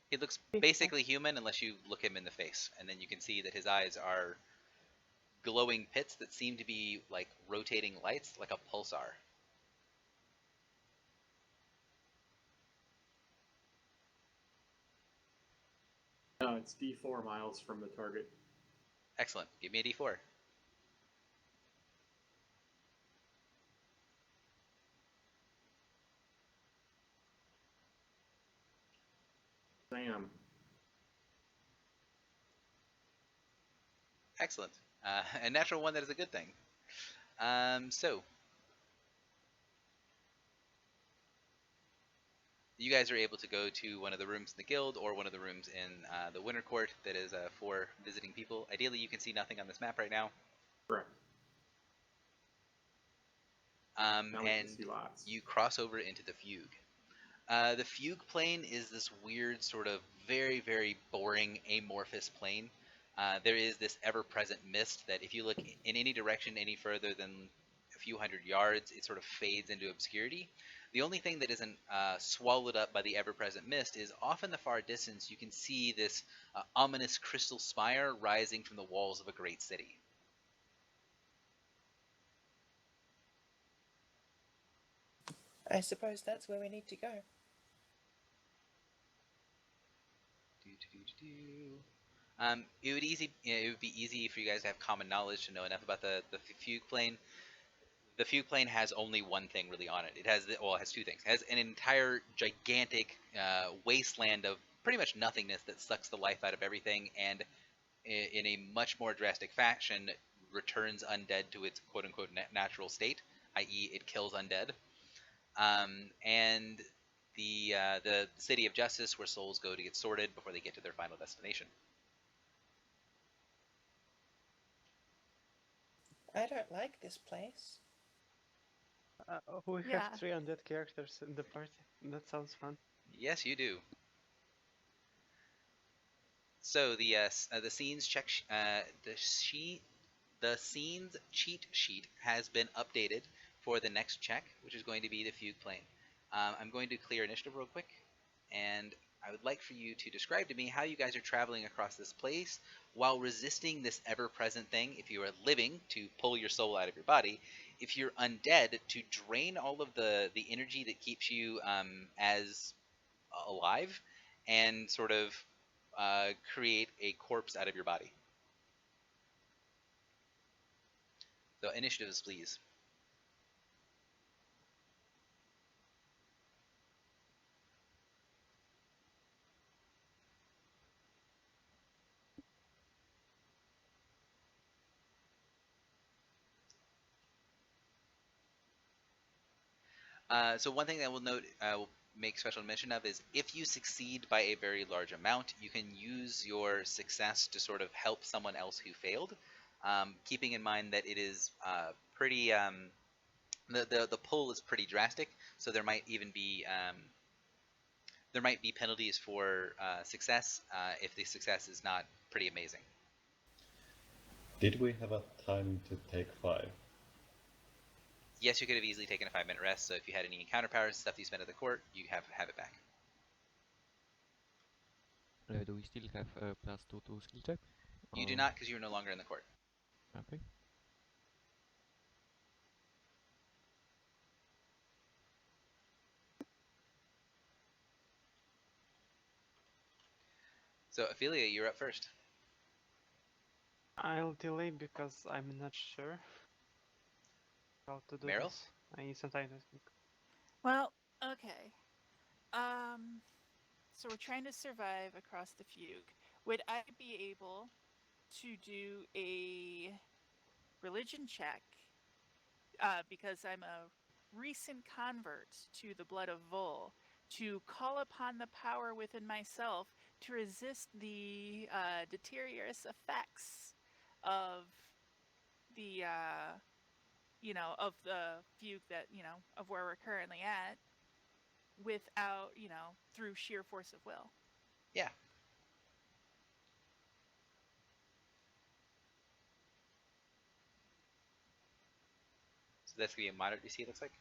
[SPEAKER 1] He looks basically human unless you look him in the face, and then you can see that his eyes are glowing pits that seem to be like rotating lights, like a pulsar.
[SPEAKER 6] It's D4 miles from the target.
[SPEAKER 1] Excellent. Give me a D4.
[SPEAKER 6] Sam.
[SPEAKER 1] Excellent. A natural one, that is a good thing. So you guys are able to go to one of the rooms in the guild or one of the rooms in the Winter Court that is for visiting people. Ideally, you can see nothing on this map right now.
[SPEAKER 6] Correct.
[SPEAKER 1] And
[SPEAKER 6] Now we can see lots.
[SPEAKER 1] you cross over into the Fugue. The Fugue plane is this weird, sort of very, very boring, amorphous plane. There is this ever-present mist that if you look in any direction any further than a few hundred yards, it sort of fades into obscurity. The only thing that isn't swallowed up by the ever-present mist is off in the far distance you can see this ominous crystal spire rising from the walls of a great city.
[SPEAKER 4] I suppose that's where we need to go.
[SPEAKER 1] It would be easy for you guys to have common knowledge to know enough about the Fugue plane. The Fugue plane has only one thing really on it. It has it has two things. It has an entire gigantic wasteland of pretty much nothingness that sucks the life out of everything, and in a much more drastic fashion returns undead to its quote-unquote natural state, i.e. it kills undead. And the City of Justice, where souls go to get sorted before they get to their final destination.
[SPEAKER 4] I don't like this place.
[SPEAKER 2] We
[SPEAKER 7] Yeah.
[SPEAKER 2] have 3 undead characters in the party. That sounds fun.
[SPEAKER 1] Yes, you do. So the scenes check the scenes cheat sheet has been updated for the next check, which is going to be the Fugue plane. I'm going to clear initiative real quick, and I would like for you to describe to me how you guys are traveling across this place while resisting this ever-present thing. If you are living, to pull your soul out of your body. If you're undead, to drain all of the energy that keeps you as alive, and sort of create a corpse out of your body. So initiatives, please. So one thing that we'll note, will make special mention of is if you succeed by a very large amount, you can use your success to sort of help someone else who failed. Keeping in mind that it is pretty, the pull is pretty drastic, so there might even be penalties for success if the success is not pretty amazing.
[SPEAKER 5] Did we have a time to take 5?
[SPEAKER 1] Yes, you could have easily taken a 5-minute rest. So if you had any encounter powers, stuff that you spent at the court, you have it back.
[SPEAKER 3] Do we still have +2 to skill check?
[SPEAKER 1] You do not, because you are no longer in the court.
[SPEAKER 3] Okay.
[SPEAKER 1] So Ophelia, you're up first.
[SPEAKER 2] I'll delay because I'm not sure how to do
[SPEAKER 1] Meryl?
[SPEAKER 2] this. I need some time to think.
[SPEAKER 7] Well, okay. So we're trying to survive across the Fugue. Would I be able to do a religion check? Because I'm a recent convert to the blood of Vol, to call upon the power within myself to resist the deleterious effects of the of the Fugue that of where we're currently at, without through sheer force of will.
[SPEAKER 1] Yeah. So that's going to be a moderate DC, it looks like.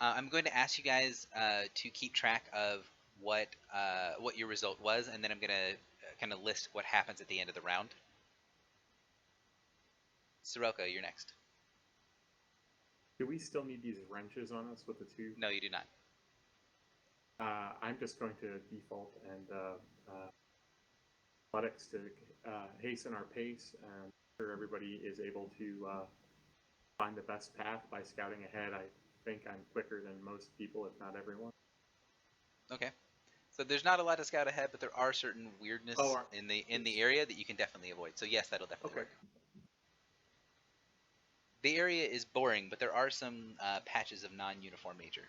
[SPEAKER 1] I'm going to ask you guys to keep track of what your result was, and then I'm going to kind of list what happens at the end of the round. Soroka, you're next.
[SPEAKER 6] Do we still need these wrenches on us with the 2?
[SPEAKER 1] No, you do not.
[SPEAKER 6] I'm just going to default and athletics to hasten our pace and ensure everybody is able to find the best path by scouting ahead. I think I'm quicker than most people, if not everyone.
[SPEAKER 1] Okay. So there's not a lot to scout ahead, but there are certain weirdness in the area that you can definitely avoid. So yes, that'll definitely work. The area is boring, but there are some patches of non-uniform nature.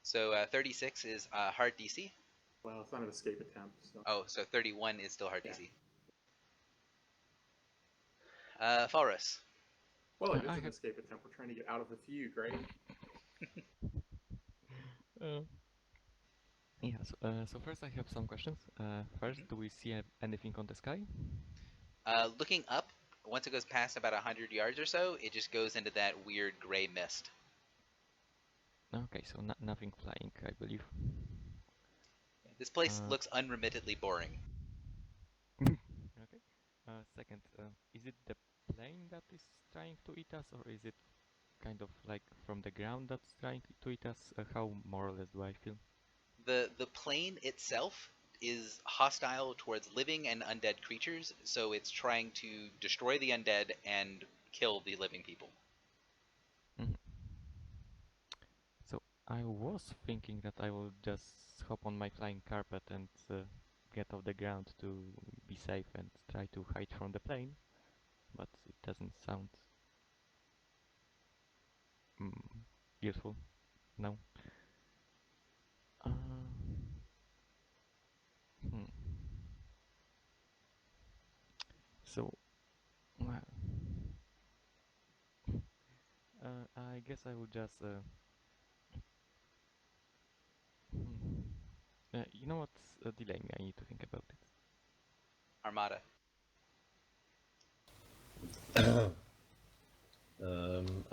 [SPEAKER 1] So 36 is hard DC.
[SPEAKER 6] Well, it's not an escape attempt. So.
[SPEAKER 1] Oh, so 31 is still hard DC. Falrus.
[SPEAKER 6] Well, it is an escape attempt. We're trying to get out of the Fugue, right?
[SPEAKER 3] Yeah, so first I have some questions. First, do we see anything on the sky?
[SPEAKER 1] Looking up, once it goes past about 100 yards or so, it just goes into that weird gray mist.
[SPEAKER 3] Okay, so nothing flying, I believe.
[SPEAKER 1] This place looks unremittedly boring.
[SPEAKER 3] Okay. Second, is it the plane that is trying to eat us, or is it kind of like from the ground that's trying to eat us? How more or less do I feel?
[SPEAKER 1] The plane itself is hostile towards living and undead creatures, so it's trying to destroy the undead and kill the living people.
[SPEAKER 3] Mm-hmm. So I was thinking that I will just hop on my flying carpet and get off the ground to be safe and try to hide from the plane, but it doesn't sound useful. No. So, well, I guess I will just. You know what's delaying me? I need to think about it.
[SPEAKER 1] Armada.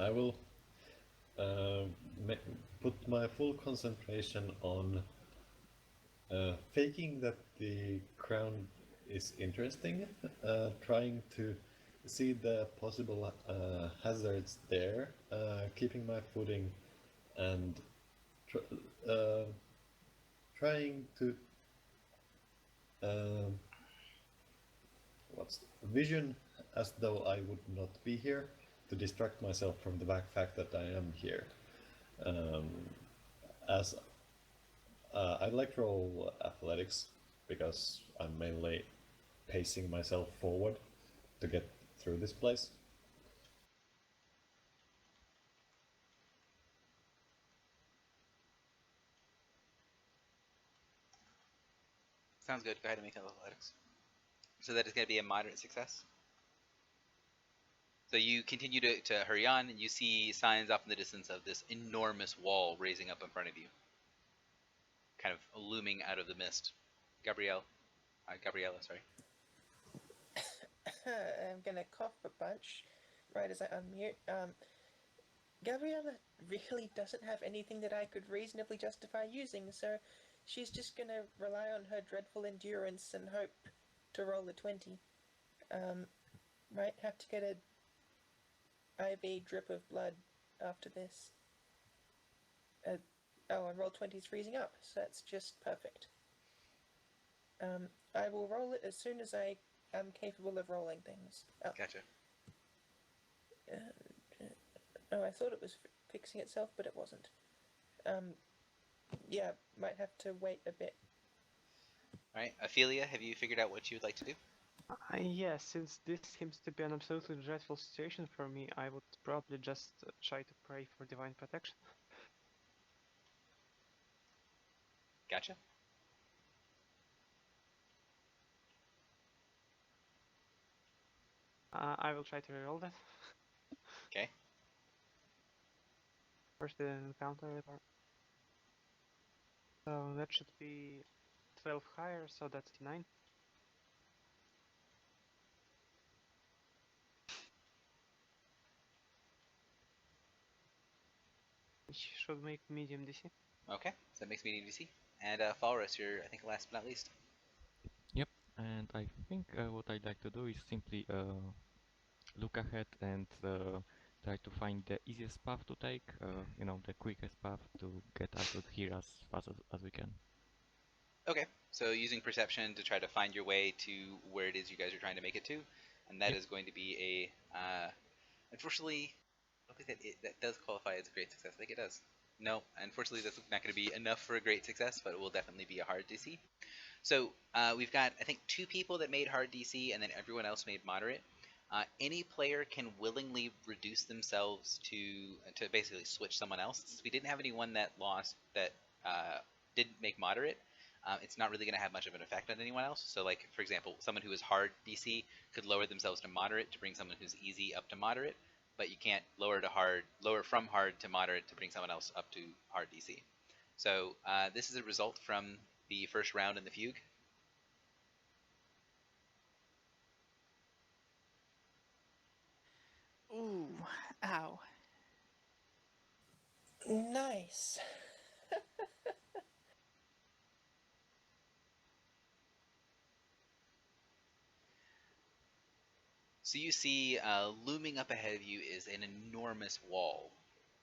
[SPEAKER 5] I will put my full concentration on faking that the crown is interesting, trying to see the possible hazards there, keeping my footing, and trying to Um, what's vision as though I would not be here to distract myself from the fact that I am here. Um, as I'd like to roll athletics because I'm mainly pacing myself forward to get through this place.
[SPEAKER 1] Sounds good. Go ahead and make athletics. So that is going to be a moderate success. So you continue to hurry on, and you see signs off in the distance of this enormous wall raising up in front of you, kind of looming out of the mist. Gabriella, sorry.
[SPEAKER 4] I'm gonna cough a bunch right as I unmute. Gabriella really doesn't have anything that I could reasonably justify using, so she's just gonna rely on her dreadful endurance and hope to roll a 20. Might have to get a IV drip of blood after this. And roll 20 is freezing up, so that's just perfect. I will roll it as soon as I am capable of rolling things. Oh.
[SPEAKER 1] Gotcha.
[SPEAKER 4] I thought it was fixing itself, but it wasn't. Yeah, might have to wait a bit.
[SPEAKER 1] All right, Ophelia, have you figured out what you would like to do?
[SPEAKER 2] Yes, since this seems to be an absolutely dreadful situation for me, I would probably just try to pray for divine protection.
[SPEAKER 1] Gotcha.
[SPEAKER 2] I will try to reroll that.
[SPEAKER 1] Okay.
[SPEAKER 2] First the encounter report. So that should be 12 higher, so that's 9. Which should make medium DC.
[SPEAKER 1] Okay, so that makes me need DC. And Falrus, you're, I think, last but not least.
[SPEAKER 3] Yep, and I think what I'd like to do is simply look ahead and try to find the easiest path to take, the quickest path to get out of here as fast as we can.
[SPEAKER 1] Okay, so using perception to try to find your way to where it is you guys are trying to make it to, and that
[SPEAKER 3] Yep.
[SPEAKER 1] is going to be a, unfortunately, I don't think that does qualify as a great success. I think it does. No, unfortunately, that's not going to be enough for a great success, but it will definitely be a hard DC. So we've got, I think, 2 people that made hard DC, and then everyone else made moderate. Any player can willingly reduce themselves to basically switch someone else. Since we didn't have anyone that lost that didn't make moderate, it's not really going to have much of an effect on anyone else. So, like, for example, someone who is hard DC could lower themselves to moderate to bring someone who's easy up to moderate, but you can't lower from hard to moderate to bring someone else up to hard DC. So this is a result from the first round in the Fugue.
[SPEAKER 7] Ooh, ow.
[SPEAKER 4] Nice.
[SPEAKER 1] So you see, looming up ahead of you is an enormous wall.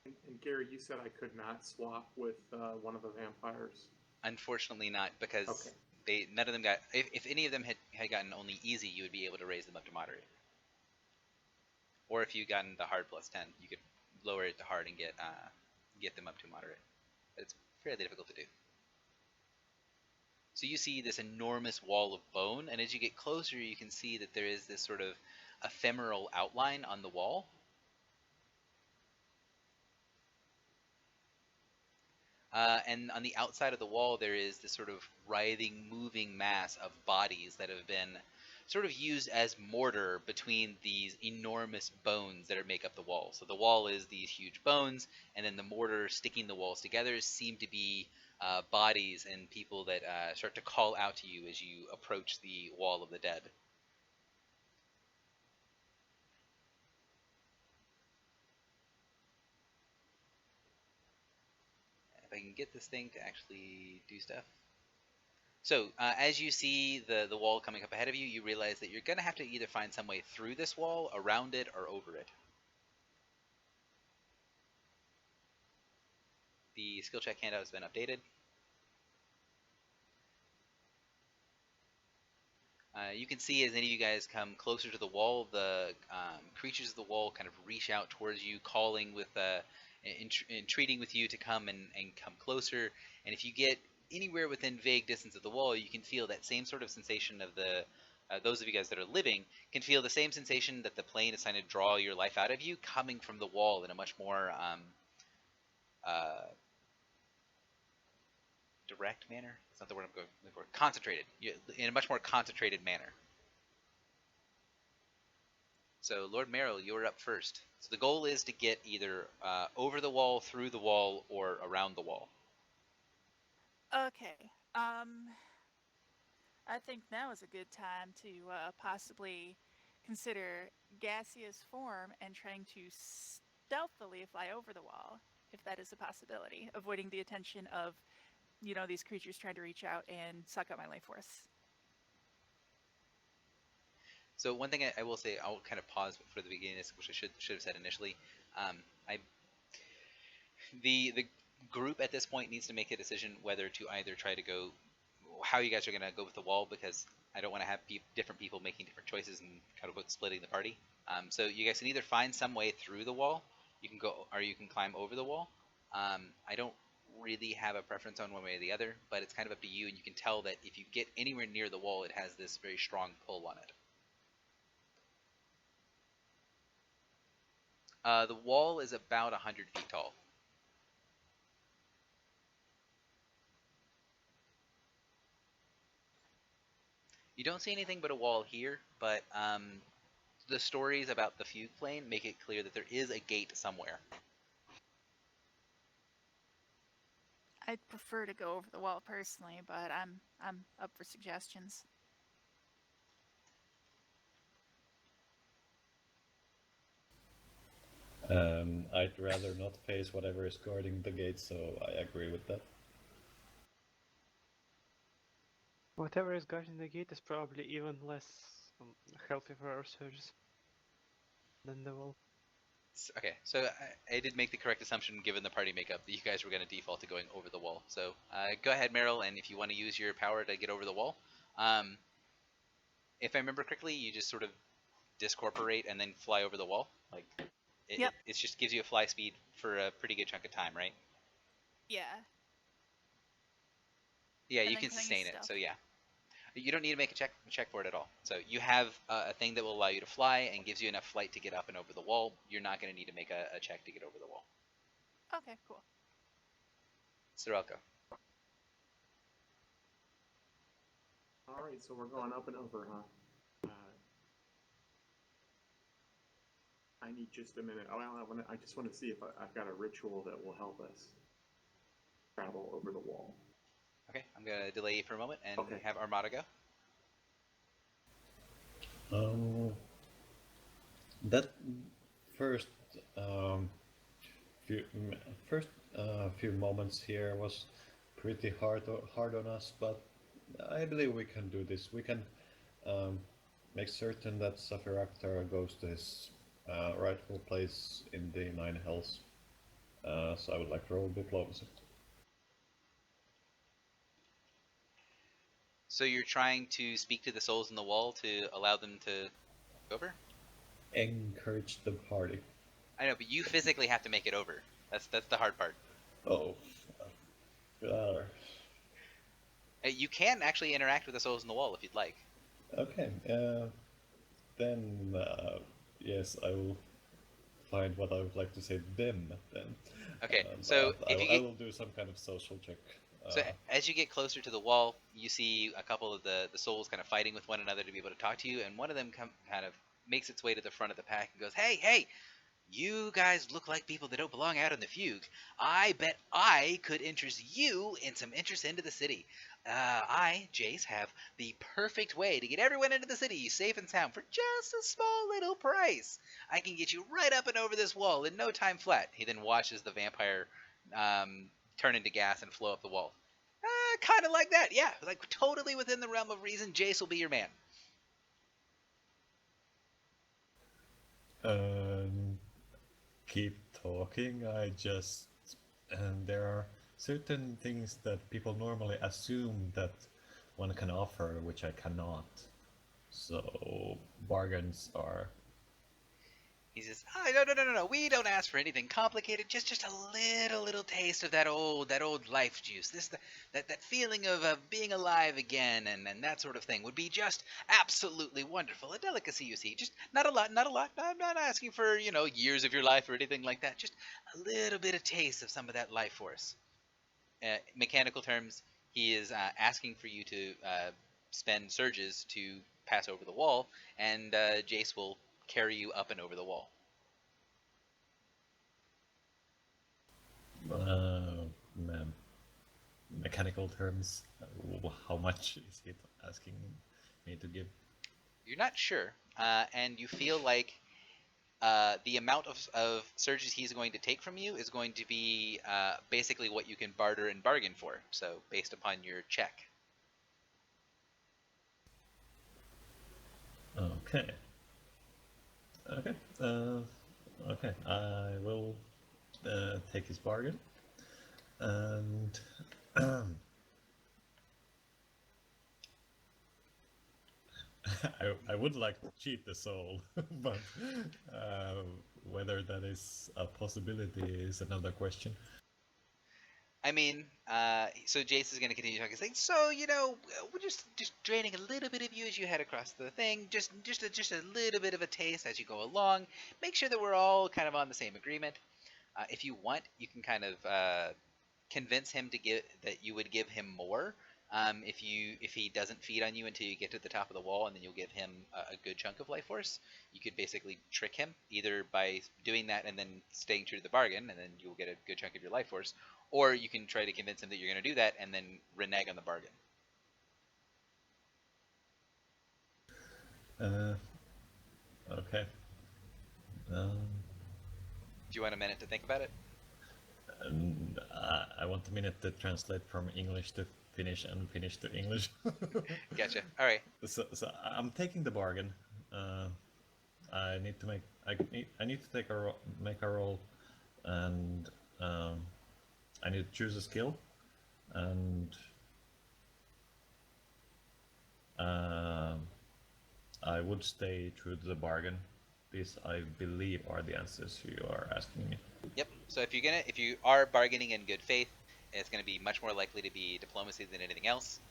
[SPEAKER 6] And Gary, you said I could not swap with one of the vampires.
[SPEAKER 1] Unfortunately not, because
[SPEAKER 6] Okay.
[SPEAKER 1] none of them got. If any of them had gotten only easy, you would be able to raise them up to moderate. Or if you gotten the hard plus 10, you could lower it to hard and get them up to moderate. But it's fairly difficult to do. So you see this enormous wall of bone, and as you get closer, you can see that there is this sort of ephemeral outline on the wall. And on the outside of the wall, there is this sort of writhing, moving mass of bodies that have been sort of used as mortar between these enormous bones that make up the wall. So the wall is these huge bones, and then the mortar sticking the walls together seem to be bodies and people that start to call out to you as you approach the wall of the dead. If I can get this thing to actually do stuff. So as you see the wall coming up ahead of you, you realize that you're going to have to either find some way through this wall, around it, or over it. The skill check handout has been updated. You can see as any of you guys come closer to the wall, the creatures of the wall kind of reach out towards you, calling with, entreating with you to come and come closer. And if you get anywhere within vague distance of the wall, you can feel that same sort of sensation of the those of you guys that are living can feel the same sensation that the plane is trying to draw your life out of you, coming from the wall in a much more direct manner. It's not the word I'm going for. Concentrated. In a much more concentrated manner. So, Lord Merrill, you're up first. So the goal is to get either over the wall, through the wall, or around the wall.
[SPEAKER 7] Okay. I think now is a good time to possibly consider gaseous form and trying to stealthily fly over the wall, if that is a possibility, avoiding the attention of, these creatures trying to reach out and suck out my life force.
[SPEAKER 1] So one thing I will say, I'll kind of pause for the beginning of this, which I should have said initially. The group at this point needs to make a decision whether to either try to go, how you guys are going to go with the wall, because I don't want to have different people making different choices and kind of splitting the party. So you guys can either find some way through the wall, you can go, or you can climb over the wall. I don't really have a preference on one way or the other, but it's kind of up to you, and you can tell that if you get anywhere near the wall, it has this very strong pull on it. The wall is about 100 feet tall. You don't see anything but a wall here, but the stories about the Fugue plane make it clear that there is a gate somewhere.
[SPEAKER 7] I'd prefer to go over the wall personally, but I'm up for suggestions.
[SPEAKER 5] I'd rather not face whatever is guarding the gate, so I agree with that.
[SPEAKER 2] Whatever is guarding the gate is probably even less healthy for our surges than the wall.
[SPEAKER 1] Okay, so I did make the correct assumption given the party makeup that you guys were going to default to going over the wall. So go ahead, Meryl, and if you want to use your power to get over the wall. If I remember correctly, you just sort of discorporate and then fly over the wall. Like
[SPEAKER 7] Yep.
[SPEAKER 1] It just gives you a fly speed for a pretty good chunk of time, right?
[SPEAKER 7] Yeah.
[SPEAKER 1] Yeah,
[SPEAKER 7] And
[SPEAKER 1] you
[SPEAKER 7] then
[SPEAKER 1] can
[SPEAKER 7] can I use
[SPEAKER 1] sustain it.
[SPEAKER 7] stealth?
[SPEAKER 1] So yeah, you don't need to make a check for it at all. So you have a thing that will allow you to fly and gives you enough flight to get up and over the wall. You're not going to need to make a check to get over the wall.
[SPEAKER 7] Okay, cool.
[SPEAKER 1] Sorelko.
[SPEAKER 6] All right, so we're going up and over, huh? I need just a minute. Oh, I just want to see if I've got a ritual that will help us travel over the wall.
[SPEAKER 1] Okay, I'm going to delay you for a moment and
[SPEAKER 6] Okay.
[SPEAKER 1] have Armada go.
[SPEAKER 5] That first few moments here was pretty hard on us, but I believe we can do this. We can make certain that Safiraktar goes to his rightful place in the Nine Hells. So I would like to roll diplomacy.
[SPEAKER 1] So you're trying to speak to the souls in the wall to allow them to go over?
[SPEAKER 5] Encourage the party.
[SPEAKER 1] I know, but you physically have to make it over. That's the hard part.
[SPEAKER 5] Oh.
[SPEAKER 1] You can actually interact with the souls in the wall if you'd like.
[SPEAKER 5] Okay. Then yes, I will find what I would like to say them then.
[SPEAKER 1] Okay, so if you
[SPEAKER 5] I will do some kind of social check.
[SPEAKER 1] So as you get closer to the wall, you see a couple of the souls kind of fighting with one another to be able to talk to you, and one of them kind of makes its way to the front of the pack and goes, hey, you guys look like people that don't belong out in the Fugue. I bet I could interest you in some interest into the city. I, Jace, have the perfect way to get everyone into the city safe and sound for just a small little price. I can get you right up and over this wall in no time flat. He then watches the vampire turn into gas and flow up the wall. Kind of like that, yeah. Like totally within the realm of reason, Jace will be your man.
[SPEAKER 5] Keep talking. And there are certain things that people normally assume that one can offer, which I cannot. So bargains are.
[SPEAKER 1] He says, "Oh, no. We don't ask for anything complicated. Just a little taste of that old life juice. That feeling of being alive again, and that sort of thing would be just absolutely wonderful. A delicacy, you see. Just not a lot, not a lot. I'm not asking for years of your life or anything like that. Just a little bit of taste of some of that life force. Mechanical terms, he is asking for you to spend surges to pass over the wall, and Jace will carry you up and over the wall."
[SPEAKER 5] Me- Mechanical terms. How much is he asking me to give?
[SPEAKER 1] You're not sure, and you feel like the amount of surges he's going to take from you is going to be basically what you can barter and bargain for. So based upon your check.
[SPEAKER 5] Okay. Okay. Okay. I will take his bargain, and I would like to cheat the soul, but whether that is a possibility is another question.
[SPEAKER 1] I mean, so Jace is going to continue talking, saying, "So we're just draining a little bit of you as you head across the thing, just a little bit of a taste as you go along. Make sure that we're all kind of on the same agreement. If you want, you can kind of convince him to give that you would give him more. If he doesn't feed on you until you get to the top of the wall, and then you'll give him a good chunk of life force. You could basically trick him either by doing that and then staying true to the bargain, and then you'll get a good chunk of your life force, or you can try to convince him that you're going to do that and then renege on the bargain."
[SPEAKER 5] Okay.
[SPEAKER 1] Do you want a minute to think about it?
[SPEAKER 5] And I want a minute to translate from English to Finnish and Finnish to English.
[SPEAKER 1] Gotcha. All right.
[SPEAKER 5] So I'm taking the bargain. I need to make a roll, and I need to choose a skill, and I would stay true to the bargain. These, I believe, are the answers you are asking me.
[SPEAKER 1] Yep. So if you are bargaining in good faith, it's going to be much more likely to be diplomacy than anything else.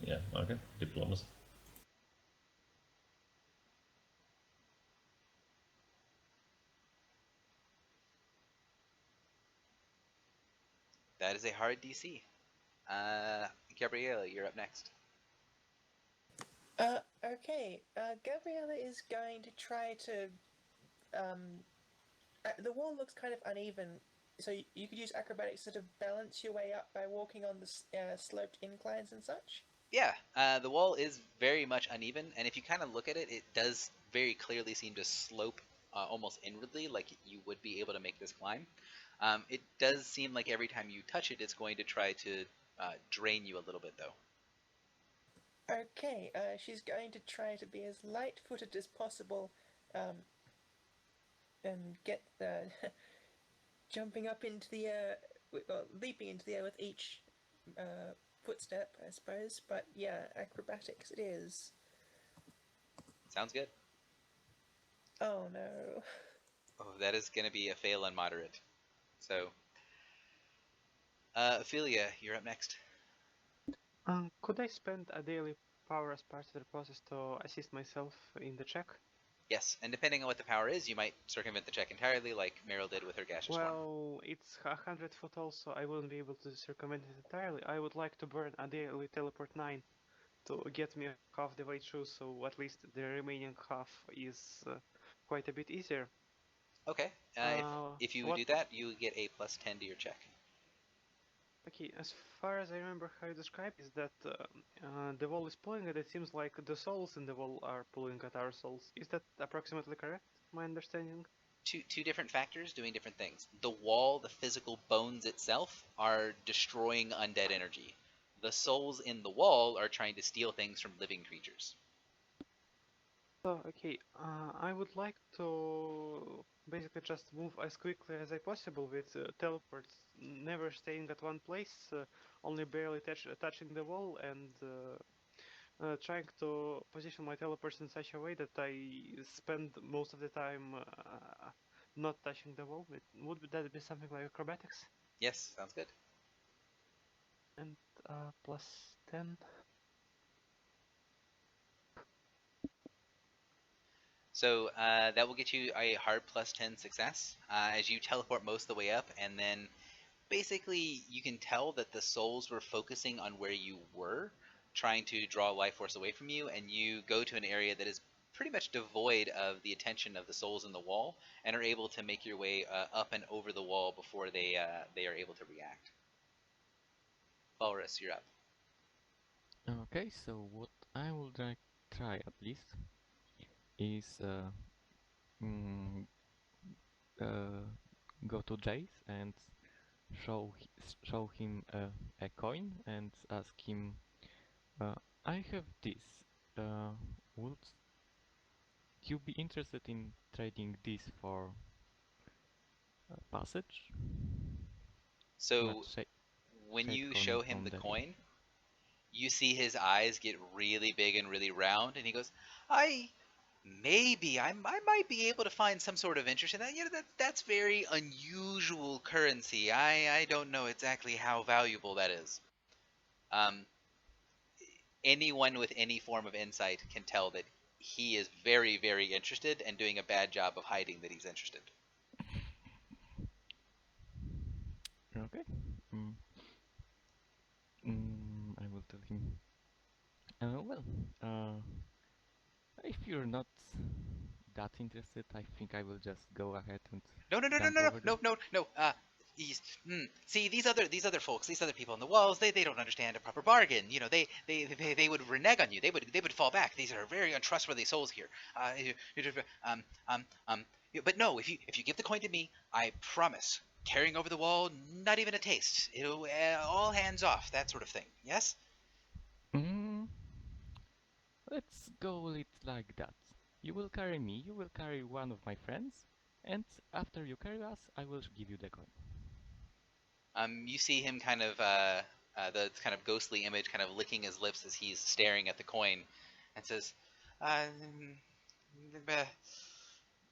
[SPEAKER 5] Yeah. Okay. Diplomacy.
[SPEAKER 1] That is a hard DC. Gabriella, you're up next.
[SPEAKER 4] Okay. Gabriella is going to try to. The wall looks kind of uneven, so you could use acrobatics to sort of balance your way up by walking on the sloped inclines and such.
[SPEAKER 1] Yeah, the wall is very much uneven, and if you kind of look at it, it does very clearly seem to slope almost inwardly, like you would be able to make this climb. It does seem like every time you touch it, it's going to try to drain you a little bit, though.
[SPEAKER 4] Okay, she's going to try to be as light-footed as possible, and get the jumping up into the air, leaping into the air with each footstep, I suppose. But yeah, acrobatics it is.
[SPEAKER 1] Sounds good.
[SPEAKER 4] Oh no.
[SPEAKER 1] Oh, that is going to be a fail on moderate. So, Ophelia, you're up next.
[SPEAKER 2] Could I spend a daily power as part of the process to assist myself in the check?
[SPEAKER 1] Yes, and depending on what the power is, you might circumvent the check entirely, like Meryl did with her gaseous form.
[SPEAKER 2] Well, it's 100 foot tall, so I wouldn't be able to circumvent it entirely. I would like to burn a daily teleport 9 to get me half the way through, so at least the remaining half is quite a bit easier.
[SPEAKER 1] Okay, if you do that, you get a +10 to your check.
[SPEAKER 2] Okay, as far as I remember how you described is that the wall is pulling it seems like the souls in the wall are pulling at our souls. Is that approximately correct, my understanding?
[SPEAKER 1] Two different factors doing different things. The wall, the physical bones itself, are destroying undead energy. The souls in the wall are trying to steal things from living creatures.
[SPEAKER 2] So, okay, I would like to basically just move as quickly as I possible with teleports, never staying at one place, only barely touching the wall, and trying to position my teleports in such a way that I spend most of the time not touching the wall. Would that be something like acrobatics?
[SPEAKER 1] Yes, sounds good.
[SPEAKER 2] And plus 10.
[SPEAKER 1] So that will get you a hard plus 10 success as you teleport most of the way up, and then basically you can tell that the souls were focusing on where you were, trying to draw life force away from you, and you go to an area that is pretty much devoid of the attention of the souls in the wall, and are able to make your way up and over the wall before they are able to react. Walrus, you're up.
[SPEAKER 3] Okay, so what I would like try at least is mm, go to Jace and show him a coin and ask him, I have this. Would you be interested in trading this for passage?
[SPEAKER 1] So
[SPEAKER 3] Not
[SPEAKER 1] when
[SPEAKER 3] shade
[SPEAKER 1] you
[SPEAKER 3] coin
[SPEAKER 1] show him
[SPEAKER 3] on
[SPEAKER 1] the
[SPEAKER 3] the
[SPEAKER 1] coin, you see his eyes get really big and really round, and he goes, I might be able to find some sort of interest in that. That's very unusual currency. I don't know exactly how valuable that is. Um, Anyone with any form of insight can tell that he is very, very interested and doing a bad job of hiding that he's interested.
[SPEAKER 3] Okay. Mm. I will tell him. Well, if you're not that interested, I think I will just go ahead and
[SPEAKER 1] No, no, no, no,
[SPEAKER 3] jump
[SPEAKER 1] no, no,
[SPEAKER 3] over there.
[SPEAKER 1] no, no, no. See, these other folks, these other people on the walls, they don't understand a proper bargain. You know, they would renege on you. They would fall back. These are very untrustworthy souls here. Um, but no, if you give the coin to me, I promise, carrying over the wall, not even a taste. It'll all hands off, that sort of thing. Yes.
[SPEAKER 3] Mm, let's go it like that. You will carry me, you will carry one of my friends, and after you carry us, I will give you the coin.
[SPEAKER 1] You see him kind of the kind of ghostly image, kind of licking his lips as he's staring at the coin, and says,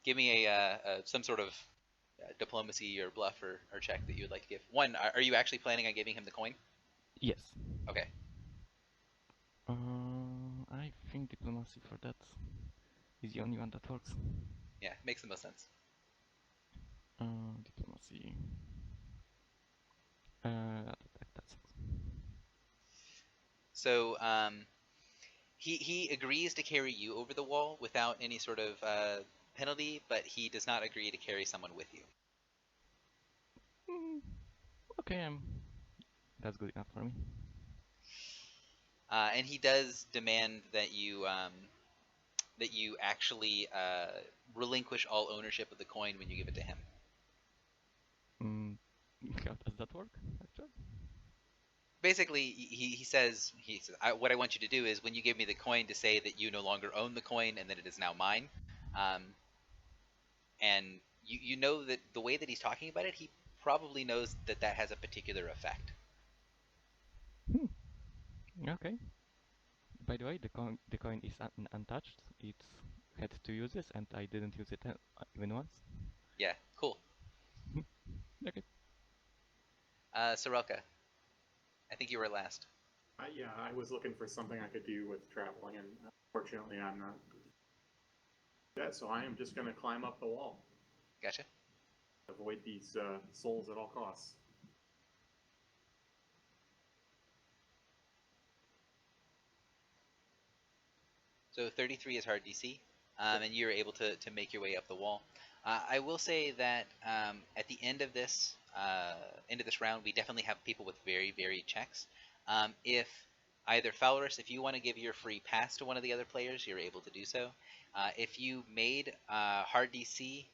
[SPEAKER 1] "Give me some sort of diplomacy or bluff or check that you would like to give. One, are you actually planning on giving him the coin?
[SPEAKER 3] Yes.
[SPEAKER 1] Okay.
[SPEAKER 3] I think diplomacy for that is the only one that works.
[SPEAKER 1] Yeah, makes the most sense.
[SPEAKER 3] Diplomacy. That's it.
[SPEAKER 1] So he agrees to carry you over the wall without any sort of penalty, but he does not agree to carry someone with you.
[SPEAKER 3] Okay, that's good enough for me.
[SPEAKER 1] And he does demand that you actually relinquish all ownership of the coin when you give it to him.
[SPEAKER 3] How does that work, actually?
[SPEAKER 1] Basically, he says what I want you to do is when you give me the coin to say that you no longer own the coin and that it is now mine. And you know that the way that he's talking about it, he probably knows that that has a particular effect.
[SPEAKER 3] Okay. By the way, the coin is untouched. It had 2 uses, and I didn't use it even once.
[SPEAKER 1] Yeah, cool.
[SPEAKER 3] Okay.
[SPEAKER 1] Sorelka, I think you were last.
[SPEAKER 6] Yeah, I was looking for something I could do with traveling, and unfortunately, I'm not. Yeah, so I am just going to climb up the wall.
[SPEAKER 1] Gotcha.
[SPEAKER 6] Avoid these souls at all costs.
[SPEAKER 1] So 33 is hard DC, and you're able to make your way up the wall. I will say that at the end of this round, we definitely have people with very varied checks. If either Fowlerus, if you want to give your free pass to one of the other players, you're able to do so. If you made hard DC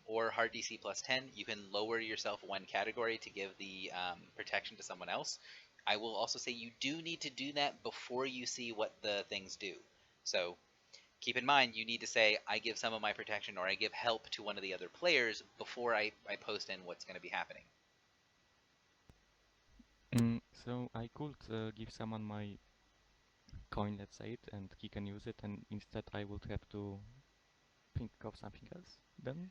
[SPEAKER 1] or hard DC plus 10, you can lower yourself one category to give the protection to someone else. I will also say you do need to do that before you see what the things do. So keep in mind, you need to say, I give some of my protection or I give help to one of the other players before I post in what's going to be happening.
[SPEAKER 3] So I could give someone my coin, let's say it, and he can use it, and instead I would have to think of something else then?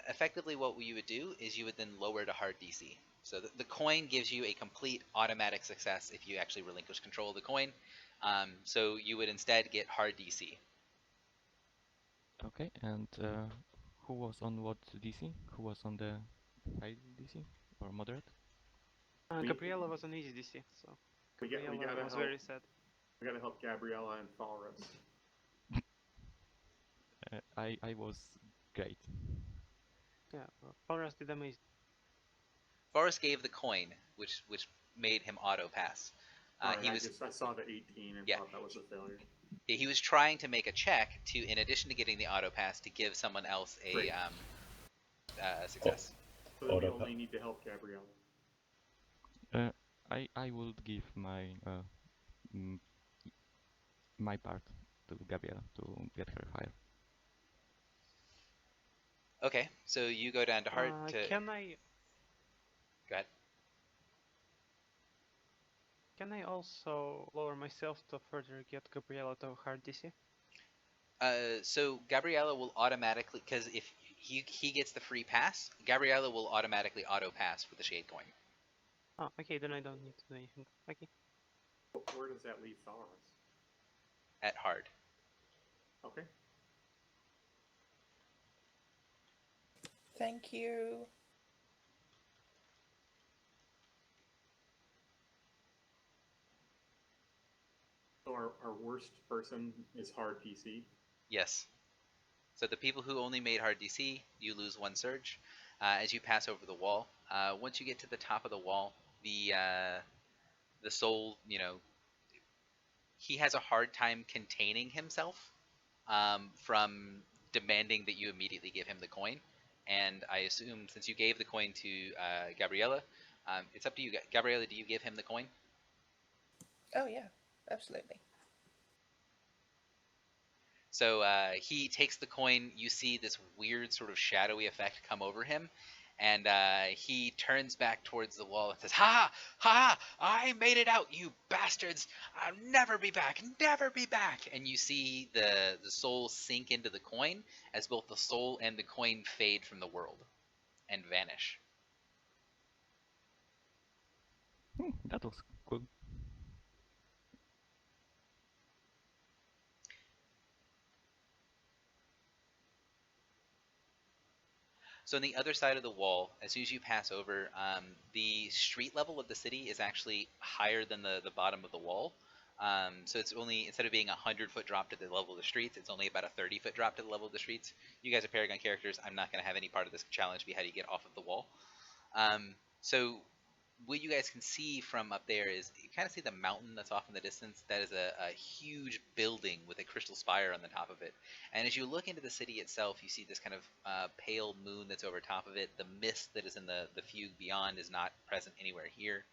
[SPEAKER 1] Effectively, what you would do is you would then lower to hard DC. So the coin gives you a complete automatic success if you actually relinquish control of the coin. So you would instead get hard DC.
[SPEAKER 3] Okay, and who was on what DC? Who was on the high DC or moderate?
[SPEAKER 2] Gabriella was an easy DC, so
[SPEAKER 6] We
[SPEAKER 2] Gabriella
[SPEAKER 6] gotta
[SPEAKER 2] was
[SPEAKER 6] help.
[SPEAKER 2] very sad.
[SPEAKER 6] We gotta help Gabriella and Falrus.
[SPEAKER 3] I was great.
[SPEAKER 2] Yeah, Forrest did amazing.
[SPEAKER 1] Forrest gave the coin, which made him auto pass.
[SPEAKER 6] Right,
[SPEAKER 1] He was
[SPEAKER 6] I saw the 18 and
[SPEAKER 1] Yeah.
[SPEAKER 6] thought that was a failure.
[SPEAKER 1] he was trying to make a check to, in addition to getting the auto pass, to give someone else a
[SPEAKER 6] Great.
[SPEAKER 1] success.
[SPEAKER 6] So then we
[SPEAKER 5] Auto-
[SPEAKER 6] only need to help Gabriella.
[SPEAKER 3] I would give my mm, my part to Gabriela to get her higher.
[SPEAKER 1] Okay, so you go down to hard to.
[SPEAKER 2] Can I
[SPEAKER 1] Go ahead.
[SPEAKER 2] also lower myself to further get Gabriella to hard DC?
[SPEAKER 1] So Gabriella will automatically, because if he gets the free pass, Gabriella will automatically auto pass with the shade coin.
[SPEAKER 2] Oh, okay, then I don't need to do anything. Okay.
[SPEAKER 6] Where does that leave Falrus?
[SPEAKER 1] At hard.
[SPEAKER 6] Okay.
[SPEAKER 4] Thank you.
[SPEAKER 6] So our worst person is hard DC.
[SPEAKER 1] Yes. So the people who only made hard DC, you lose one surge as you pass over the wall. Once you get to the top of the wall, the soul, he has a hard time containing himself from demanding that you immediately give him the coin. And I assume since you gave the coin to Gabriella, it's up to you. Gabriella, do you give him the coin?
[SPEAKER 4] Oh yeah, absolutely.
[SPEAKER 1] So he takes the coin. You see this weird sort of shadowy effect come over him, and he turns back towards the wall and says, "Ha! Ha! I made it out, you bastards! I'll never be back! Never be back!" And you see the soul sink into the coin as both the soul and the coin fade from the world and vanish.
[SPEAKER 3] That was cool.
[SPEAKER 1] So on the other side of the wall, as soon as you pass over, the street level of the city is actually higher than the bottom of the wall. So it's only, instead of being a 100-foot drop to the level of the streets, it's only about a 30-foot drop to the level of the streets. You guys are Paragon characters. I'm not going to have any part of this challenge be how do you get off of the wall. So what you guys can see from up there is you kind of see the mountain that's off in the distance. That is a huge building with a crystal spire on the top of it. And as you look into the city itself, you see this kind of pale moon that's over top of it. The mist that is in the fugue beyond is not present anywhere here.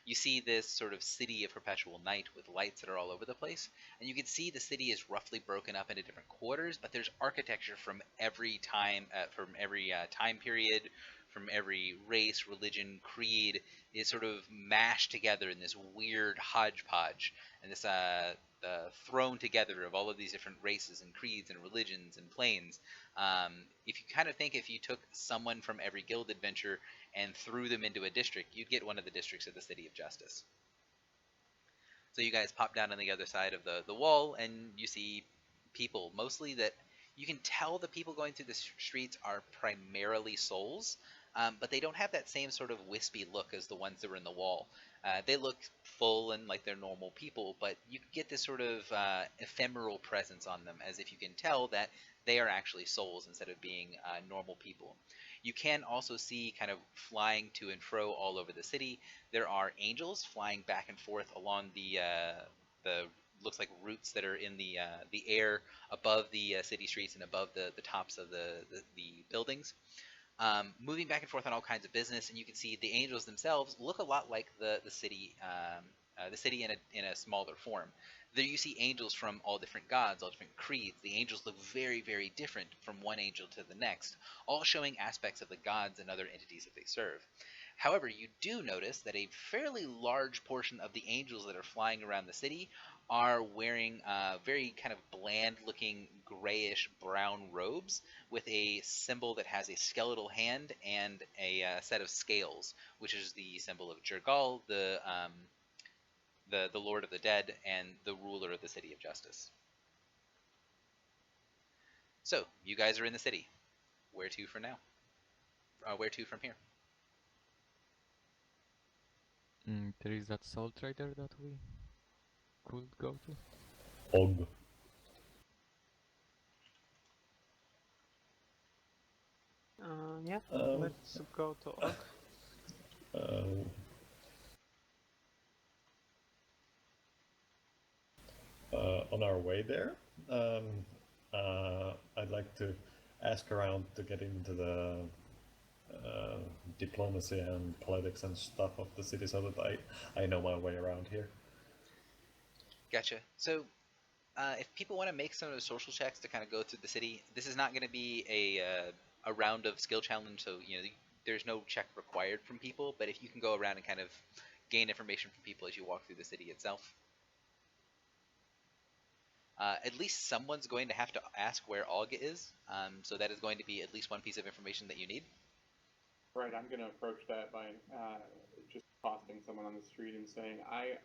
[SPEAKER 1] You see this sort of city of perpetual night with lights that are all over the place. And you can see the city is roughly broken up into different quarters, but there's architecture from every time period, from every race, religion, creed, is sort of mashed together in this weird hodgepodge, and this thrown together of all of these different races and creeds and religions and planes. If you kind of think if you took someone from every guild adventure and threw them into a district, you'd get one of the districts of the City of Justice. So you guys pop down on the other side of the wall, and you see people, mostly that you can tell the people going through the streets are primarily souls, but they don't have that same sort of wispy look as the ones that were in the wall. They look full and like they're normal people, but you get this sort of ephemeral presence on them, as if you can tell that they are actually souls instead of being normal people. You can also see kind of flying to and fro all over the city. There are angels flying back and forth along the looks like roots that are in the air above the city streets and above the tops of the buildings. Moving back and forth on all kinds of business, and you can see the angels themselves look a lot like the city in a smaller form. There you see angels from all different gods, all different creeds. The angels look very, very different from one angel to the next, all showing aspects of the gods and other entities that they serve. However, you do notice that a fairly large portion of the angels that are flying around the city are wearing very kind of bland looking grayish brown robes with a symbol that has a skeletal hand and a set of scales, which is the symbol of Jergal, the Lord of the Dead, and the ruler of the City of Justice. So, you guys are in the city. Where to for now? Where to from here?
[SPEAKER 3] There is that soul trader that we could go to.
[SPEAKER 5] Og.
[SPEAKER 2] Yeah, let's go to Og.
[SPEAKER 5] On our way there, I'd like to ask around to get into the diplomacy and politics and stuff of the city so that I know my way around here.
[SPEAKER 1] Gotcha. So, if people want to make some of the social checks to kind of go through the city, this is not going to be a round of skill challenge, so there's no check required from people. But if you can go around and kind of gain information from people as you walk through the city itself, at least someone's going to have to ask where Og is. So that is going to be at least one piece of information that you need.
[SPEAKER 6] Right, I'm going to approach that by just accosting someone on the street and saying, I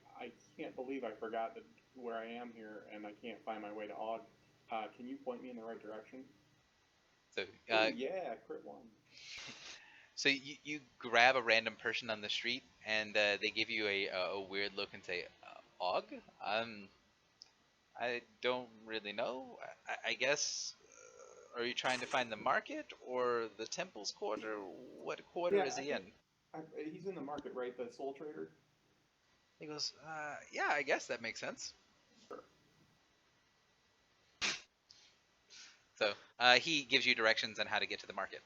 [SPEAKER 6] can't believe I forgot where I am here and I can't find my way to Og. Can you point me in the right direction?
[SPEAKER 1] So
[SPEAKER 6] yeah, crit one.
[SPEAKER 1] So you grab a random person on the street and they give you a weird look and say, Og? I don't really know. I guess, are you trying to find the market or the temple's quarter? What quarter is he in?
[SPEAKER 6] He's in the market, right? The soul trader?
[SPEAKER 1] He goes, yeah, I guess that makes sense.
[SPEAKER 6] Sure.
[SPEAKER 1] So he gives you directions on how to get to the market.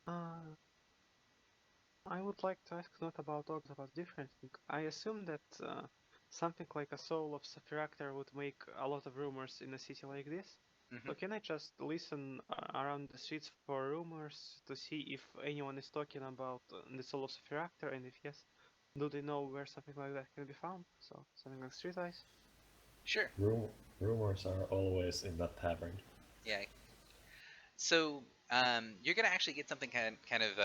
[SPEAKER 2] I would like to ask not about Ogs, about different thing. I assume that something like a soul of Saphiractor would make a lot of rumors in a city like this.
[SPEAKER 1] Mm-hmm.
[SPEAKER 2] So can I just listen around the streets for rumors to see if anyone is talking about the soul of Saphiractor, and if yes, do they know where something like that can be found? So something like street eyes?
[SPEAKER 1] Sure.
[SPEAKER 5] Rumors are always in that tavern.
[SPEAKER 1] Yeah. So you're going to actually get something kind of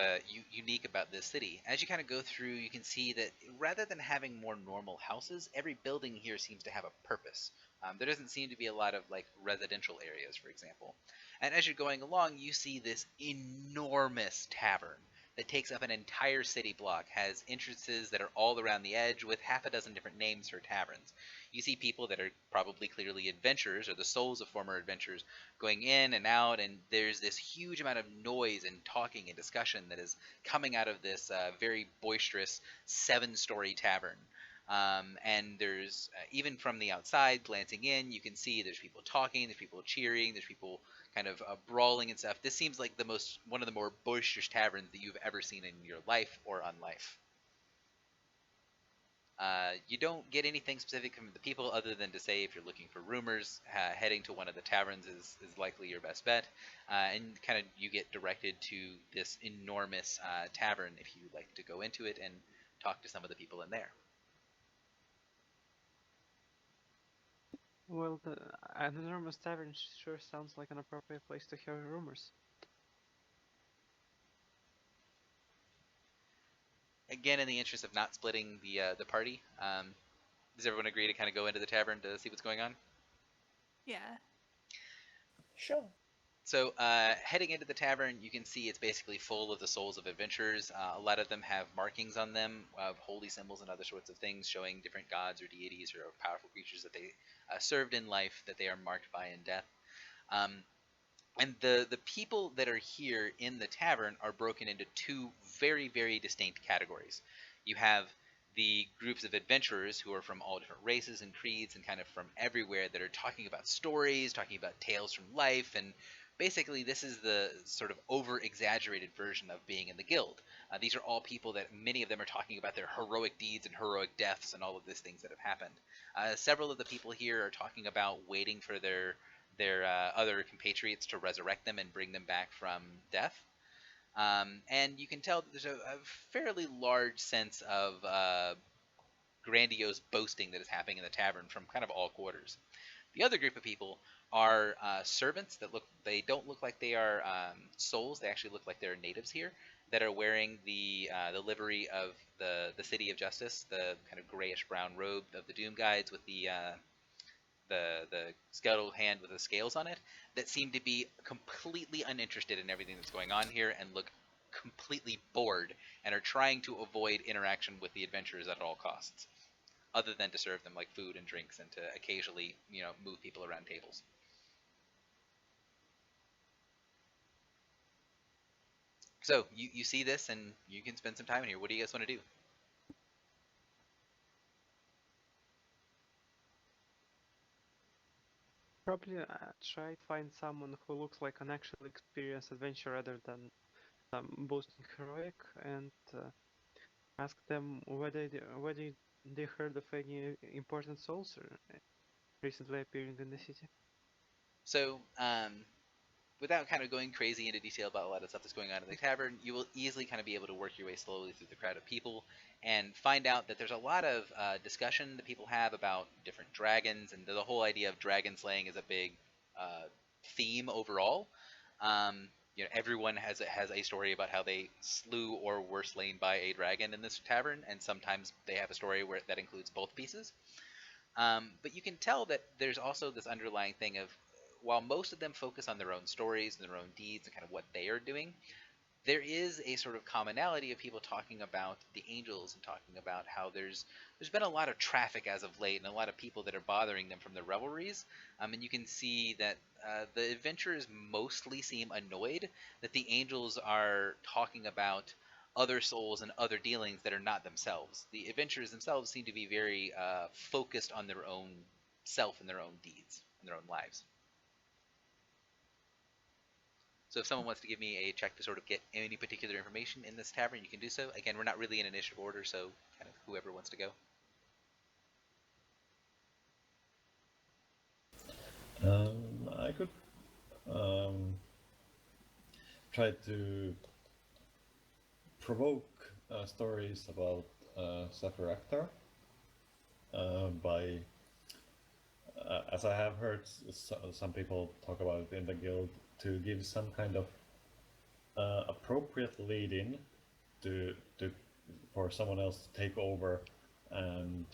[SPEAKER 1] unique about this city. As you kind of go through, you can see that rather than having more normal houses, every building here seems to have a purpose. There doesn't seem to be a lot of like residential areas, for example. And as you're going along, you see this enormous tavern that takes up an entire city block, has entrances that are all around the edge with half a dozen different names for taverns. You see people that are probably clearly adventurers or the souls of former adventurers going in and out, and there's this huge amount of noise and talking and discussion that is coming out of this very boisterous 7-story tavern. And there's, even from the outside, glancing in, you can see there's people talking, there's people cheering, there's people kind of brawling and stuff. This seems like one of the more boisterous taverns that you've ever seen in your life or on life. You don't get anything specific from the people other than to say if you're looking for rumors, heading to one of the taverns is likely your best bet. And kind of you get directed to this enormous tavern if you like to go into it and talk to some of the people in there.
[SPEAKER 2] Well, an enormous tavern sure sounds like an appropriate place to hear rumors.
[SPEAKER 1] Again, in the interest of not splitting the party, does everyone agree to kind of go into the tavern to see what's going on?
[SPEAKER 7] Yeah.
[SPEAKER 4] Sure.
[SPEAKER 1] So heading into the tavern, you can see it's basically full of the souls of adventurers. A lot of them have markings on them of holy symbols and other sorts of things showing different gods or deities or powerful creatures that they served in life that they are marked by in death. And the people that are here in the tavern are broken into two very, very distinct categories. You have the groups of adventurers who are from all different races and creeds and kind of from everywhere that are talking about stories, talking about tales from life, and basically this is the sort of over-exaggerated version of being in the guild. These are all people that many of them are talking about their heroic deeds and heroic deaths and all of these things that have happened. Several of the people here are talking about waiting for their other compatriots to resurrect them and bring them back from death. And you can tell that there's a fairly large sense of grandiose boasting that is happening in the tavern from kind of all quarters. The other group of people are servants that don't look like they are souls. They actually look like they're natives here that are wearing the livery of the City of Justice, the kind of grayish brown robe of the Doom Guides with the skeletal hand with the scales on it, that seem to be completely uninterested in everything that's going on here and look completely bored and are trying to avoid interaction with the adventurers at all costs, other than to serve them like food and drinks and to occasionally, move people around tables. So you see this and you can spend some time in here. What do you guys want to do?
[SPEAKER 2] Probably try to find someone who looks like an actual experienced adventurer rather than boasting heroic, and ask them whether they heard of any important souls recently appearing in the city.
[SPEAKER 1] So, without kind of going crazy into detail about a lot of stuff that's going on in the tavern, you will easily kind of be able to work your way slowly through the crowd of people and find out that there's a lot of discussion that people have about different dragons, and the whole idea of dragon slaying is a big theme overall. Everyone has a story about how they slew or were slain by a dragon in this tavern, and sometimes they have a story where that includes both pieces. But you can tell that there's also this underlying thing of, while most of them focus on their own stories and their own deeds and kind of what they are doing, there is a sort of commonality of people talking about the angels and talking about how there's been a lot of traffic as of late and a lot of people that are bothering them from their revelries. And you can see that the adventurers mostly seem annoyed that the angels are talking about other souls and other dealings that are not themselves. The adventurers themselves seem to be very focused on their own self and their own deeds and their own lives. So if someone wants to give me a check to sort of get any particular information in this tavern, you can do so. Again, we're not really in initiative order, so kind of whoever wants to go.
[SPEAKER 5] I could try to provoke stories about Sapphire Akhtar by, as I have heard some people talk about it in the guild, to give some kind of appropriate lead-in to for someone else to take over and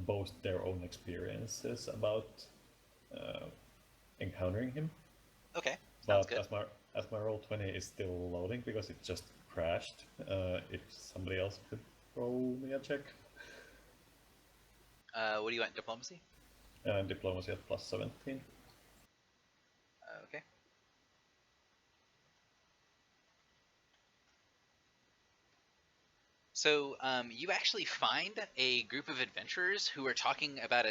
[SPEAKER 5] boast their own experiences about encountering him.
[SPEAKER 1] Okay, sounds good.
[SPEAKER 5] As my roll 20 is still loading because it just crashed, if somebody else could roll me a check.
[SPEAKER 1] What do you want, diplomacy?
[SPEAKER 5] Diplomacy at plus 17.
[SPEAKER 1] Okay. So you actually find a group of adventurers who are talking about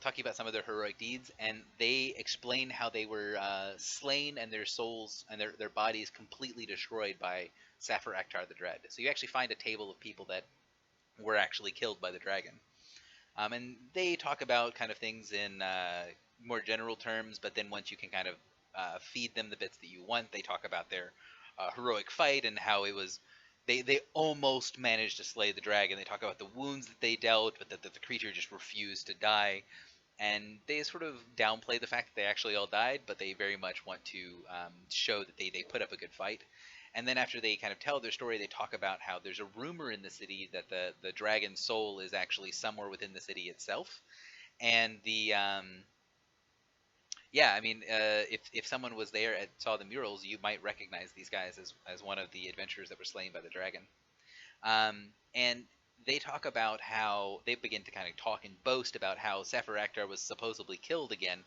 [SPEAKER 1] talking about some of their heroic deeds, and they explain how they were slain and their souls and their bodies completely destroyed by Sapphire Akhtar the Dread. So you actually find a table of people that were actually killed by the dragon. And they talk about kind of things in more general terms, but then once you can kind of feed them the bits that you want, they talk about their heroic fight and how it was they almost managed to slay the dragon. They talk about the wounds that they dealt, but that the creature just refused to die. And they sort of downplay the fact that they actually all died, but they very much want to show that they put up a good fight. And then after they kind of tell their story, they talk about how there's a rumor in the city that the dragon's soul is actually somewhere within the city itself. And if someone was there and saw the murals, you might recognize these guys as one of the adventurers that were slain by the dragon. And they talk about how they begin to kind of talk and boast about how Sapphire Akhtar was supposedly killed again,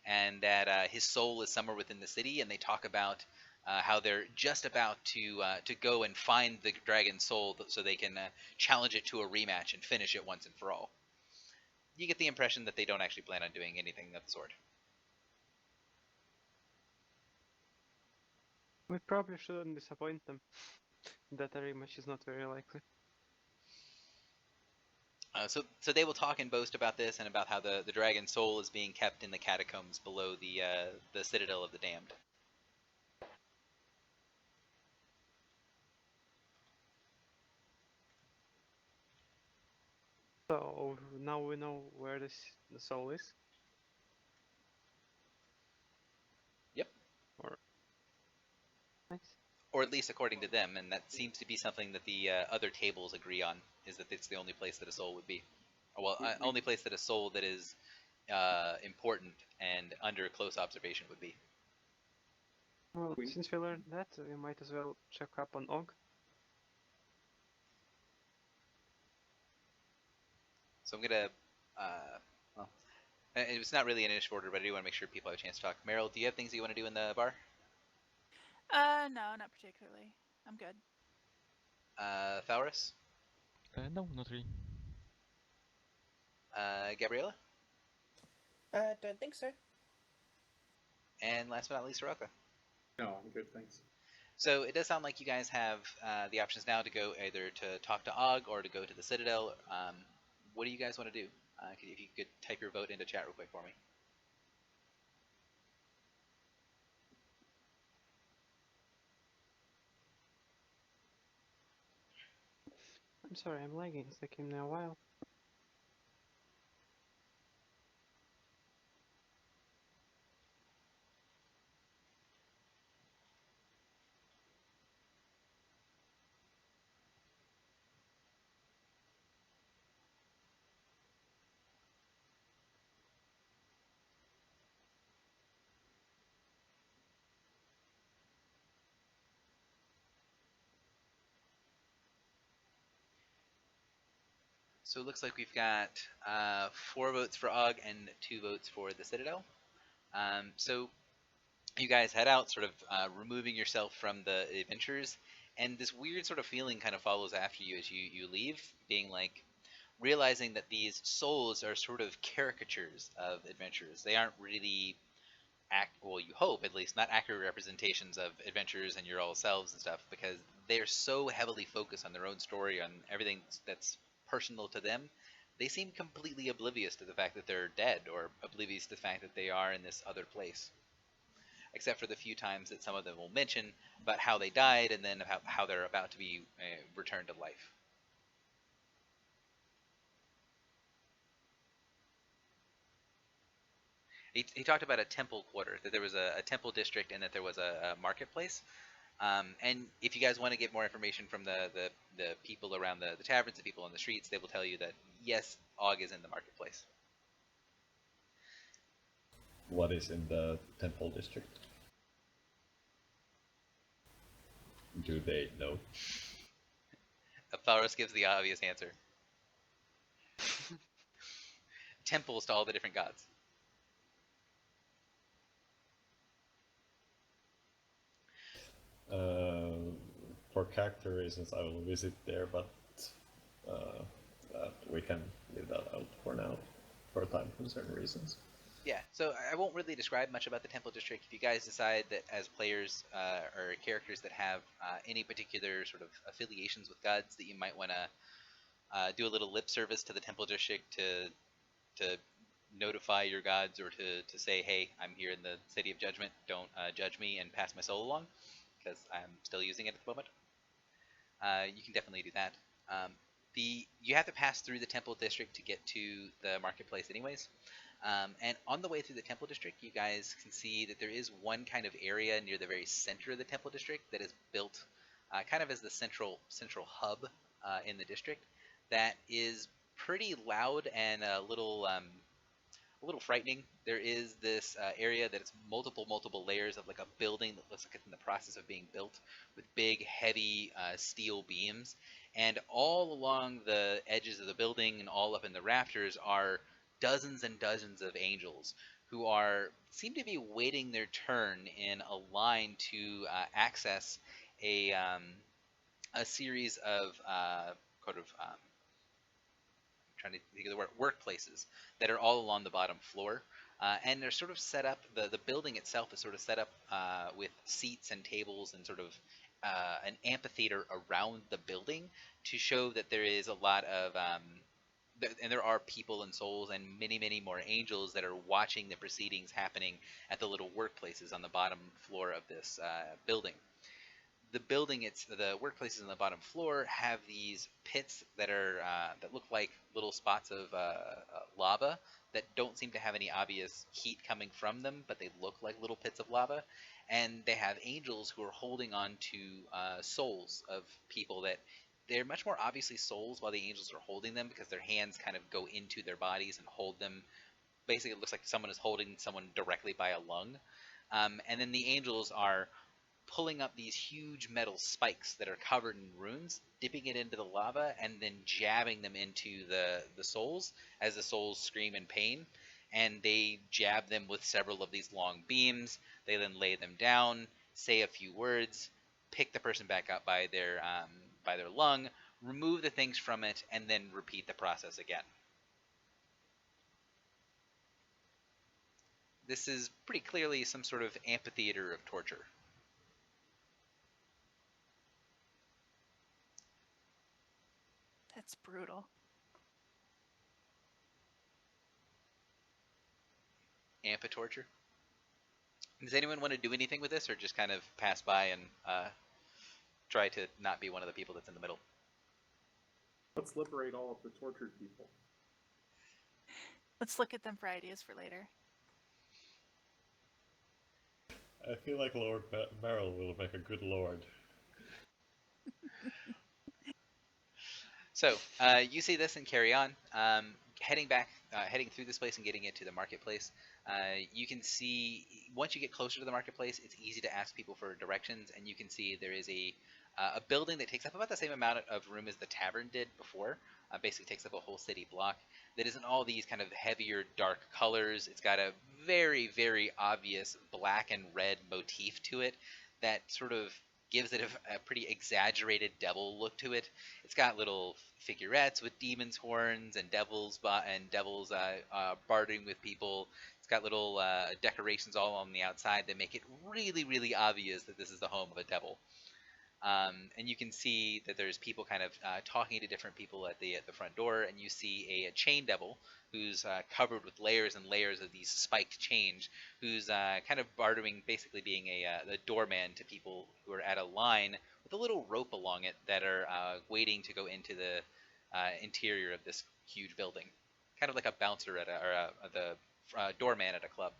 [SPEAKER 1] and that his soul is somewhere within the city. And they talk about how they're just about to go and find the dragon's soul so they can challenge it to a rematch and finish it once and for all. You get the impression that they don't actually plan on doing anything of the sort.
[SPEAKER 2] We probably shouldn't disappoint them. That rematch is not very likely.
[SPEAKER 1] So they will talk and boast about this and about how the dragon's soul is being kept in the catacombs below the Citadel of the Damned.
[SPEAKER 2] So now we know where the soul is.
[SPEAKER 1] Yep.
[SPEAKER 2] Or nice.
[SPEAKER 1] Or at least according to them, and that seems to be something that the other tables agree on, is that it's the only place that a soul would be. Well, only place that a soul that is important and under close observation would be.
[SPEAKER 2] Well, since we learned that, we might as well check up on Og.
[SPEAKER 1] So I'm gonna, well, it's not really an initiative order, but I do want to make sure people have a chance to talk. Meryl, do you have things you want to do in the bar?
[SPEAKER 7] No, not particularly. I'm good.
[SPEAKER 1] Falrus?
[SPEAKER 3] No, not really.
[SPEAKER 1] Gabriella?
[SPEAKER 4] Don't think so.
[SPEAKER 1] And last but not least, Soroka.
[SPEAKER 6] No, I'm good, thanks.
[SPEAKER 1] So it does sound like you guys have the options now to go either to talk to Og or to go to the Citadel. What do you guys want to do? If you could type your vote into chat real quick for me.
[SPEAKER 2] I'm sorry, I'm lagging. It's taking me a while.
[SPEAKER 1] So it looks like we've got 4 votes for Og and 2 votes for the Citadel. So you guys head out, sort of removing yourself from the adventures, and this weird sort of feeling kind of follows after you as you leave, being like, realizing that these souls are sort of caricatures of adventurers. They aren't really well, you hope at least, not accurate representations of adventures and your all selves and stuff, because they're so heavily focused on their own story, on everything that's personal to them. They seem completely oblivious to the fact that they're dead, or oblivious to the fact that they are in this other place, except for the few times that some of them will mention about how they died and then about how they're about to be returned to life. He talked about a temple quarter, that there was a temple district and that there was a marketplace. And if you guys want to get more information from the people around the taverns, the people on the streets, they will tell you that, yes, Og is in the marketplace.
[SPEAKER 5] What is in the temple district? Do they know?
[SPEAKER 1] Faros gives the obvious answer. Temples to all the different gods.
[SPEAKER 5] For character reasons, I will visit there, but we can leave that out for now, for time concern reasons.
[SPEAKER 1] Yeah, so I won't really describe much about the Temple District. If you guys decide that as players or characters that have any particular sort of affiliations with gods, that you might want to do a little lip service to the Temple District to notify your gods, or to say, hey, I'm here in the City of Judgment, don't judge me and pass my soul along, because I'm still using it at the moment. You can definitely do that. You have to pass through the Temple District to get to the marketplace anyways. And on the way through the Temple District, you guys can see that there is one kind of area near the very center of the Temple District that is built kind of as the central hub in the district, that is pretty loud and a little frightening. There is this area that it's multiple layers of like a building that looks like it's in the process of being built, with big heavy steel beams, and all along the edges of the building and all up in the rafters are dozens and dozens of angels who seem to be waiting their turn in a line to access a series of trying to think of the word, workplaces that are all along the bottom floor. And they're sort of set up, the building itself is sort of set up with seats and tables and sort of an amphitheater around the building to show that there is a lot of, and there are people and souls and many more angels that are watching the proceedings happening at the little workplaces on the bottom floor of this building. the building, the workplaces on the bottom floor have these pits that are that look like little spots of lava that don't seem to have any obvious heat coming from them, but they look like little pits of lava. And they have angels who are holding on to souls of people that they're much more obviously souls while the angels are holding them because their hands kind of go into their bodies and hold them. Basically, it looks like someone is holding someone directly by a lung. And then the angels are pulling up these huge metal spikes that are covered in runes, dipping it into the lava, and then jabbing them into the souls as the souls scream in pain. And they jab them with several of these long beams. They then lay them down, say a few words, pick the person back up by their lung, remove the things from it, and then repeat the process again. This is pretty clearly some sort of amphitheater of torture.
[SPEAKER 7] That's brutal.
[SPEAKER 1] Amphitorture. Does anyone want to do anything with this, or just kind of pass by and try to not be one of the people that's in the middle?
[SPEAKER 6] Let's liberate all of the tortured people.
[SPEAKER 7] Let's look at them for ideas for later.
[SPEAKER 5] I feel like Lord Beryl will make a good lord.
[SPEAKER 1] So you see this and carry on. Heading back, heading through this place and getting into the marketplace. You can see once you get closer to the marketplace, it's easy to ask people for directions, and you can see there is a building that takes up about the same amount of room as the tavern did before. Basically takes up a whole city block. That is in all these kind of heavier, dark colors. It's got a very, very obvious black and red motif to it that sort of gives it a pretty exaggerated devil look to it. It's got little figurettes with demons' horns and devils bartering with people. It's got little decorations all on the outside that make it really, really obvious that this is the home of a devil. And you can see that there's people kind of talking to different people at the front door, and you see a chain devil who's covered with layers and layers of these spiked chains, who's kind of bartering, basically being a doorman to people who are at a line with a little rope along it that are waiting to go into the interior of this huge building, kind of like a bouncer at the doorman at a club.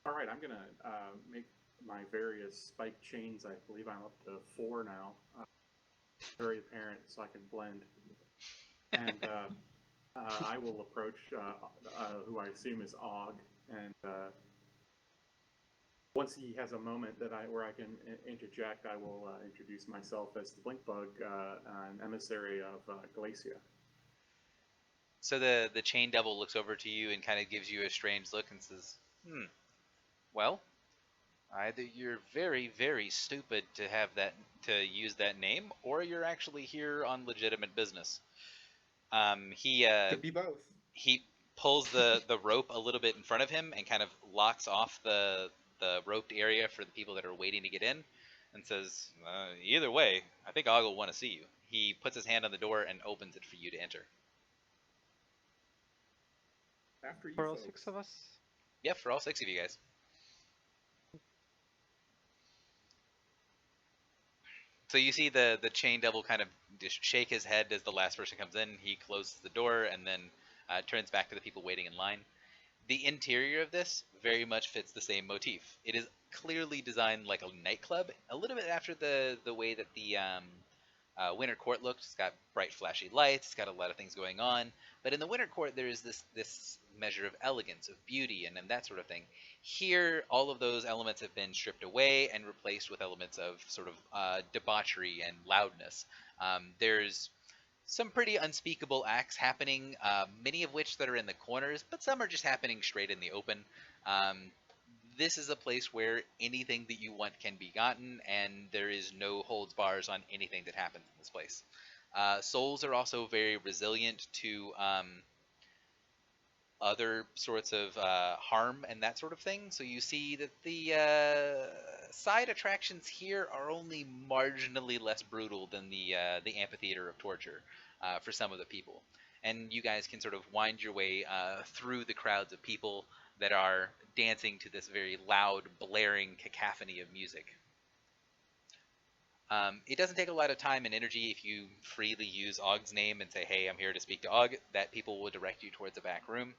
[SPEAKER 6] All right, I'm gonna make my various spike chains. I believe I'm up to 4 now. Very apparent, so I can blend. And I will approach who I assume is Og, and once he has a moment where I can interject, I will introduce myself as the Blinkbug, an emissary of Glacia.
[SPEAKER 1] So the chain devil looks over to you and kind of gives you a strange look and says, well, either you're very, very stupid to use that name, or you're actually here on legitimate business.
[SPEAKER 9] Could be both.
[SPEAKER 1] He pulls the rope a little bit in front of him and kind of locks off the roped area for the people that are waiting to get in, and says, either way, I think Og will want to see you. He puts his hand on the door and opens it for you to enter.
[SPEAKER 6] After you,
[SPEAKER 2] For all
[SPEAKER 6] folks.
[SPEAKER 2] 6 of us?
[SPEAKER 1] Yeah, for all 6 of you guys. So you see the chain devil kind of just shake his head as the last person comes in. He closes the door and then turns back to the people waiting in line. The interior of this very much fits the same motif. It is clearly designed like a nightclub, a little bit after the way that the Winter Court looked. It's got bright, flashy lights. It's got a lot of things going on. But in the Winter Court, there is this measure of elegance, of beauty, and that sort of thing. Here, all of those elements have been stripped away and replaced with elements of sort of debauchery and loudness. There's some pretty unspeakable acts happening, many of which that are in the corners, but some are just happening straight in the open. This is a place where anything that you want can be gotten, and there is no holds bars on anything that happens in this place. Souls are also very resilient to other sorts of harm and that sort of thing. So you see that the side attractions here are only marginally less brutal than the amphitheater of torture for some of the people. And you guys can sort of wind your way through the crowds of people. that are dancing to this very loud, blaring cacophony of music. It doesn't take a lot of time and energy if you freely use Ogg's name and say, hey, I'm here to speak to Ogg, that people will direct you towards a back room.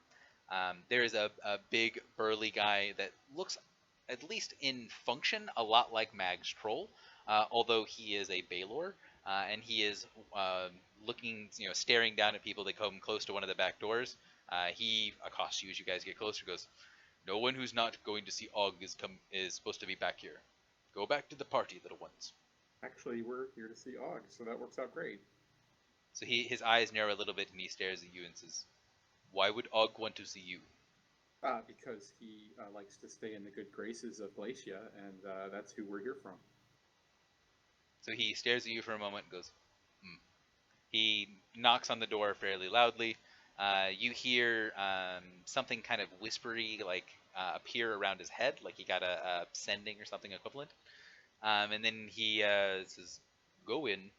[SPEAKER 1] There is a big, burly guy that looks, at least in function, a lot like Mag's troll, although he is a Baylor, and he is looking, staring down at people that come close to one of the back doors. He accosts you as you guys get closer, goes, no one who's not going to see Ogg is supposed to be back here. Go back to the party, little ones.
[SPEAKER 6] Actually, we're here to see Ogg, so that works out great.
[SPEAKER 1] So his eyes narrow a little bit, and he stares at you and says, why would Ogg want to see you?
[SPEAKER 6] Because he likes to stay in the good graces of Glacia, and that's who we're here from.
[SPEAKER 1] So he stares at you for a moment and goes, He knocks on the door fairly loudly. You hear something kind of whispery, appear around his head, like he got a sending or something equivalent. And then he says, go in.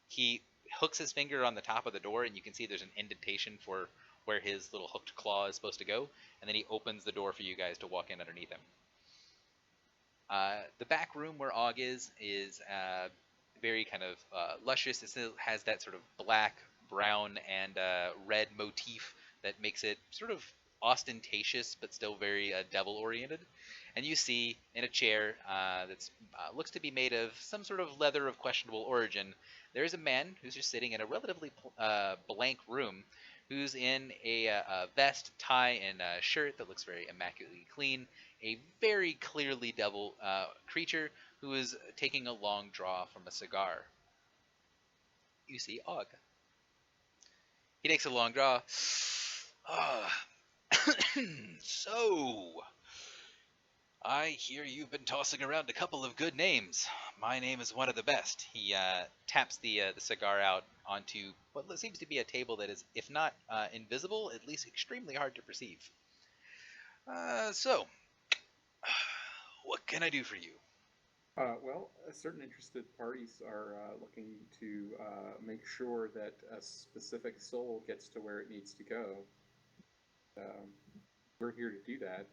[SPEAKER 1] He hooks his finger on the top of the door, and you can see there's an indentation for where his little hooked claw is supposed to go. And then he opens the door for you guys to walk in underneath him. The back room where Ogg is very kind of luscious. It still has that sort of black, brown, and red motif that makes it sort of ostentatious, but still very devil-oriented. And you see in a chair that looks to be made of some sort of leather of questionable origin, there is a man who's just sitting in a relatively blank room, who's in a vest, tie, and a shirt that looks very immaculately clean. A very clearly devil creature who is taking a long draw from a cigar. You see Ogg. He takes a long draw. So, I hear you've been tossing around a couple of good names. My name is one of the best. He taps the cigar out onto what seems to be a table that is, if not invisible, at least extremely hard to perceive. So, what can I do for you?
[SPEAKER 6] Well, certain interested parties are looking to make sure that a specific soul gets to where it needs to go. We're here to do that.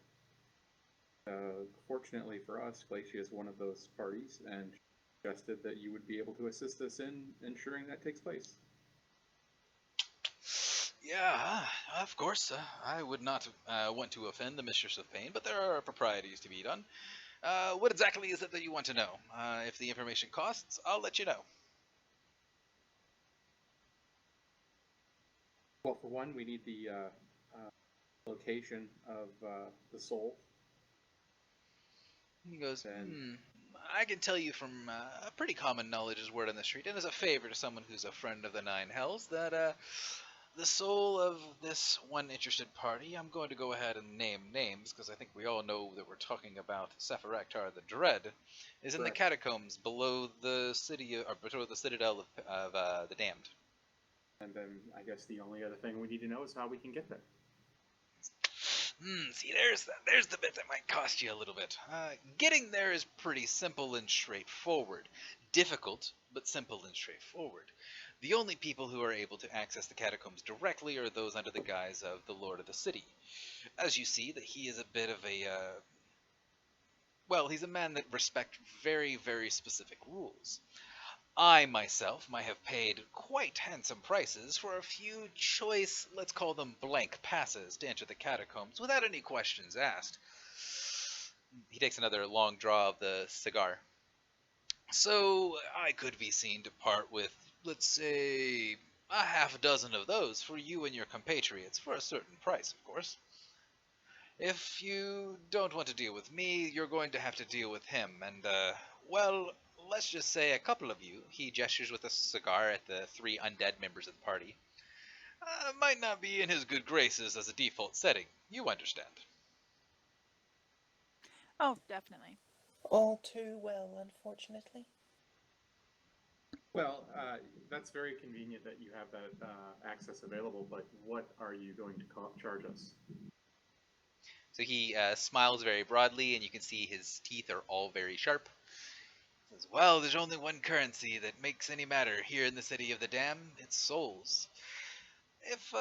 [SPEAKER 6] Fortunately for us, Glacia is one of those parties, and suggested that you would be able to assist us in ensuring that takes place.
[SPEAKER 1] Yeah, of course. I would not want to offend the Mistress of Pain, but there are proprieties to be done. What exactly is it that you want to know? If the information costs, I'll let you know.
[SPEAKER 6] Well, for one, we need the location of the soul.
[SPEAKER 1] He goes, I can tell you from a pretty common knowledge is word on the street, and as a favor to someone who's a friend of the Nine Hells, that the soul of this one interested party, I'm going to go ahead and name names, because I think we all know that we're talking about Sephiraktar the Dread, is in the catacombs below the city, or below the citadel of the Damned.
[SPEAKER 6] And then I guess the only other thing we need to know is how we can get there.
[SPEAKER 1] See, there's the bit that might cost you a little bit. Getting there is pretty simple and straightforward. Difficult, but simple and straightforward. The only people who are able to access the catacombs directly are those under the guise of the Lord of the City. As you see, that he is a bit of a, well, he's a man that respects very, very specific rules. I, myself, might have paid quite handsome prices for a few choice, let's call them blank passes, to enter the catacombs without any questions asked. He takes another long draw of the cigar. So, I could be seen to part with, let's say, a half dozen of those for you and your compatriots, for a certain price, of course. If you don't want to deal with me, you're going to have to deal with him, and, well, let's just say a couple of you, he gestures with a cigar at the three undead members of the party, might not be in his good graces as a default setting. You understand.
[SPEAKER 7] Oh, definitely.
[SPEAKER 4] All too well, unfortunately.
[SPEAKER 6] Well, that's very convenient that you have that access available, but what are you going to charge us?
[SPEAKER 1] So he smiles very broadly, and you can see his teeth are all very sharp. He says, well, there's only one currency that makes any matter here in the City of the Damned. It's souls. If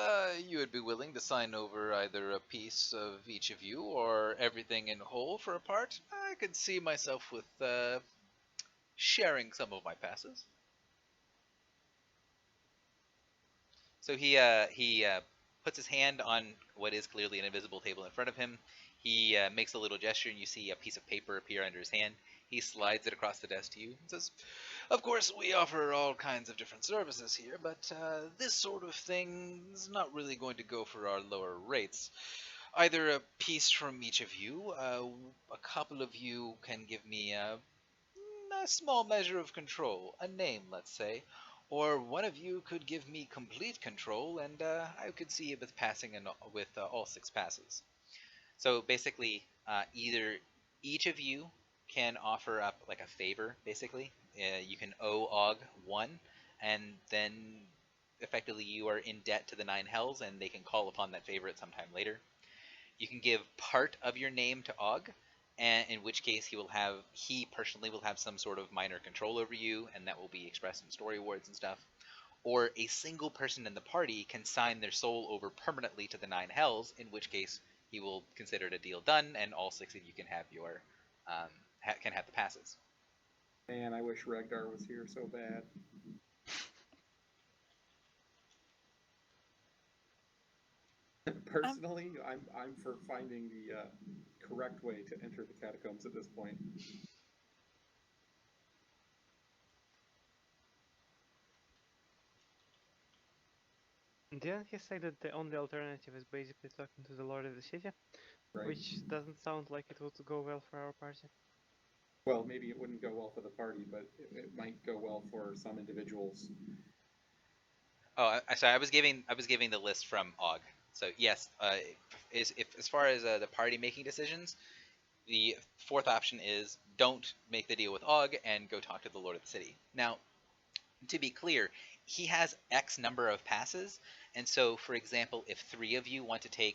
[SPEAKER 1] you would be willing to sign over either a piece of each of you or everything in whole for a part, I could see myself with sharing some of my passes. So he puts his hand on what is clearly an invisible table in front of him. He makes a little gesture, and you see a piece of paper appear under his hand. He slides it across the desk to you and says, "Of course, we offer all kinds of different services here, but this sort of thing is not really going to go for our lower rates. Either a piece from each of you, a couple of you can give me a small measure of control, a name, let's say, or one of you could give me complete control, and I could see it with passing and with all 6 passes." So basically, either each of you can offer up like a favor. Basically, you can owe Og 1, and then effectively you are in debt to the 9 hells, and they can call upon that favor at some time later. You can give part of your name to Og, and in which case he personally will have some sort of minor control over you, and that will be expressed in story awards and stuff. Or a single person in the party can sign their soul over permanently to the 9 hells, in which case he will consider it a deal done, and all 6 of you can have your can have the passes.
[SPEAKER 6] Man, I wish Regdar was here so bad. Personally, I'm for finding the correct way to enter the catacombs at this point.
[SPEAKER 2] Didn't he say that the only alternative is basically talking to the Lord of the City?
[SPEAKER 6] Right.
[SPEAKER 2] Which doesn't sound like it would go well for our party.
[SPEAKER 6] Well, maybe it wouldn't go well for the party, but it might go well for some individuals.
[SPEAKER 1] Oh, sorry. I was giving the list from Og. So yes, as far as the party making decisions, the 4th option is don't make the deal with Og and go talk to the Lord of the City. Now, to be clear, he has X number of passes, and so, for example, if 3 of you want to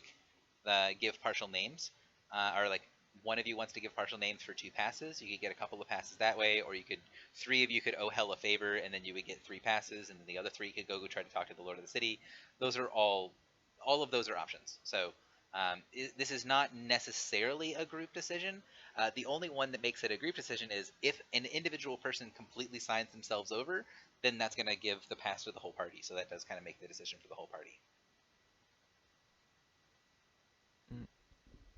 [SPEAKER 1] give partial names, or like one of you wants to give partial names for 2 passes, you could get a couple of passes that way, or 3 of you could owe Hell a favor, and then you would get 3 passes, and then the other 3 could go try to talk to the Lord of the City. Those are all of those are options. So this is not necessarily a group decision. The only one that makes it a group decision is if an individual person completely signs themselves over, then that's going to give the pass to the whole party. So that does kind of make the decision for the whole party.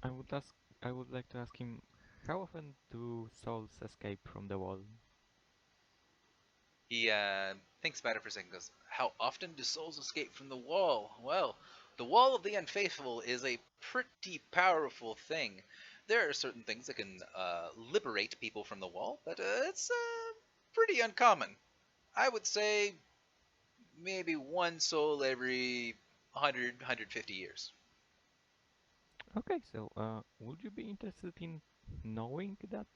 [SPEAKER 3] I would like to ask him, how often do souls escape from the wall?
[SPEAKER 1] He thinks about it for a second and goes, "How often do souls escape from the wall? Well, the wall of the unfaithful is a pretty powerful thing. There are certain things that can liberate people from the wall, but it's pretty uncommon. I would say maybe 1 soul every 100, 150 years.
[SPEAKER 3] Okay, so would you be interested in knowing that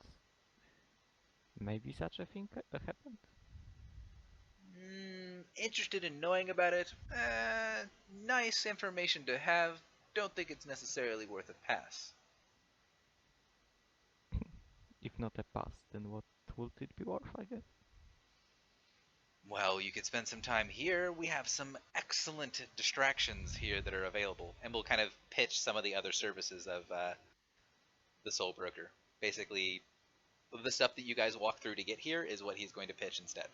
[SPEAKER 3] maybe such a thing happened?
[SPEAKER 1] Interested in knowing about it? Nice information to have. Don't think it's necessarily worth a pass.
[SPEAKER 3] If not a pass, then what would it be worth, I guess?
[SPEAKER 1] Well, you could spend some time here. We have some excellent distractions here that are available, and we'll kind of pitch some of the other services of the Soul Broker. Basically, the stuff that you guys walk through to get here is what he's going to pitch instead.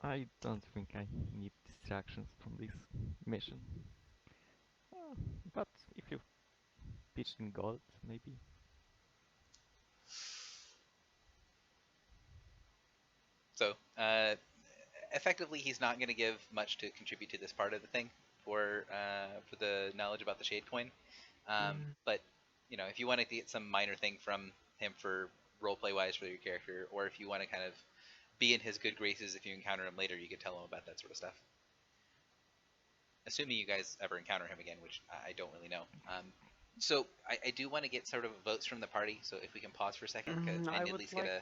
[SPEAKER 3] I don't think I need distractions from this mission. But if you pitched in gold, maybe.
[SPEAKER 1] So, effectively, he's not going to give much to contribute to this part of the thing for the knowledge about the Shade Coin. But if you want to get some minor thing from him for roleplay wise for your character, or if you want to kind of be in his good graces if you encounter him later, you could tell him about that sort of stuff. Assuming you guys ever encounter him again, which I don't really know. So I do want to get sort of votes from the party. So if we can pause for a second, because I at least get a.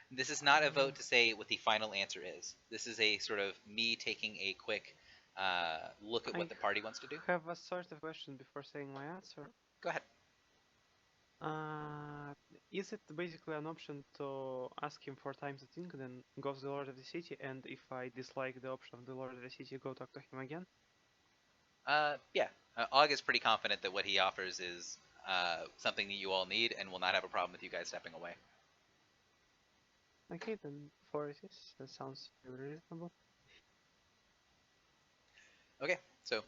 [SPEAKER 1] This is not a vote to say what the final answer is. This is a sort of me taking a quick look at what the party wants to do.
[SPEAKER 2] I have a sort of question before saying my answer.
[SPEAKER 1] Go ahead.
[SPEAKER 2] Is it basically an option to ask him 4 times the thing, then go to the Lord of the City, and if I dislike the option of the Lord of the City, go talk to him again?
[SPEAKER 1] Yeah. Og is pretty confident that what he offers is something that you all need and will not have a problem with you guys stepping away.
[SPEAKER 2] Okay, then 4 it is. That sounds very reasonable.
[SPEAKER 1] Okay, so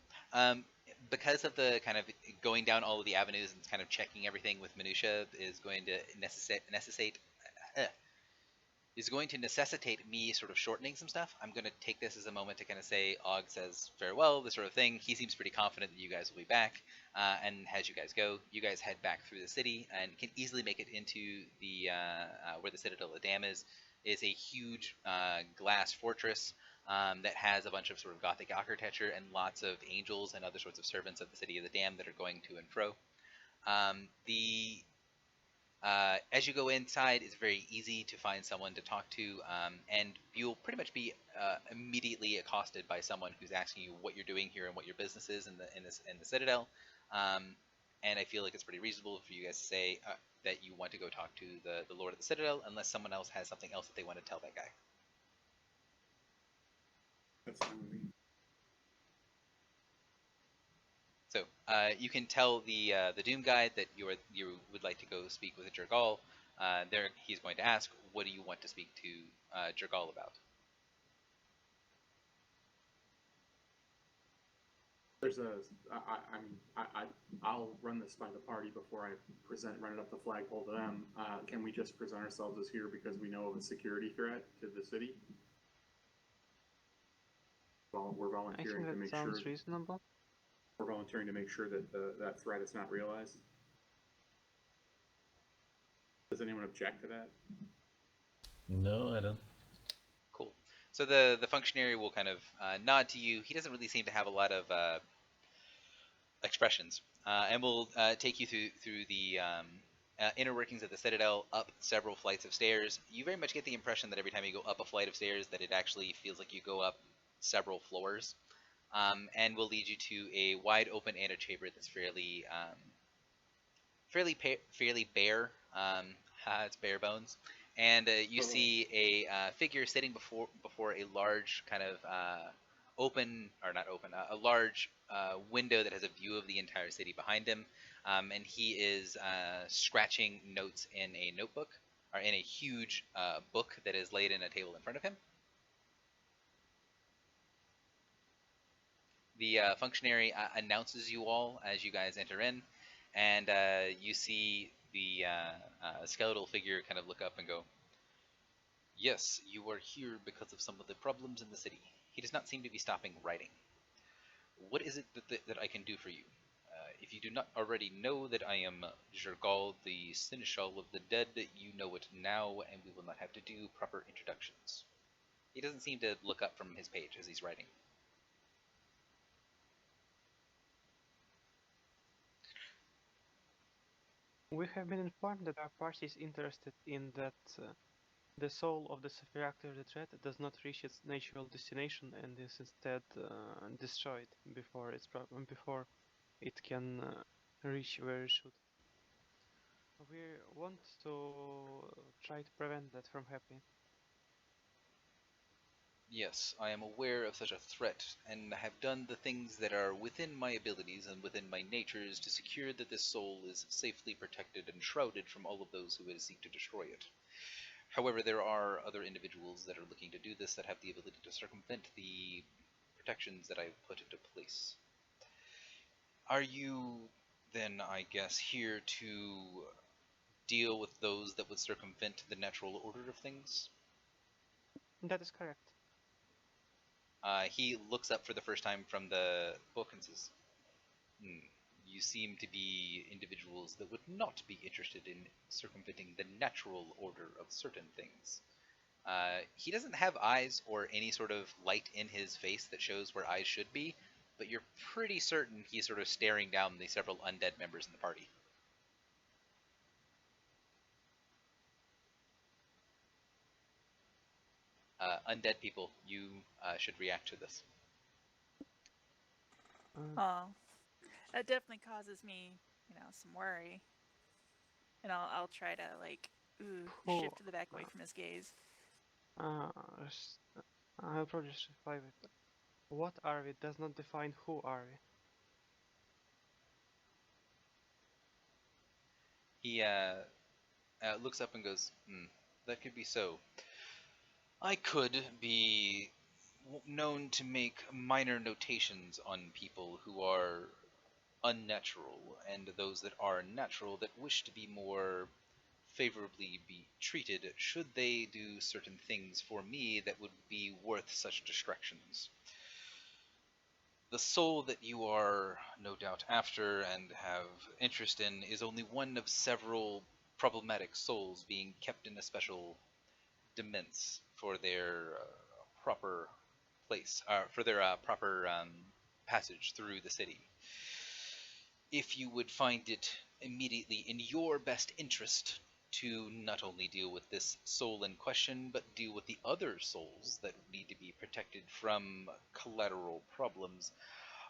[SPEAKER 1] because of the kind of going down all of the avenues and kind of checking everything with minutia is going to necessitate me sort of shortening some stuff. I'm going to take this as a moment to kind of say Og says farewell, this sort of thing. He seems pretty confident that you guys will be back, and as you guys go, you guys head back through the city and can easily make it into the where the Citadel of Dam is a huge glass fortress that has a bunch of sort of Gothic architecture and lots of angels and other sorts of servants of the City of the Dam that are going to and fro. As you go inside, it's very easy to find someone to talk to, and you'll pretty much be immediately accosted by someone who's asking you what you're doing here and what your business is in the Citadel. And I feel like it's pretty reasonable for you guys to say that you want to go talk to the Lord of the Citadel, unless someone else has something else that they want to tell that guy.
[SPEAKER 6] That's fine with me.
[SPEAKER 1] So you can tell the Doom guy that you would like to go speak with Jergal. There, he's going to ask, "What do you want to speak to Jergal about?"
[SPEAKER 6] There's I'll run this by the party before I run it up the flagpole to them. Can we just present ourselves as here because we know of a security threat to the city? Well, we're volunteering to make sure.
[SPEAKER 2] Sounds reasonable.
[SPEAKER 6] We're volunteering to make sure that that threat is not realized. Does anyone object to that?
[SPEAKER 5] No, I don't.
[SPEAKER 1] Cool. So the functionary will kind of nod to you. He doesn't really seem to have a lot of expressions, and will take you through the inner workings of the Citadel, up several flights of stairs. You very much get the impression that every time you go up a flight of stairs, that it actually feels like you go up several floors. And will lead you to a wide open antechamber that's fairly bare. It's bare bones, and you see a figure sitting before a large kind of a large window that has a view of the entire city behind him, and he is scratching notes in a notebook or in a huge book that is laid in a table in front of him. The functionary announces you all as you guys enter in, and you see the skeletal figure kind of look up and go, "Yes, you are here because of some of the problems in the city." He does not seem to be stopping writing. "What is it that I can do for you? If you do not already know that I am Jergal, the Seneschal of the Dead, you know it now, and we will not have to do proper introductions." He doesn't seem to look up from his page as he's writing.
[SPEAKER 2] We have been informed that our party is interested in that the soul of the reactor retreat does not reach its natural destination and is instead destroyed before it can reach where it should. We want to try to prevent that from happening.
[SPEAKER 1] Yes, I am aware of such a threat, and have done the things that are within my abilities and within my natures to secure that this soul is safely protected and shrouded from all of those who would seek to destroy it. However, there are other individuals that are looking to do this that have the ability to circumvent the protections that I've put into place. Are you, then, I guess, here to deal with those that would circumvent the natural order of things?
[SPEAKER 2] That is correct.
[SPEAKER 1] He looks up for the first time from the book and says, "You seem to be individuals that would not be interested in circumventing the natural order of certain things." He doesn't have eyes or any sort of light in his face that shows where eyes should be, but you're pretty certain he's sort of staring down the several undead members in the party. Undead people, you should react to this.
[SPEAKER 7] Oh, that definitely causes me, some worry. And I'll try to like
[SPEAKER 2] Who?
[SPEAKER 7] shift the back away from his gaze.
[SPEAKER 2] I'll probably just reply with, what are we does not define who are we.
[SPEAKER 1] He looks up and goes, that could be so. I could be known to make minor notations on people who are unnatural, and those that are natural that wish to be more favorably be treated should they do certain things for me that would be worth such distractions. The soul that you are no doubt after and have interest in is only one of several problematic souls being kept in a special demesne for their proper place, for their proper passage through the city. If you would find it immediately in your best interest to not only deal with this soul in question, but deal with the other souls that need to be protected from collateral problems,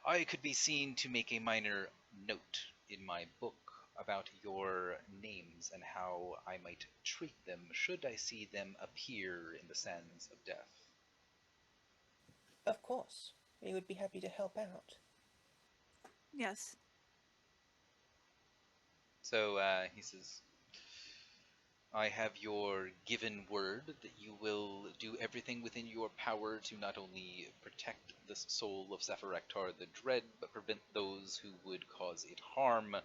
[SPEAKER 1] I could be seen to make a minor note in my book about your names and how I might treat them should I see them appear in the sands of death.
[SPEAKER 4] Of course, we would be happy to help out.
[SPEAKER 7] Yes.
[SPEAKER 1] So he says, I have your given word that you will do everything within your power to not only protect the soul of Sephirektar the Dread, but prevent those who would cause it harm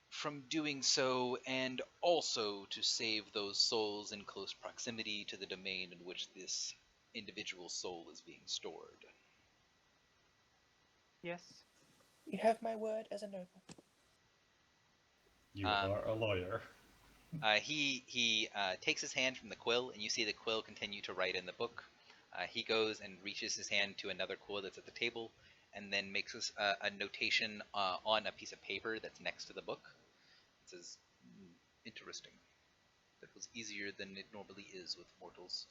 [SPEAKER 1] from doing so, and also to save those souls in close proximity to the domain in which this individual soul is being stored.
[SPEAKER 2] Yes.
[SPEAKER 4] You have my word as a noble.
[SPEAKER 5] You are a lawyer.
[SPEAKER 1] He takes his hand from the quill, and you see the quill continue to write in the book. He goes and reaches his hand to another quill that's at the table, and then makes a notation on a piece of paper that's next to the book. It says, interesting. That was easier than it normally is with mortals.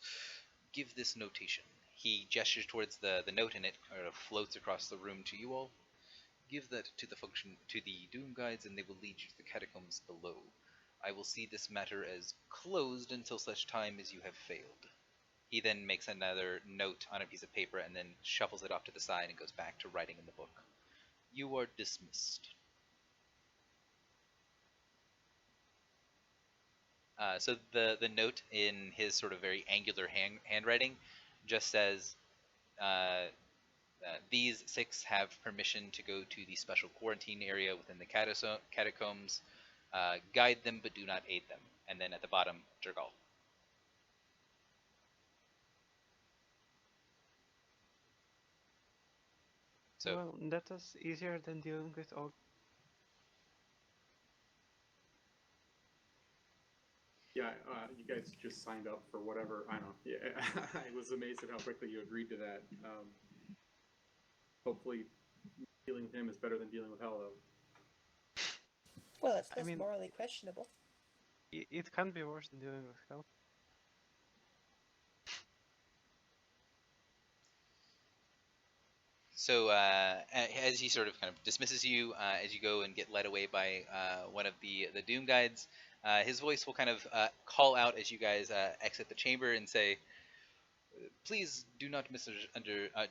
[SPEAKER 1] Give this notation. He gestures towards the note, and it kind of floats across the room to you all. Give that to the Doom Guides, and they will lead you to the catacombs below. I will see this matter as closed until such time as you have failed. He then makes another note on a piece of paper and then shuffles it off to the side and goes back to writing in the book. You are dismissed. So the note in his sort of very angular handwriting just says, these 6 have permission to go to the special quarantine area within the catacombs. Guide them, but do not aid them. And then at the bottom, Jergal. So,
[SPEAKER 2] well, that was easier than dealing with all.
[SPEAKER 6] Yeah, you guys just signed up for whatever. I don't know. Yeah, I was amazed at how quickly you agreed to that. Hopefully, dealing with him is better than dealing with Hell, though.
[SPEAKER 4] Well, it's less morally questionable.
[SPEAKER 2] It can be worse than dealing with Hell.
[SPEAKER 1] So as he sort of kind of dismisses you, as you go and get led away by one of the Doom Guides, his voice will kind of call out as you guys exit the chamber and say, "Please do not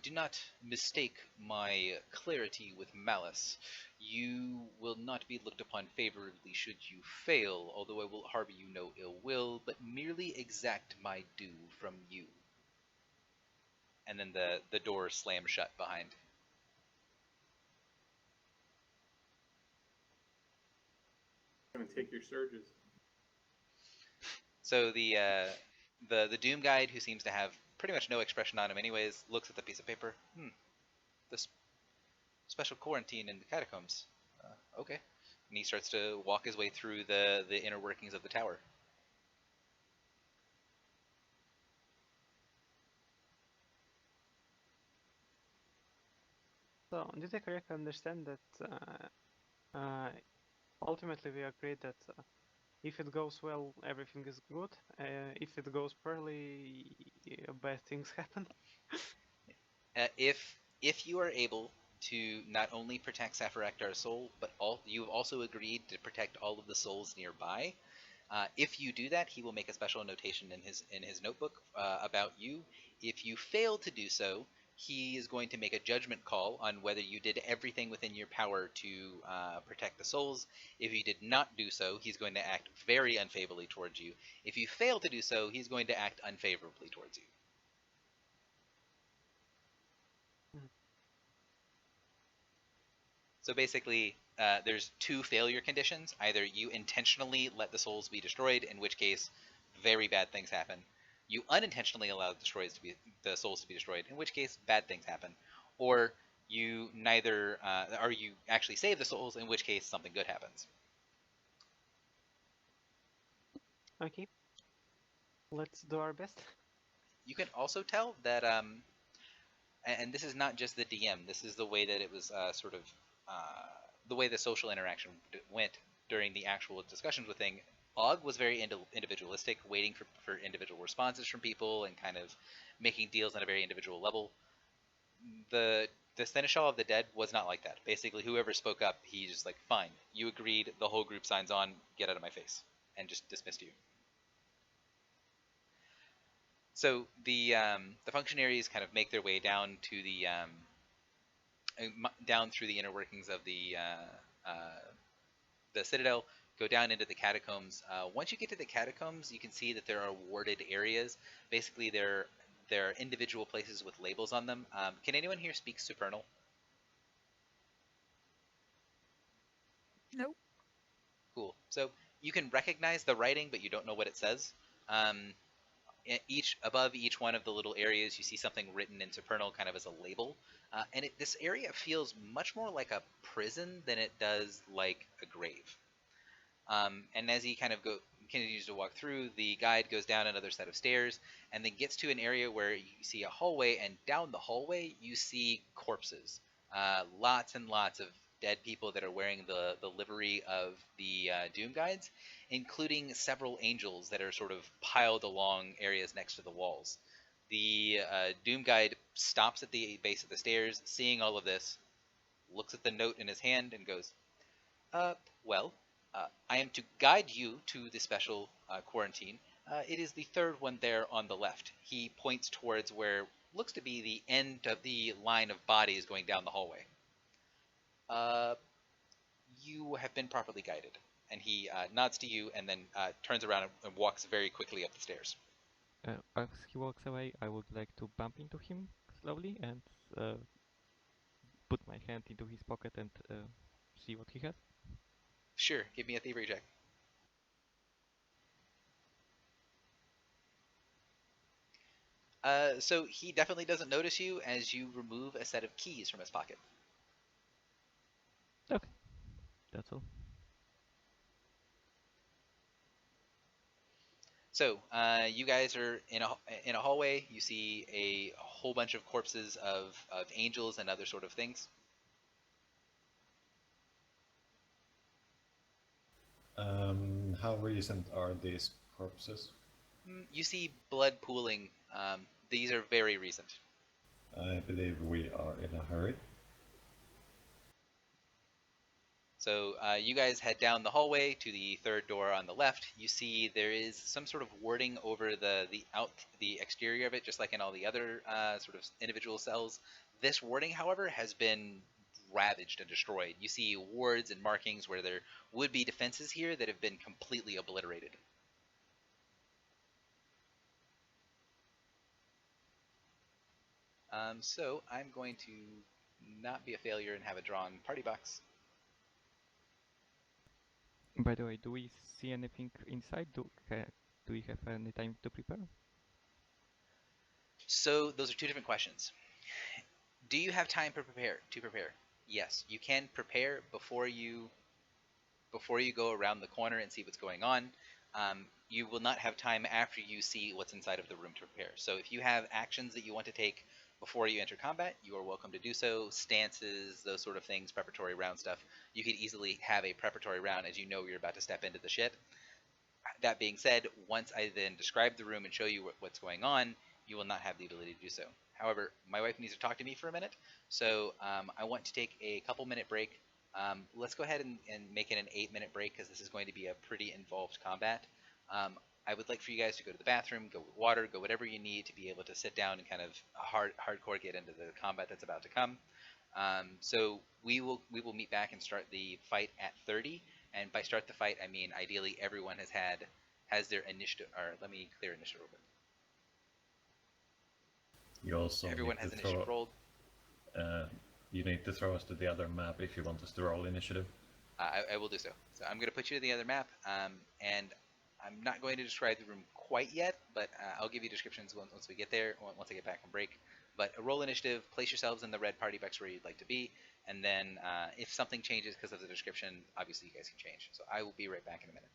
[SPEAKER 1] do not mistake my clarity with malice. You will not be looked upon favorably should you fail, although I will harbor you no ill will, but merely exact my due from you." And then the door slams shut behind.
[SPEAKER 6] I'm gonna take your surges.
[SPEAKER 1] So the Doom Guide, who seems to have pretty much no expression on him anyways, looks at the piece of paper. This special quarantine in the catacombs. Okay. And he starts to walk his way through the inner workings of the tower.
[SPEAKER 2] So, did I correctly understand that ultimately we agreed that if it goes well, everything is good. If it goes poorly, bad things happen.
[SPEAKER 1] If you are able to not only protect Safaraktar's soul, but you've also agreed to protect all of the souls nearby. If you do that, he will make a special notation in his notebook about you. If you fail to do so, he is going to make a judgment call on whether you did everything within your power to protect the souls. If you did not do so, he's going to act very unfavorably towards you. If you fail to do so, he's going to act unfavorably towards you. So basically, there's two failure conditions. Either you intentionally let the souls be destroyed, in which case very bad things happen. You unintentionally allow the souls to be destroyed, in which case bad things happen. Or you neither, or you actually save the souls, in which case something good happens.
[SPEAKER 2] Okay. Let's do our best.
[SPEAKER 1] You can also tell that, and this is not just the DM, this is the way that it was the way the social interaction went during the actual discussions with thing. Og was very individualistic, waiting for individual responses from people and kind of making deals on a very individual level. The Seneschal of the Dead was not like that. Basically, whoever spoke up, he's just like, fine, you agreed, the whole group signs on, get out of my face, and just dismissed you. So the functionaries kind of make their way down to down through the inner workings of the Citadel, go down into the catacombs. Once you get to the catacombs, you can see that there are warded areas. Basically, there are individual places with labels on them. Can anyone here speak Supernal?
[SPEAKER 7] Nope.
[SPEAKER 1] Cool. So you can recognize the writing, but you don't know what it says. Above each one of the little areas, you see something written in Supernal, kind of as a label. And this area feels much more like a prison than it does like a grave. And as he kind of continues to walk through, the guide goes down another set of stairs and then gets to an area where you see a hallway, and down the hallway you see corpses. Lots and lots of dead people that are wearing the livery of the Doom Guides, including several angels that are sort of piled along areas next to the walls. The Doom Guide stops at the base of the stairs, seeing all of this, looks at the note in his hand and goes, well, I am to guide you to the special quarantine. It is the third one there on the left. He points towards where looks to be the end of the line of bodies going down the hallway. You have been properly guided. And he nods to you and then turns around and walks very quickly up the stairs.
[SPEAKER 3] As he walks away, I would like to bump into him slowly and put my hand into his pocket and see what he has.
[SPEAKER 1] Sure, give me a thievery check. So he definitely doesn't notice you as you remove a set of keys from his pocket.
[SPEAKER 3] Okay, that's all.
[SPEAKER 1] So you guys are in a hallway. You see a whole bunch of corpses of angels and other sort of things.
[SPEAKER 5] How recent are these corpses?
[SPEAKER 1] You see blood pooling. These are very recent.
[SPEAKER 5] I believe we are in a hurry.
[SPEAKER 1] So you guys head down the hallway to the third door on the left. You see there is some sort of wording over the exterior of it, just like in all the other sort of individual cells. This wording, however, has been ravaged and destroyed. You see wards and markings where there would be defenses here that have been completely obliterated. So I'm going to not be a failure and have a drawn party box.
[SPEAKER 3] By the way, do we see anything inside? Do we have any time to prepare?
[SPEAKER 1] So those are two different questions. Do you have time to prepare? Yes, you can prepare before you go around the corner and see what's going on. You will not have time after you see what's inside of the room to prepare. So if you have actions that you want to take before you enter combat, you are welcome to do so. Stances, those sort of things, preparatory round stuff. You could easily have a preparatory round as you know you're about to step into the shit. That being said, once I then describe the room and show you what's going on, you will not have the ability to do so. However, my wife needs to talk to me for a minute, so I want to take a couple-minute break. Let's go ahead and make it an 8-minute break because this is going to be a pretty involved combat. I would like for you guys to go to the bathroom, go with water, go whatever you need to be able to sit down and kind of hardcore get into the combat that's about to come. So we will meet back and start the fight at 30. And by start the fight, I mean ideally everyone has their initiative. Or let me clear initiative real quick.
[SPEAKER 5] You also
[SPEAKER 1] Everyone
[SPEAKER 5] need
[SPEAKER 1] has
[SPEAKER 5] to
[SPEAKER 1] initiative
[SPEAKER 5] throw.
[SPEAKER 1] rolled.
[SPEAKER 5] You need to throw us to the other map if you want us to roll initiative.
[SPEAKER 1] I will do so. So I'm going to put you to the other map, and I'm not going to describe the room quite yet, but I'll give you descriptions once we get there, once I get back from break. But a roll initiative, place yourselves in the red party box where you'd like to be, and then if something changes because of the description, obviously you guys can change. So I will be right back in a minute.